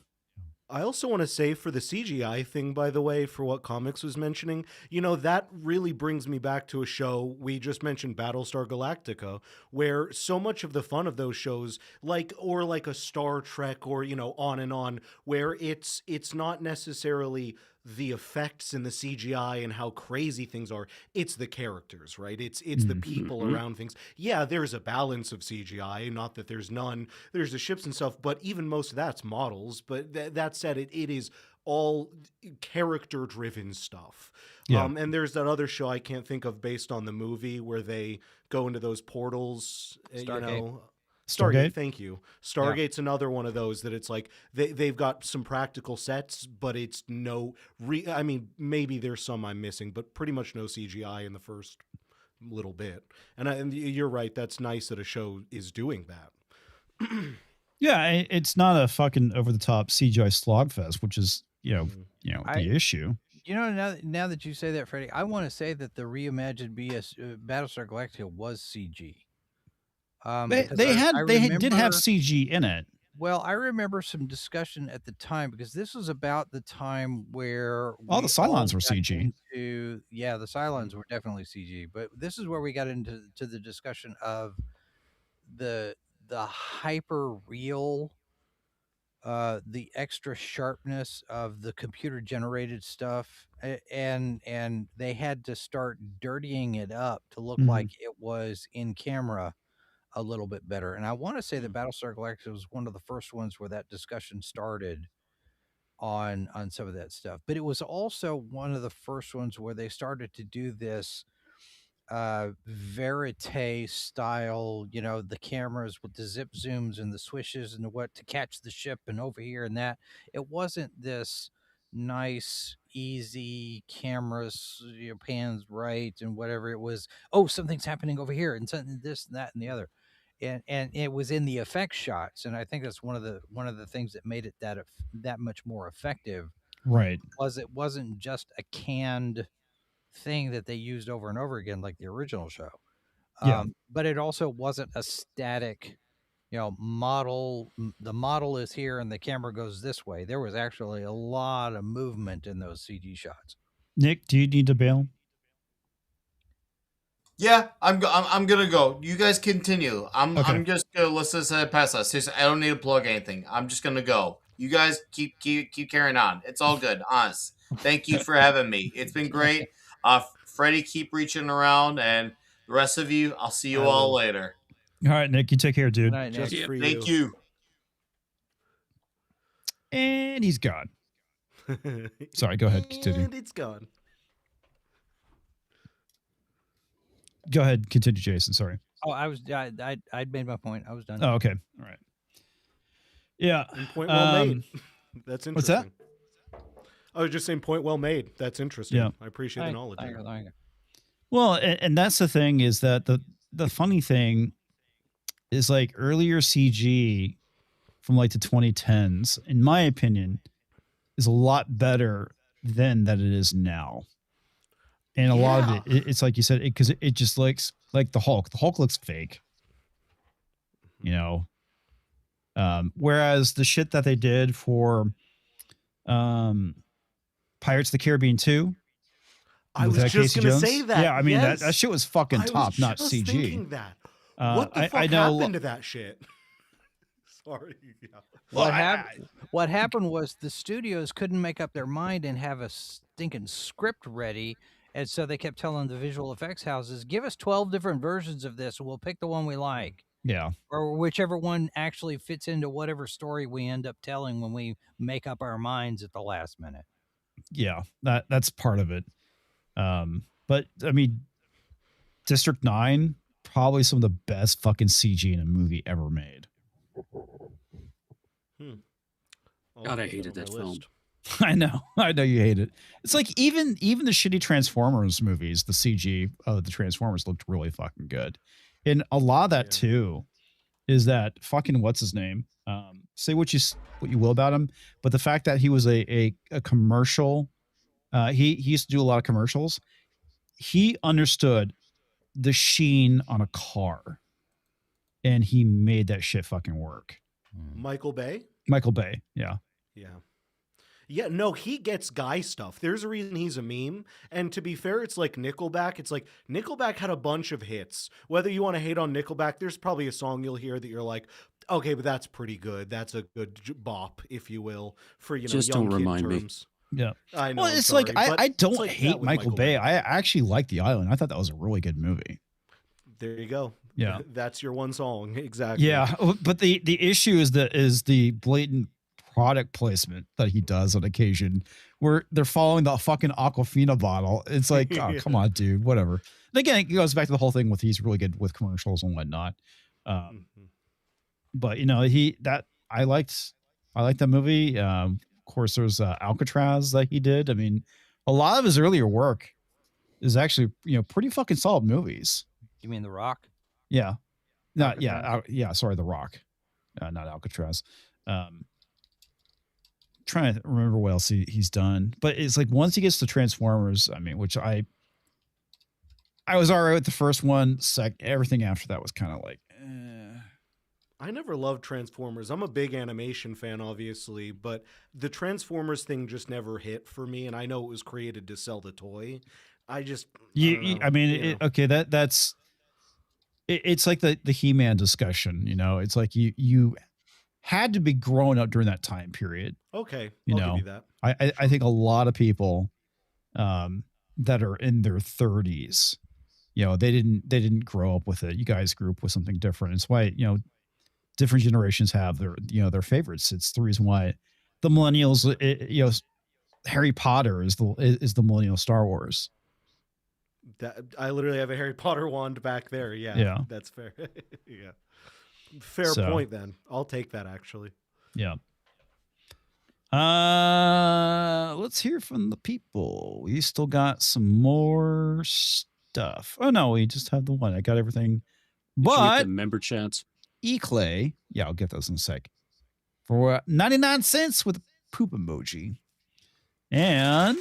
I also want to say for the CGI thing, by the way, for what Comics was mentioning, you know, that really brings me back to a show we just mentioned, Battlestar Galactica, where so much of the fun of those shows, like a Star Trek or, you know, on, where it's not necessarily the effects and the CGI and how crazy things are. It's the characters, right? It's the people around things. Yeah, there's a balance of CGI, not that there's none. There's the ships and stuff, but even most of that's models. But that said, it is all character-driven stuff. Yeah. And there's that other show I can't think of based on the movie where they go into those portals. Stargate. Stargate? Thank you. Stargate's another one of those that it's like they've got some practical sets, but it's I mean, maybe there's some I'm missing, but pretty much no CGI in the first little bit. And you're right. That's nice that a show is doing that. Yeah, it's not a fucking over the top CGI slogfest, which is the issue. Now that you say that, Freddie, I want to say that the reimagined Battlestar Galactica was CG. They did have CG in it. Well, I remember some discussion at the time because this was about the time where all the Cylons were CG. The Cylons were definitely CG, but this is where we got into the discussion of the hyper real, the extra sharpness of the computer generated stuff, and they had to start dirtying it up to look like it was in camera a little bit better. And I want to say that Battlestar Galactica was one of the first ones where that discussion started on some of that stuff. But it was also one of the first ones where they started to do this verite style, the cameras with the zip zooms and the swishes and what to catch the ship and over here and that. It wasn't this nice, easy cameras, pans right and whatever. It was, something's happening over here and something, this and that and the other. And it was in the effect shots, and I think that's one of the things that made it that much more effective. Right. Was it wasn't just a canned thing that they used over and over again like the original show. But it also wasn't a static, model. The model is here and the camera goes this way. There was actually a lot of movement in those CG shots. Nick, do you need to bail? Yeah, I'm gonna go. You guys continue. I'm just gonna listen to pass that. Seriously, I don't need to plug anything. I'm just gonna go. You guys keep carrying on. It's all good. Honest. Thank you for having me. It's been great. Freddie, keep reaching around, and the rest of you, I'll see you all later. All right, Nick, you take care, dude. Night, just Nick. for you. Thank you. And he's gone. Sorry, go ahead. Continue. And it's gone. Go ahead. Continue, Jason. Sorry. Oh, I'd made my point. I was done. Oh, okay. All right. Yeah. And point well made. That's interesting. What's that? I was just saying point well made. That's interesting. Yeah. I appreciate the knowledge. Well, and that's the thing is that the funny thing is like earlier CG from like the 2010s, in my opinion, is a lot better than that it is now. And a lot of it's like you said, because it just looks like the Hulk. The Hulk looks fake, whereas the shit that they did for Pirates of the Caribbean 2. I was just going to say that. Yeah, I mean, that shit was fucking top, not CG. Thinking that. What the fuck happened to that shit? Sorry. Yeah. What happened was the studios couldn't make up their mind and have a stinking script ready. And so they kept telling the visual effects houses, give us 12 different versions of this and we'll pick the one we like. Yeah. Or whichever one actually fits into whatever story we end up telling when we make up our minds at the last minute. Yeah, that's part of it. But I mean, District 9, probably some of the best fucking CG in a movie ever made. God, I hated that film. I know you hate it. It's like even the shitty Transformers movies, the CG of the Transformers looked really fucking good. And a lot of that too is that fucking what's his name? Say what you will about him, but the fact that he was a commercial, he used to do a lot of commercials. He understood the sheen on a car, and he made that shit fucking work. Michael Bay, yeah. Yeah, no, he gets guy stuff. There's a reason he's a meme. And to be fair, it's like Nickelback. It's like Nickelback had a bunch of hits. Whether you want to hate on Nickelback, there's probably a song you'll hear that you're like, okay, but that's pretty good. That's a good bop, if you will, for, just young don't remind kid terms. me. Yeah. I know. Well, it's sorry, like, I don't like hate Michael Bay. I actually like The Island. I thought that was a really good movie. There you go. Yeah. That's your one song. Exactly. Yeah. But the issue is the blatant product placement that he does on occasion where they're following the fucking Aquafina bottle. It's like, oh, come on, dude, whatever. And again, it goes back to the whole thing with he's really good with commercials and whatnot. But you know, I liked that movie. Of course, there's Alcatraz that he did. I mean, a lot of his earlier work is actually, you know, pretty fucking solid movies. You mean The Rock? Yeah. Sorry, The Rock. Not Alcatraz. Trying to remember what else he's done. But it's like once he gets to Transformers, I mean, which I was all right with the first one. Everything after that was kind of like, I never loved Transformers. I'm a big animation fan, obviously, but the Transformers thing just never hit for me. And I know it was created to sell the toy. It's like the He-Man discussion, you know, it's like you had to be growing up during that time period. Okay. I'll give you that. I think a lot of people that are in their 30s, you know, they didn't grow up with it. You guys grew up with something different. It's why, you know, different generations have their favorites. It's the reason why the millennials, you know, Harry Potter is the millennial Star Wars. I literally have a Harry Potter wand back there. Yeah. That's fair. Yeah. Fair point then. I'll take that actually. Yeah. Let's hear from the people. We still got some more stuff. Oh no, we just have the one. I got everything. But the member chats. Clay, yeah, I'll get those in a sec. For 99 cents with a poop emoji. And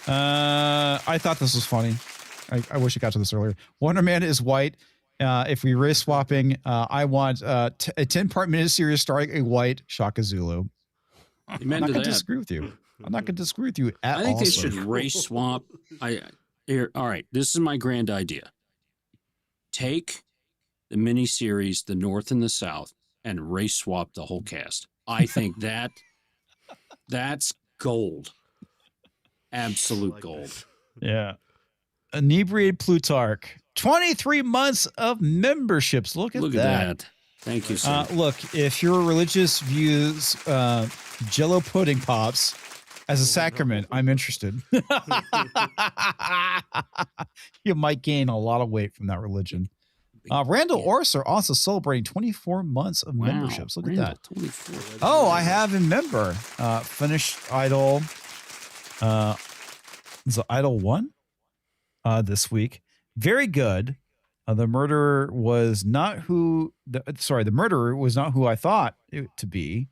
I thought this was funny. I wish I got to this earlier. Wonder Man is white. If we race swapping, I want a 10-part miniseries starring a white Shaka Zulu. I'm not going to disagree with you. I'm not going to disagree with you at all. I think they should race swap. All right, this is my grand idea. Take the miniseries, The North and the South, and race swap the whole cast. I think that's gold. Absolute gold. Yeah. Inebriated Plutarch. 23 months of memberships. Look at that. Thank you, sir. Look, if your religious views Jello pudding pops as a sacrament, I'm interested. You might gain a lot of weight from that religion. Randall Orser also celebrating 24 months of memberships. Look Randall, at that. 24. Oh, I have a member. Finished Idol. Is it Idol 1 this week? Very good. The murderer was not who I thought it to be.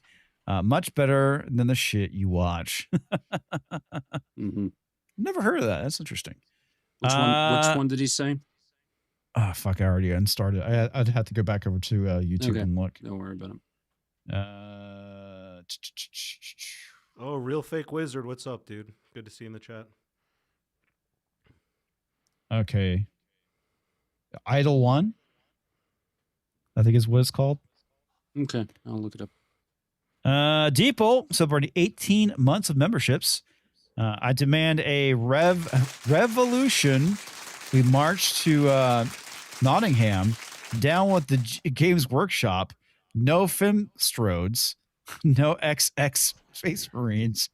Much better than the shit you watch. Never heard of that. That's interesting. Which one did he say? Oh, fuck, I already unstarted. I'd have to go back over to YouTube and look. Don't worry about him. Oh, Real Fake Wizard. What's up, dude? Good to see you in the chat. Okay. Idol 1, I think is what it's called. Okay, I'll look it up. Deeple celebrating 18 months of memberships. I demand a revolution. We march to Nottingham, down with the Games Workshop. No Femstrodes, no XX Space Marines.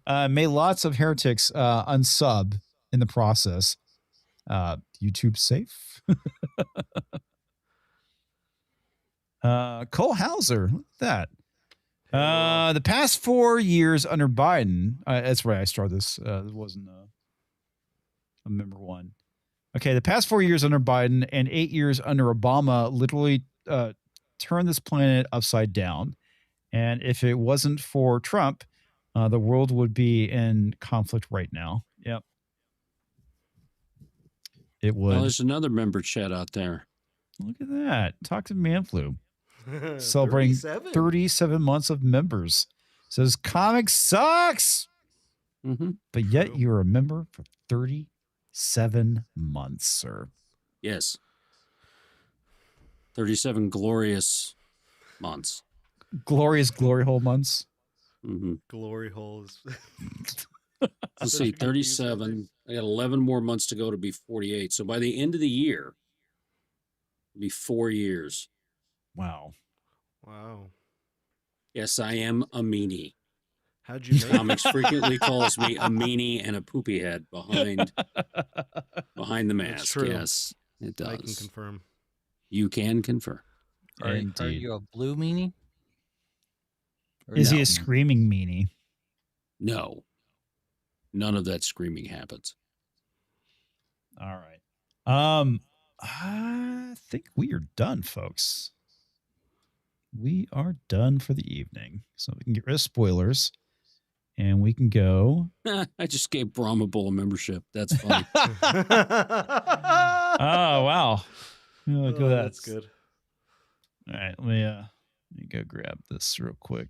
May lots of heretics unsub in the process. YouTube safe. Cole Hauser, look at that. The past 4 years under Biden, that's right, I started this. It wasn't a member one. Okay, the past 4 years under Biden and 8 years under Obama literally turned this planet upside down. And if it wasn't for Trump, the world would be in conflict right now. Yep. It would. Well, there's another member chat out there. Look at that. Talk to Manflu. Celebrating 37 months of members. Says comics sucks. But yet you're a member for 37 months, sir. Yes. 37 glorious months. Glorious glory hole months. Glory holes. Let's see, 37. I got 11 more months to go to be 48. So by the end of the year, it'll be 4 years. Wow. Wow. Yes, I am a meanie. How'd you make Comics frequently calls me a meanie and a poopy head behind the mask. That's true. Yes, it does. I can confirm. You can confer. Are Indeed. you a blue meanie? Or Is he no? a screaming meanie? No. None of that screaming happens. All right. I think we are done, folks. We are done for the evening. So we can get rid of spoilers and we can go. I just gave Brahm a bowl membership. That's funny. Oh, wow. Look at that. That's good. All right. Let me go grab this real quick.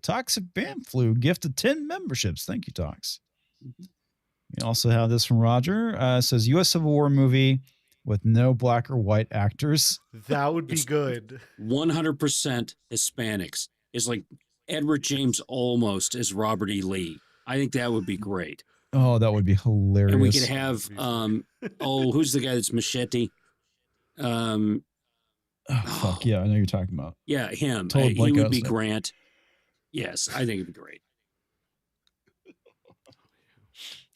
Toxic Bam Flu gifted 10 memberships. Thank you, Tox. We also have this from Roger. It says U.S. Civil War movie with no black or white actors. That would be good. 100% Hispanics. It's like Edward James almost as Robert E. Lee. I think that would be great. Oh, that would be hilarious. And we could have, who's the guy that's Machete? Oh, fuck yeah, I know you're talking about. Yeah, him. Totally He would out, be so. Grant. Yes, I think it'd be great.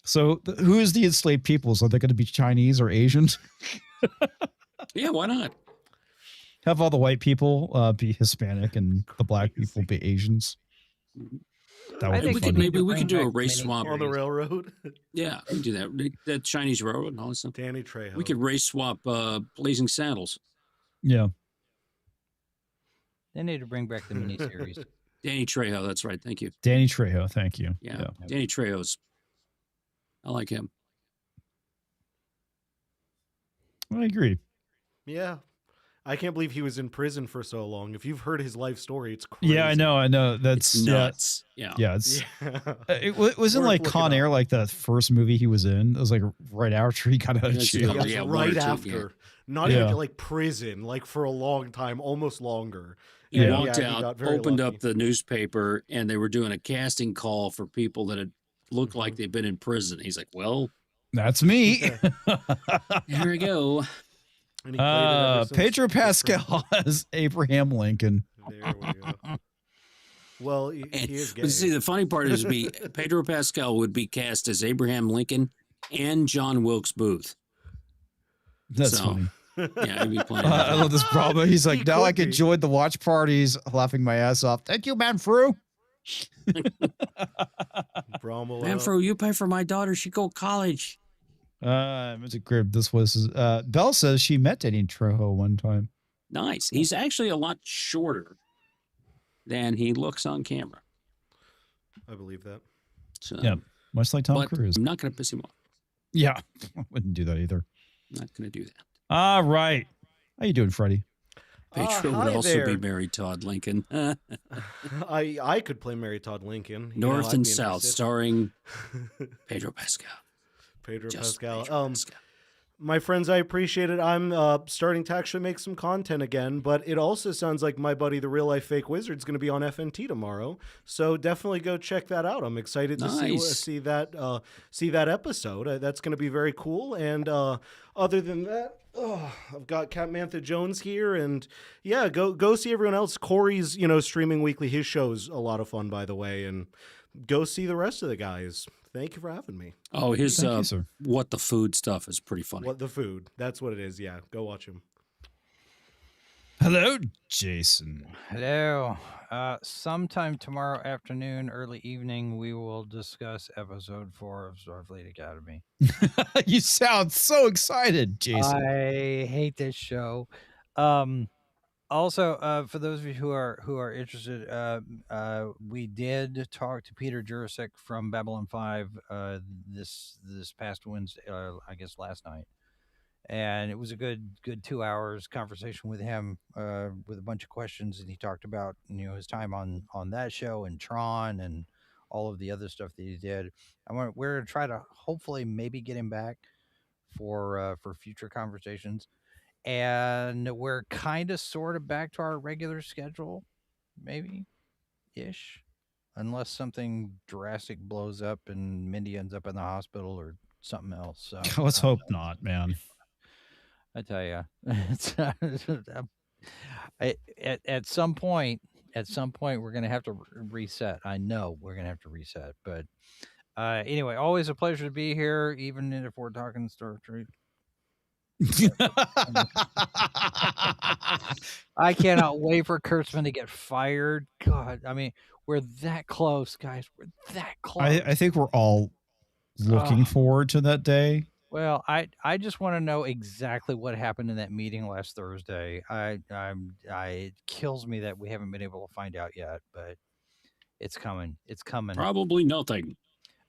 So, who is the enslaved peoples? Are they going to be Chinese or Asians? Yeah, why not? Have all the white people be Hispanic and the black people be Asians. That would be funny. Maybe we could do a race swap on the railroad. Yeah, we can do that. The Chinese railroad and all that stuff. Danny Trejo. We could race swap Blazing Saddles. Yeah. They need to bring back the miniseries. Danny Trejo, that's right. Thank you. Danny Trejo, thank you. Yeah. Danny Trejo's. I like him. I agree. Yeah. I can't believe he was in prison for so long. If you've heard his life story, it's crazy. Yeah, I know. That's It's nuts. Yeah. It's, it wasn't like Con Air, like the first movie he was in. It was like right after he got out of jail. Yeah, right after. Not even like prison, like for a long time, almost longer. He walked out, opened up the newspaper, and they were doing a casting call for people that had looked like they'd been in prison. He's like, well, that's me. Here we go. Pedro Pascal as Abraham Lincoln. There we go. Well, he is gay. But see, the funny part is Pedro Pascal would be cast as Abraham Lincoln and John Wilkes Booth. That's funny. Yeah, he'd be playing. I love this Bravo. He's like, now I can join the watch parties, laughing my ass off. Thank you, Manfrew. Manfrew, you pay for my daughter. She go to college. Music Crib. This was Belle says she met Danny Trejo one time. Nice. He's actually a lot shorter than he looks on camera. I believe that. So, yeah, much like Tom Cruise. I'm not going to piss him off. Yeah, I wouldn't do that either. Not going to do that. All right. How you doing, Freddie? Pedro would also be Mary Todd Lincoln. I could play Mary Todd Lincoln. North and South, starring Pedro Pascal. Pedro Pascal. My friends, I appreciate it. I'm starting to actually make some content again, but it also sounds like my buddy, the Real Life Fake Wizard, is going to be on FNT tomorrow. So definitely go check that out. I'm excited to see that episode. That's going to be very cool. And other than that, I've got Cat Mantha Jones here, and yeah, go see everyone else. Corey's streaming weekly. His show's a lot of fun, by the way, and go see the rest of the guys. Thank you for having me. Oh, his What the Food stuff is pretty funny. What the Food. That's what it is. Yeah, go watch him. Hello, Jason. Hello. Sometime tomorrow afternoon, early evening, we will discuss episode 4 of StarFleet Academy. You sound so excited, Jason. I hate this show. Also, for those of you who are interested, we did talk to Peter Jurasek from Babylon 5 this past Wednesday, I guess last night, and it was a good 2 hours conversation with him with a bunch of questions, and he talked about his time on that show and Tron and all of the other stuff that he did. We're gonna try to hopefully maybe get him back for future conversations. And we're kind of sort of back to our regular schedule, maybe-ish, unless something drastic blows up and Mindy ends up in the hospital or something else. So let's hope not, man. I tell you, At some point, we're going to have to reset. I know we're going to have to reset, but anyway, always a pleasure to be here, even if we're talking StarFleet. I cannot wait for Kurtzman to get fired. God, I mean, we're that close, guys. We're that close. I think we're all looking forward to that day. Well, I just want to know exactly what happened in that meeting last Thursday. It kills me that we haven't been able to find out yet, but it's coming. It's coming. Probably nothing.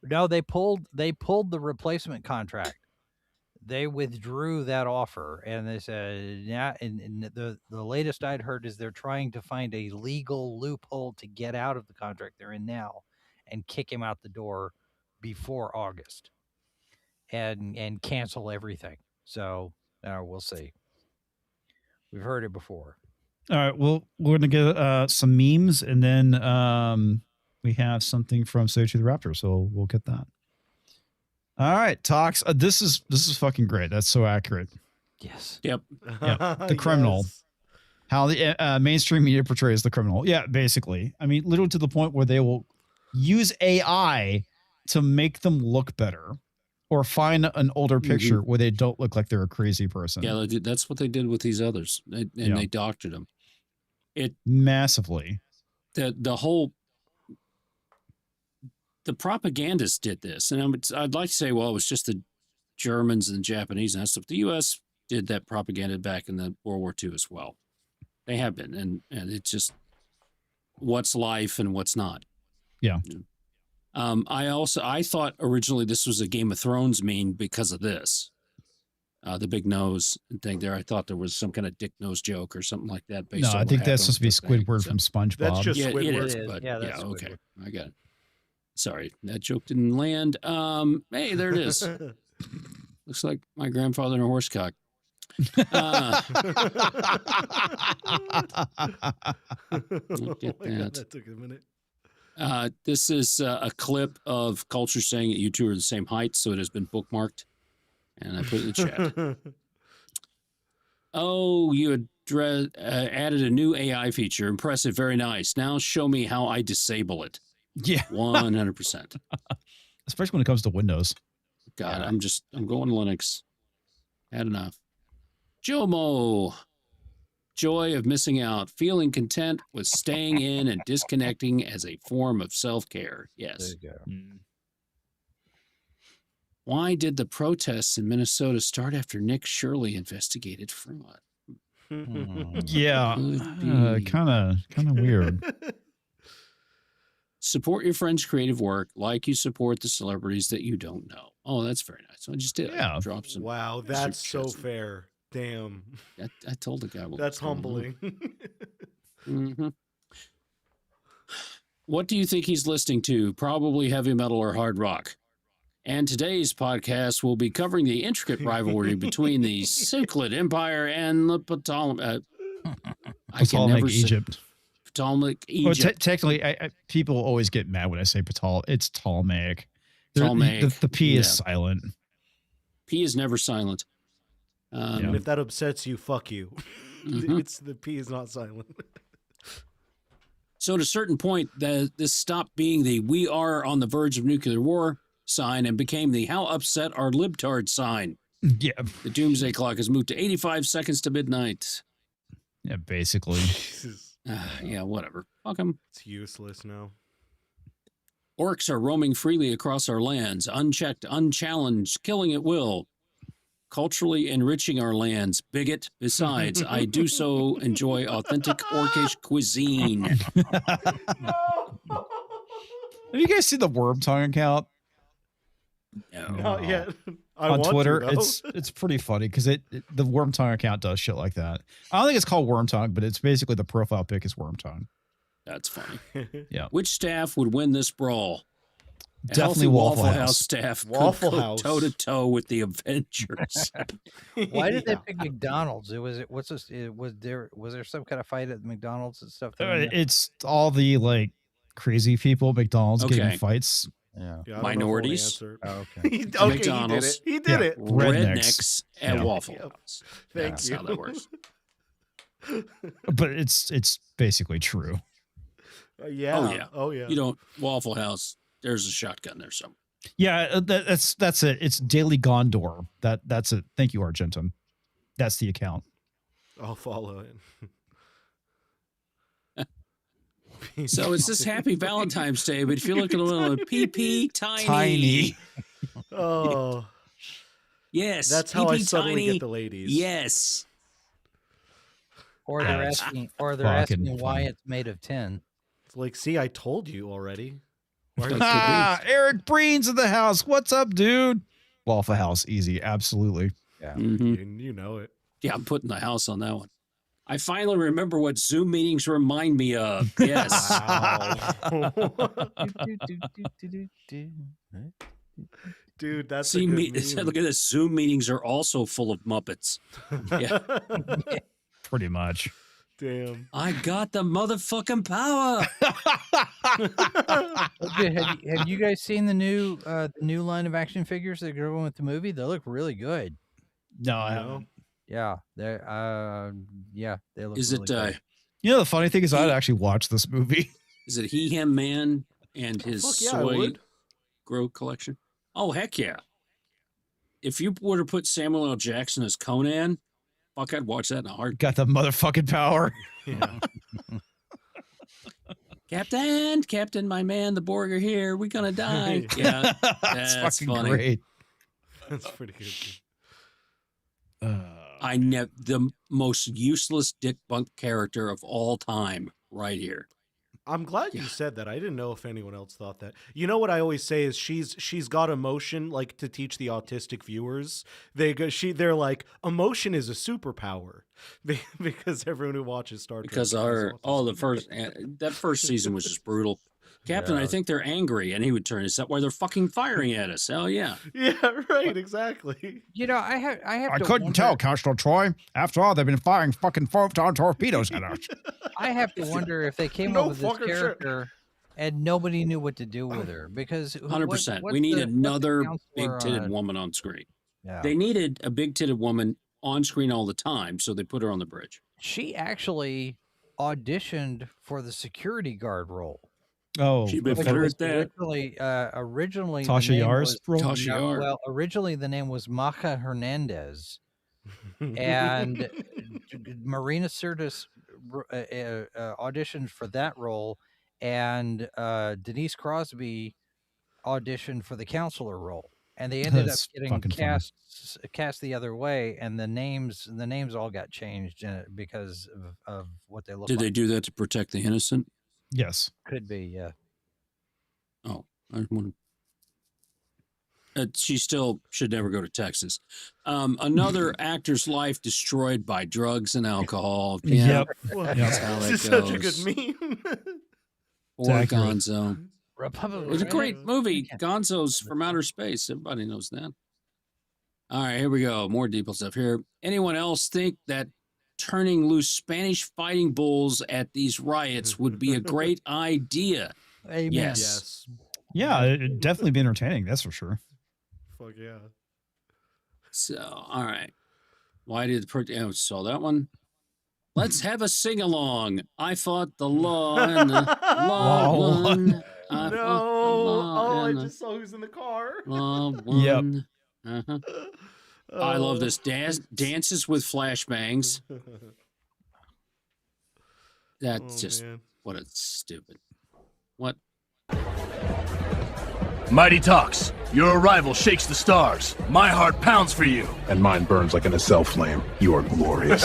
No, they pulled the replacement contract. They withdrew that offer, and they said, yeah. And the latest I'd heard is they're trying to find a legal loophole to get out of the contract they're in now, and kick him out the door before August, and cancel everything. So we'll see. We've heard it before. All right. Well, we're gonna get some memes, and then we have something from Say to the Raptor, so we'll get that. All right, Talks. This is fucking great. That's so accurate. Yes. Yep. The criminal. Yes. How the mainstream media portrays the criminal. Yeah, basically. I mean, literally to the point where they will use AI to make them look better, or find an older picture where they don't look like they're a crazy person. Yeah, that's what they did with these others, and they doctored them. It massively. The propagandists did this, and I'd like to say, well, it was just the Germans and the Japanese and that stuff. The U.S. did that propaganda back in the World War II as well. They have been, and it's just what's life and what's not. Yeah. I thought originally this was a Game of Thrones meme because of this, the big nose and thing there. I thought there was some kind of dick nose joke or something like that. Based on I think that's supposed to be Squidward from SpongeBob. That's just yeah, Squidward. it is, but Yeah, yeah, that's okay, Squidward. I got it. Sorry, that joke didn't land. Hey, there it is. Looks like my grandfather in a horse cock. Look at that. That took a minute. This is a clip of Culture saying that you two are the same height, so it has been bookmarked, and I put it in the chat. Oh, you added a new AI feature. Impressive, very nice. Now show me how I disable it. Yeah, 100%. Especially when it comes to Windows. God, I'm going Linux. Had enough. Jomo. Joy of missing out. Feeling content with staying in and disconnecting as a form of self-care. Yes. There you go. Why did the protests in Minnesota start after Nick Shirley investigated fraud? Yeah, kind of weird. Support your friend's creative work like you support the celebrities that you don't know. Oh, that's very nice. So I just did. Yeah. Drop some. Wow, that's so fair. Damn. I told the guy. That's humbling. Mm-hmm. What do you think he's listening to? Probably heavy metal or hard rock. And today's podcast will be covering the intricate rivalry between the Cyclid Empire and the Ptolemaic Egypt. Ptolemaic Well, Egypt. technically, people always get mad when I say It's Ptolemaic. Ptolemaic. The P is silent. P is never silent. And if that upsets you, fuck you. Mhm. It's the P is not silent. So at a certain point, this stopped being the "we are on the verge of nuclear war" sign and became the "how upset are libtards" sign. Yeah. The doomsday clock has moved to 85 seconds to midnight. Yeah, basically. Yeah, whatever. Fuck 'em. It's useless now. Orcs are roaming freely across our lands, unchecked, unchallenged, killing at will. Culturally enriching our lands. Bigot. Besides, I do so enjoy authentic Orcish cuisine. Have you guys seen the Worm Tongue account? No. Not yet. I On want Twitter? to, though. It's pretty funny because the Worm Tongue account does shit like that. I don't think it's called Worm Tongue, but it's basically the profile pic is Worm Tongue. That's funny. Yeah. Which staff would win this brawl? A Definitely healthy Waffle House. staff Waffle could House. go toe to toe with the Avengers. Why did they pick McDonald's? Was there some kind of fight at McDonald's and stuff? It's all the like crazy people at McDonald's getting Okay. in fights. Yeah. Yeah, I don't know if I wanna Minorities? answer. Oh, okay. Okay, McDonald's. he did it. He did Yeah. it. Rednecks at Yeah. Waffle Yep. House. Thank That's you. how that works. But it's basically true. Yeah. Oh, yeah. Oh, yeah. You don't Waffle House. There's a shotgun there somewhere. Yeah, that's it. It's Daily Gondor. That's it. Thank you, Argentum. That's the account. I'll follow it. So it's this happy Valentine's Day, but if you look at a little PP Tiny. Oh, yes, that's how I PP suddenly tiny. get the ladies. Yes. Or they're That's asking fucking why funny. it's made of tin. It's like, see, I told you already. Eric Breen's in the house. What's up, dude? Waffle House, easy, absolutely. Yeah. Mhm. You know it. Yeah, I'm putting the house on that one. I finally remember what Zoom meetings remind me of. Yes. Dude, that's See, a good meme. look at this. Zoom meetings are also full of Muppets. Yeah. Pretty much. Damn. I got the motherfucking power. Have you guys seen the new line of action figures that go with the movie? They look really good. No, I haven't. Yeah, they look. Is really it good. You know, the funny thing is, I'd actually watch this movie. is it He Him Man and his Fuck yeah, I soy would. grow collection? Oh heck yeah! If you were to put Samuel L. Jackson as Conan, fuck, I'd watch that in a heartbeat. Got the motherfucking power. Yeah. Captain, my man, the Borg are here. We're gonna die. Yeah, That's that's fucking funny. great. That's pretty good. The most useless dick bunk character of all time, right here. I'm glad you said that. I didn't know if anyone else thought that. You know what I always say is she's got emotion, like to teach the autistic viewers. They're like, emotion is a superpower because everyone who watches Star Trek Because that first season was just brutal. Captain, Yeah. I think they're angry, and he would turn. Is that why they're fucking firing at us? Hell yeah! Yeah, right, exactly. You know, I have. I to couldn't wonder- tell, Counselor Troy. After all, they've been firing fucking photon torpedoes at us. I have to wonder if they came No up with this fucking shit. character and nobody knew what to do with her because 100%. what's We need the another counselor big-titted on- woman on screen. Yeah. They needed a big-titted woman on screen all the time, so they put her on the bridge. She actually auditioned for the security guard role. Oh, She'd been Which better was at that. originally the Tasha name Yar's was- role? Tasha no, Yar. well, originally the name was Maja Hernandez, and Marina Sirtis auditioned for that role, and Denise Crosby auditioned for the counselor role, and they ended That's up getting fucking funny. cast the other way, and the names all got changed because of what they look Did like. they do that to protect the innocent? yes. Could be, yeah. Oh, I wonder. She still should never go to Texas. Another actor's life destroyed by drugs and alcohol. Yeah, Yep. that's how This is that such a goes. good meme. Or accurate. Gonzo. Republic. It was a great movie. Gonzo's from outer space. Everybody knows that. All right, here we go. More deeper stuff here. Anyone else think that turning loose Spanish fighting bulls at these riots would be a great idea? Amen. Yes. Yes. Yeah, it'd definitely be entertaining. That's for sure. Fuck yeah. So, all right. Why did the saw that one? Let's have a sing along. I fought the law and the law Law won. I fought the No. law Oh, I and the just saw who's in the car. law Yep. won. Uh-huh. I love this dances with flashbangs. That's just man. what a stupid. What? Mighty talks. Your arrival shakes the stars. My heart pounds for you. And mine burns like an Acel flame. You are glorious.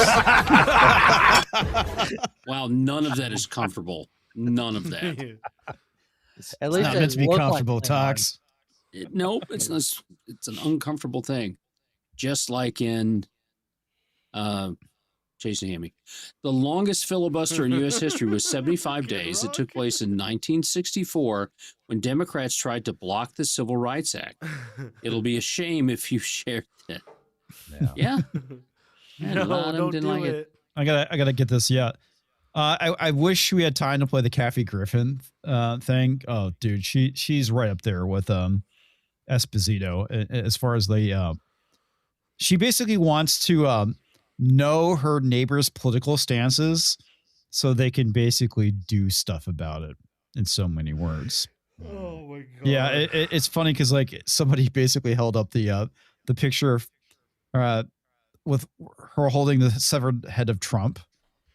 Wow, none of that is comfortable. None of that. At least Not it meant to be looked like comfortable, Klingon. Tox. Nope, it's an uncomfortable thing. Just like in Jason Hammy. The longest filibuster in U.S. history was 75 days. It took place in 1964 when Democrats tried to block the Civil Rights Act. It'll be a shame if you shared it. Yeah. And a lot of them don't didn't do like it. I gotta get this yet. I wish we had time to play the Kathy Griffin thing. Oh, dude, she's right up there with Esposito as far as the she basically wants to know her neighbor's political stances so they can basically do stuff about it in so many words. Oh my god. Yeah, it's funny because like somebody basically held up the picture of with her holding the severed head of Trump.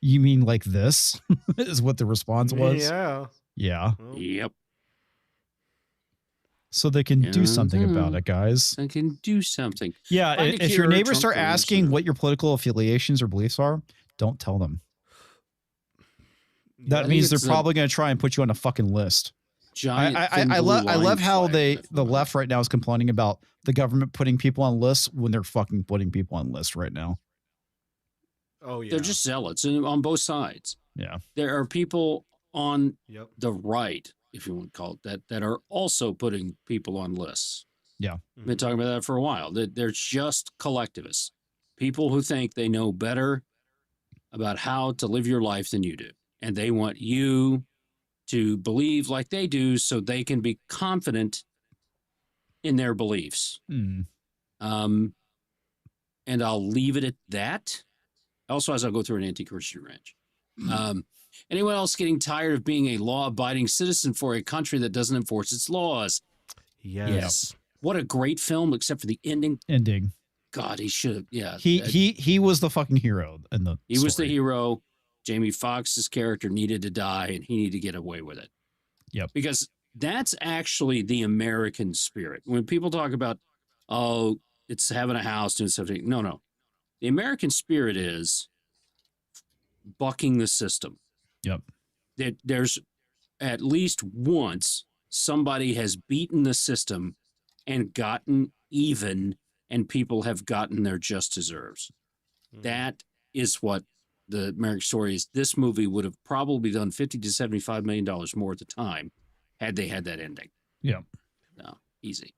You mean like this? Is what the response was. Yeah. Yeah. Well, Yep. So they can do something about it, guys. They can do something. Yeah, Find a if your cure, neighbors Trump start goes, asking what your political affiliations or beliefs are, don't tell them. That I means think they're it's probably going to try and put you on a fucking list. giant. I love how the left right now is complaining about the government putting people on lists when they're fucking putting people on lists right now. Oh yeah. They're just zealots on both sides. Yeah. There are people on Yep. the right, if you want to call it that are also putting people on lists. Yeah. Been talking about that for a while. They're just collectivists. People who think they know better about how to live your life than you do. And they want you to believe like they do so they can be confident in their beliefs. Mm. And I'll leave it at that. Also, as I'll go through an anti-Christian rant. Anyone else getting tired of being a law-abiding citizen for a country that doesn't enforce its laws? Yes. What a great film, except for the ending. God, he should have. Yeah. He was the fucking hero in the He was the story. hero. Jamie Foxx's character needed to die, and he needed to get away with it. Yep. Because that's actually the American spirit. When people talk about, oh, it's having a house, doing something. No. The American spirit is bucking the system. Yep. There's at least once somebody has beaten the system and gotten even, and people have gotten their just deserves. That is what the American story is. This movie would have probably done $50 to $75 million more at the time had they had that ending. Yeah. No, easy.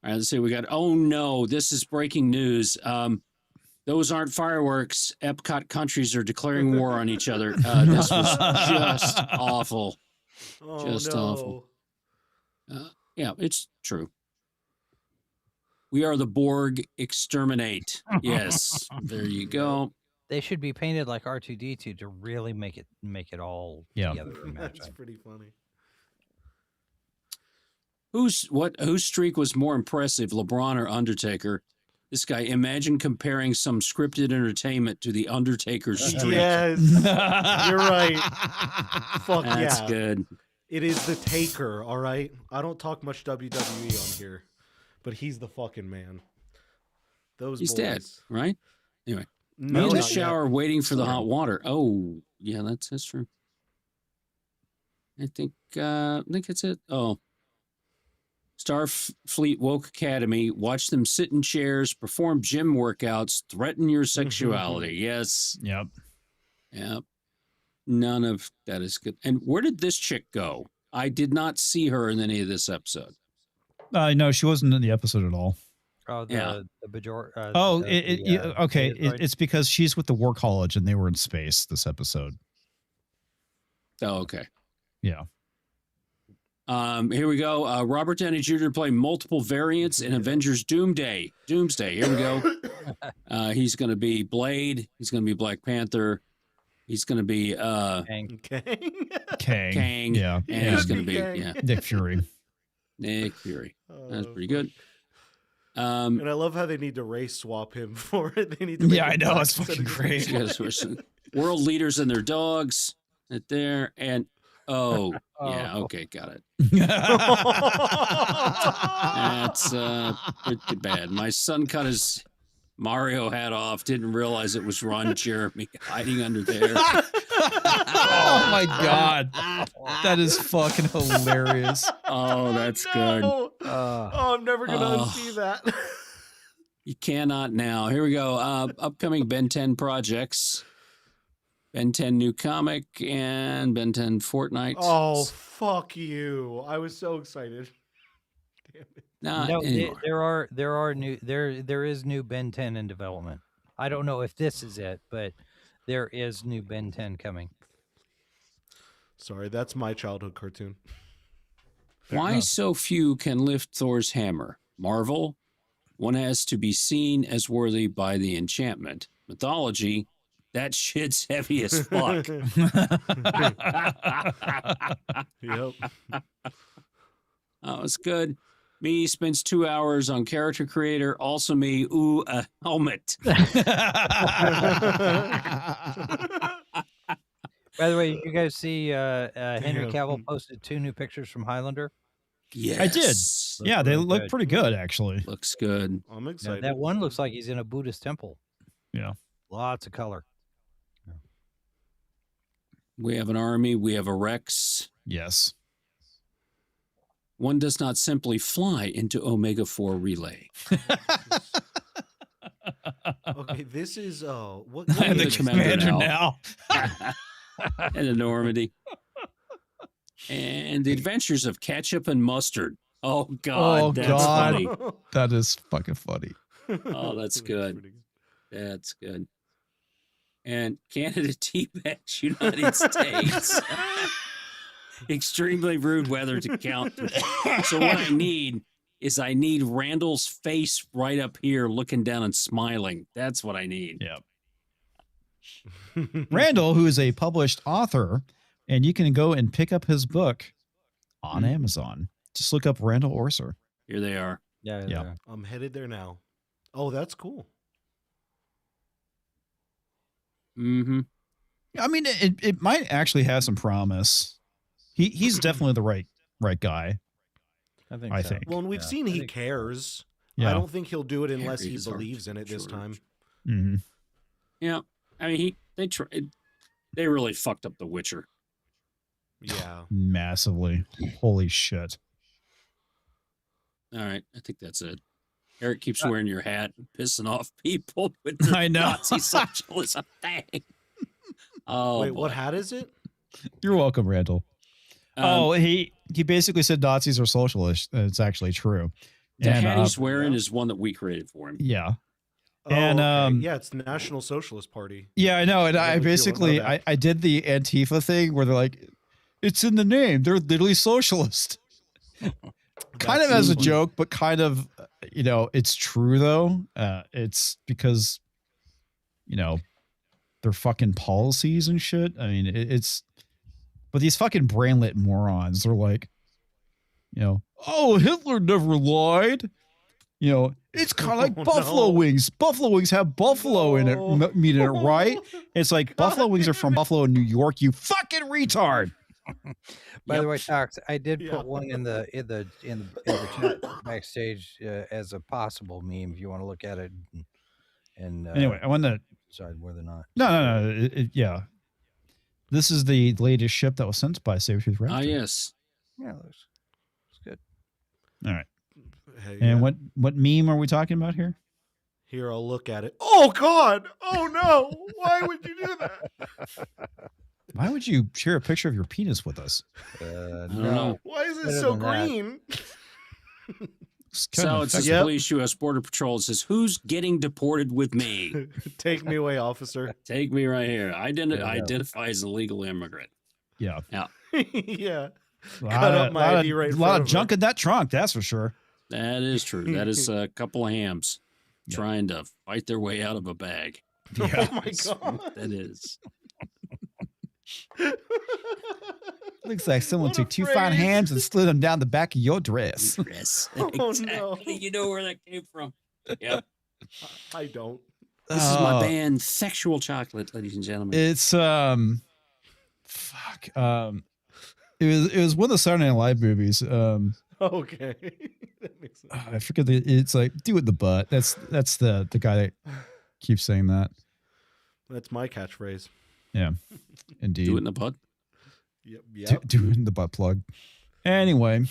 All right, let's see. We got, oh no, this is breaking news. Those aren't fireworks. Epcot countries are declaring war on each other. This was just awful. Oh, Just no. awful. Yeah, it's true. We are the Borg. Exterminate. Yes, there you go. They should be painted like R2D2 to really make it all together. That's pretty funny. Whose streak was more impressive, LeBron or Undertaker? This guy, imagine comparing some scripted entertainment to the Undertaker's streak. Yes, you're right. Fuck That's yeah. good. It is the Taker, all right? I don't talk much WWE on here, but he's the fucking man. He's boys. dead, right? Anyway, No, in the not yet. shower waiting for the hot water. Oh, yeah, that's true. I think it's it. Oh. StarFleet Woke Academy. Watch them sit in chairs, perform gym workouts, threaten your sexuality. Yes. Yep. None of that is good. And where did this chick go? I did not see her in any of this episode. No, she wasn't in the episode at all. Oh, the Bajor. Okay. It's because she's with the War College and they were in space this episode. Oh, okay. Yeah. Here we go. Robert Downey Jr. playing multiple variants in Avengers Doomsday. Here we go. He's going to be Blade. He's going to be Black Panther. He's going to be Kang. Yeah. And he's going to be Nick Fury. Nick Fury. That's pretty good. And I love how they need to race swap him for it. They need to. I know, it's fucking great. World leaders and their dogs. Right there and. Oh, yeah. Okay, got it. That's pretty bad. My son cut his Mario hat off. Didn't realize it was Ron Jeremy hiding under there. Oh my god, that is fucking hilarious. Oh, that's good. I'm never gonna unsee that. You cannot now. Here we go. Upcoming Ben 10 projects. Ben 10 new comic and Ben 10 Fortnite. Oh, fuck you. I was so excited. Damn it. No, there is new Ben 10 in development. I don't know if this is it, but there is new Ben 10 coming. Sorry, that's my childhood cartoon. Why so few can lift Thor's hammer? Marvel? One has to be seen as worthy by the enchantment. mythology, that shit's heavy as fuck. Yep. Oh, it's good. Me spends 2 hours on character creator. Also me, ooh, a helmet. By the way, you guys see Henry Cavill posted 2 new pictures from Highlander? Yes. I did. Yeah, they really look good. pretty good, actually. Looks good. I'm Now, excited. that one looks like he's in a Buddhist temple. Yeah. Lots of color. We have an army. We have a Rex. Yes. One does not simply fly into Omega-4 relay. Okay, this is what I am the is Commander commander now. now. And the Normandy. And the adventures of ketchup and mustard. Oh, God. Oh, that's God. funny. That is fucking funny. Oh, that's good. That's good. And Canada T-Bags, United States. Extremely rude weather to counter. So what I need Randall's face right up here looking down and smiling. That's what I need. Yeah. Randall, who is a published author, and you can go and pick up his book on Amazon. Just look up Randall Orser. Here they are. Yeah. I'm headed there now. Oh, that's cool. Mm-hmm. I mean, it might actually have some promise. He's definitely the right guy. I think. I so. think. Well, and we've seen he cares. Yeah. I don't think he'll do it unless he Harry's believes in it this George. time. Mm-hmm. Yeah. I mean, they really fucked up The Witcher. Yeah. Massively. Holy shit. All right. I think that's it. Eric keeps wearing your hat and pissing off people with the I know. Nazi socialism thing. Oh, Wait, boy. what hat is it? You're welcome, Randall. He basically said Nazis are socialists. And it's actually true. The And, hat he's wearing is one that we created for him. yeah. Oh, And, okay. Yeah, it's the National Socialist Party. Yeah, I know. And I Really cool. basically, Know that. I did the Antifa thing where they're like, it's in the name. They're literally socialist. Kind of as a joke, but kind of, it's true though. It's because, their fucking policies and shit. I mean, but these fucking brainlet morons, they're like, oh, Hitler never lied. It's kind of like buffalo wings. Buffalo wings have buffalo in it, meat in it, right? It's like buffalo wings are from Buffalo, New York. You fucking retard. By the way, Tox, I did put one in the chat backstage as a possible meme if you want to look at it. And Anyway, I want to decide whether or not. No. Yeah, this is the latest ship that was sent by Sabretooth Raptor. Ah, yes. Yeah, looks good. All right. Hey, And what meme are we talking about here? Here, I'll look at it. Oh, God. Oh, no. Why would you do that? Why would you share a picture of your penis with us? I don't know. Why is it Better so than that. green? So it says police, U.S. Border Patrol. It says, who's getting deported with me? Take me away, officer. Take me right here. Identify as a legal immigrant. Yeah. Yeah. Yeah. A Cut up my ID right in front lot of of junk in that trunk, that's for sure. That is true. That is a couple of hams trying to fight their way out of a bag. Oh, my That's God. what that is. Looks like someone What a took two fine phrase. hands and slid them down the back of your dress. Yes. Oh, exactly. no. You know where that came from. Yep. I don't. This is my band, Sexual Chocolate, ladies and gentlemen. It's it was one of the Saturday Night Live movies. Okay. That makes sense. I forget it's like do it in the butt. That's the guy that keeps saying that. That's my catchphrase. Yeah. Indeed. Do it in the butt. Yep. Do it in the butt plug. Anyway.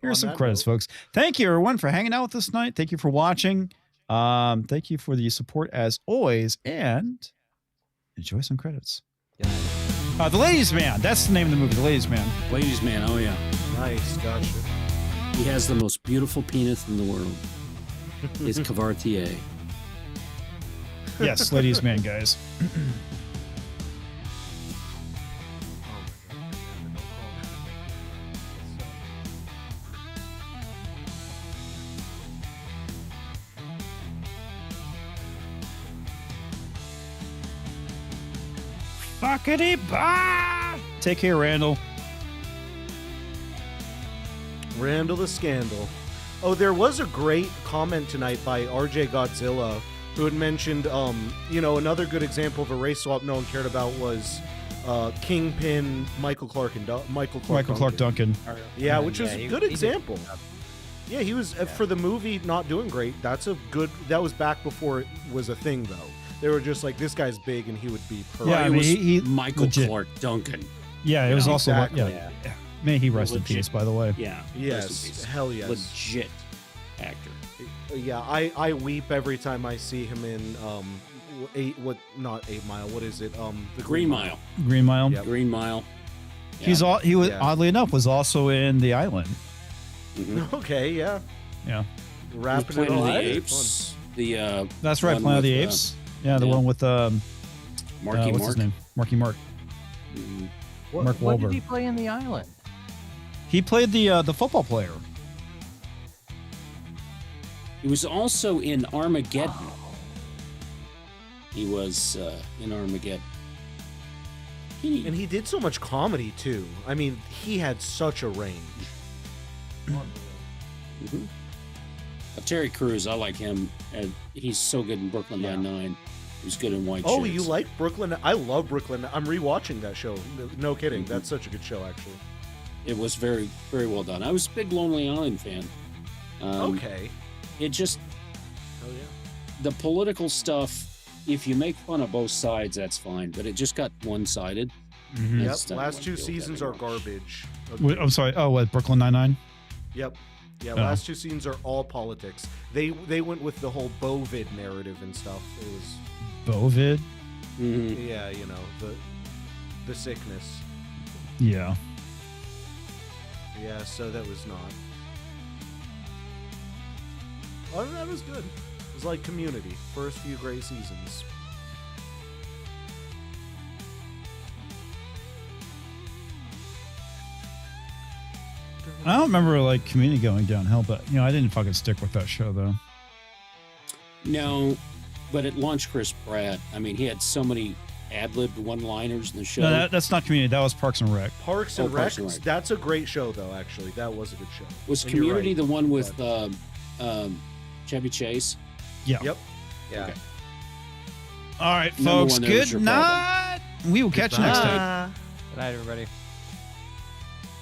Here's some credits, folks. Thank you, everyone, for hanging out with us tonight. Thank you for watching. Thank you for the support as always, and enjoy some credits. The Ladies Man. That's the name of the movie, The Ladies Man. Ladies Man, oh yeah. Nice, gotcha. He has the most beautiful penis in the world. It's Cavartier. Yes, Ladies Man, guys. Fuckity bah! Take care, Randall. Randall the Scandal. Oh, there was a great comment tonight by RJ Godzilla, who had mentioned, another good example of a race swap no one cared about was Kingpin, Michael Clark Duncan. Yeah, which was a good example. Yeah, he was for the movie not doing great. That was back before it was a thing, though. They were just like, this guy's big and he would be perfect. Yeah, I mean, he Michael legit. Clark Duncan. Yeah, it was also May he rest in peace, by the way. Yeah. Yes. Hell yes. Legit actor. Yeah, I weep every time I see him in not 8 Mile. What is it? The Green Mile. Green Mile. Yep. Green Mile. Yeah. He was oddly enough was also in The Island. Mm-hmm. Okay, yeah. Yeah. Rapping it all. The Apes. That's right, Planet of the Apes. The one with Marky Mark. What's his name? Marky Mark. Mark Wahlberg. What did he play in The Island? He played the football player. He was also in Armageddon. He was in Armageddon. And he did so much comedy, too. I mean, he had such a range. Mm-hmm. Terry Crews, I like him. He's so good in Brooklyn Nine-Nine. He's good in White Chicks. Oh, you like Brooklyn? I love Brooklyn. I'm rewatching that show. No kidding. Mm-hmm. That's such a good show, actually. It was very, very well done. I was a big Lonely Island fan. Okay. It just... Oh, yeah. The political stuff, if you make fun of both sides, that's fine. But it just got one-sided. Mm-hmm. Yep. Last 2 seasons are garbage. Okay. I'm sorry. Oh, what? Brooklyn Nine-Nine? Yep. Yeah, last 2 seasons are all politics. They went with the whole Bovid narrative and stuff. It was... Bovid? Mm-hmm. Yeah, the sickness. Yeah. Yeah, so that was not. Oh, that was good. It was like Community. First few great seasons. I don't remember Community going downhill, but I didn't fucking stick with that show though. No, but it launched Chris Pratt. I mean, he had so many ad-libbed one-liners in the show. No, that's not Community. That was Parks and Rec. Parks and Rec. That's a great show, though. Actually, that was a good show. Was Community the one with Chevy Chase? Yeah. Yep. Yeah. Okay. All right, folks. Good night. We will catch you next time. Good night, everybody.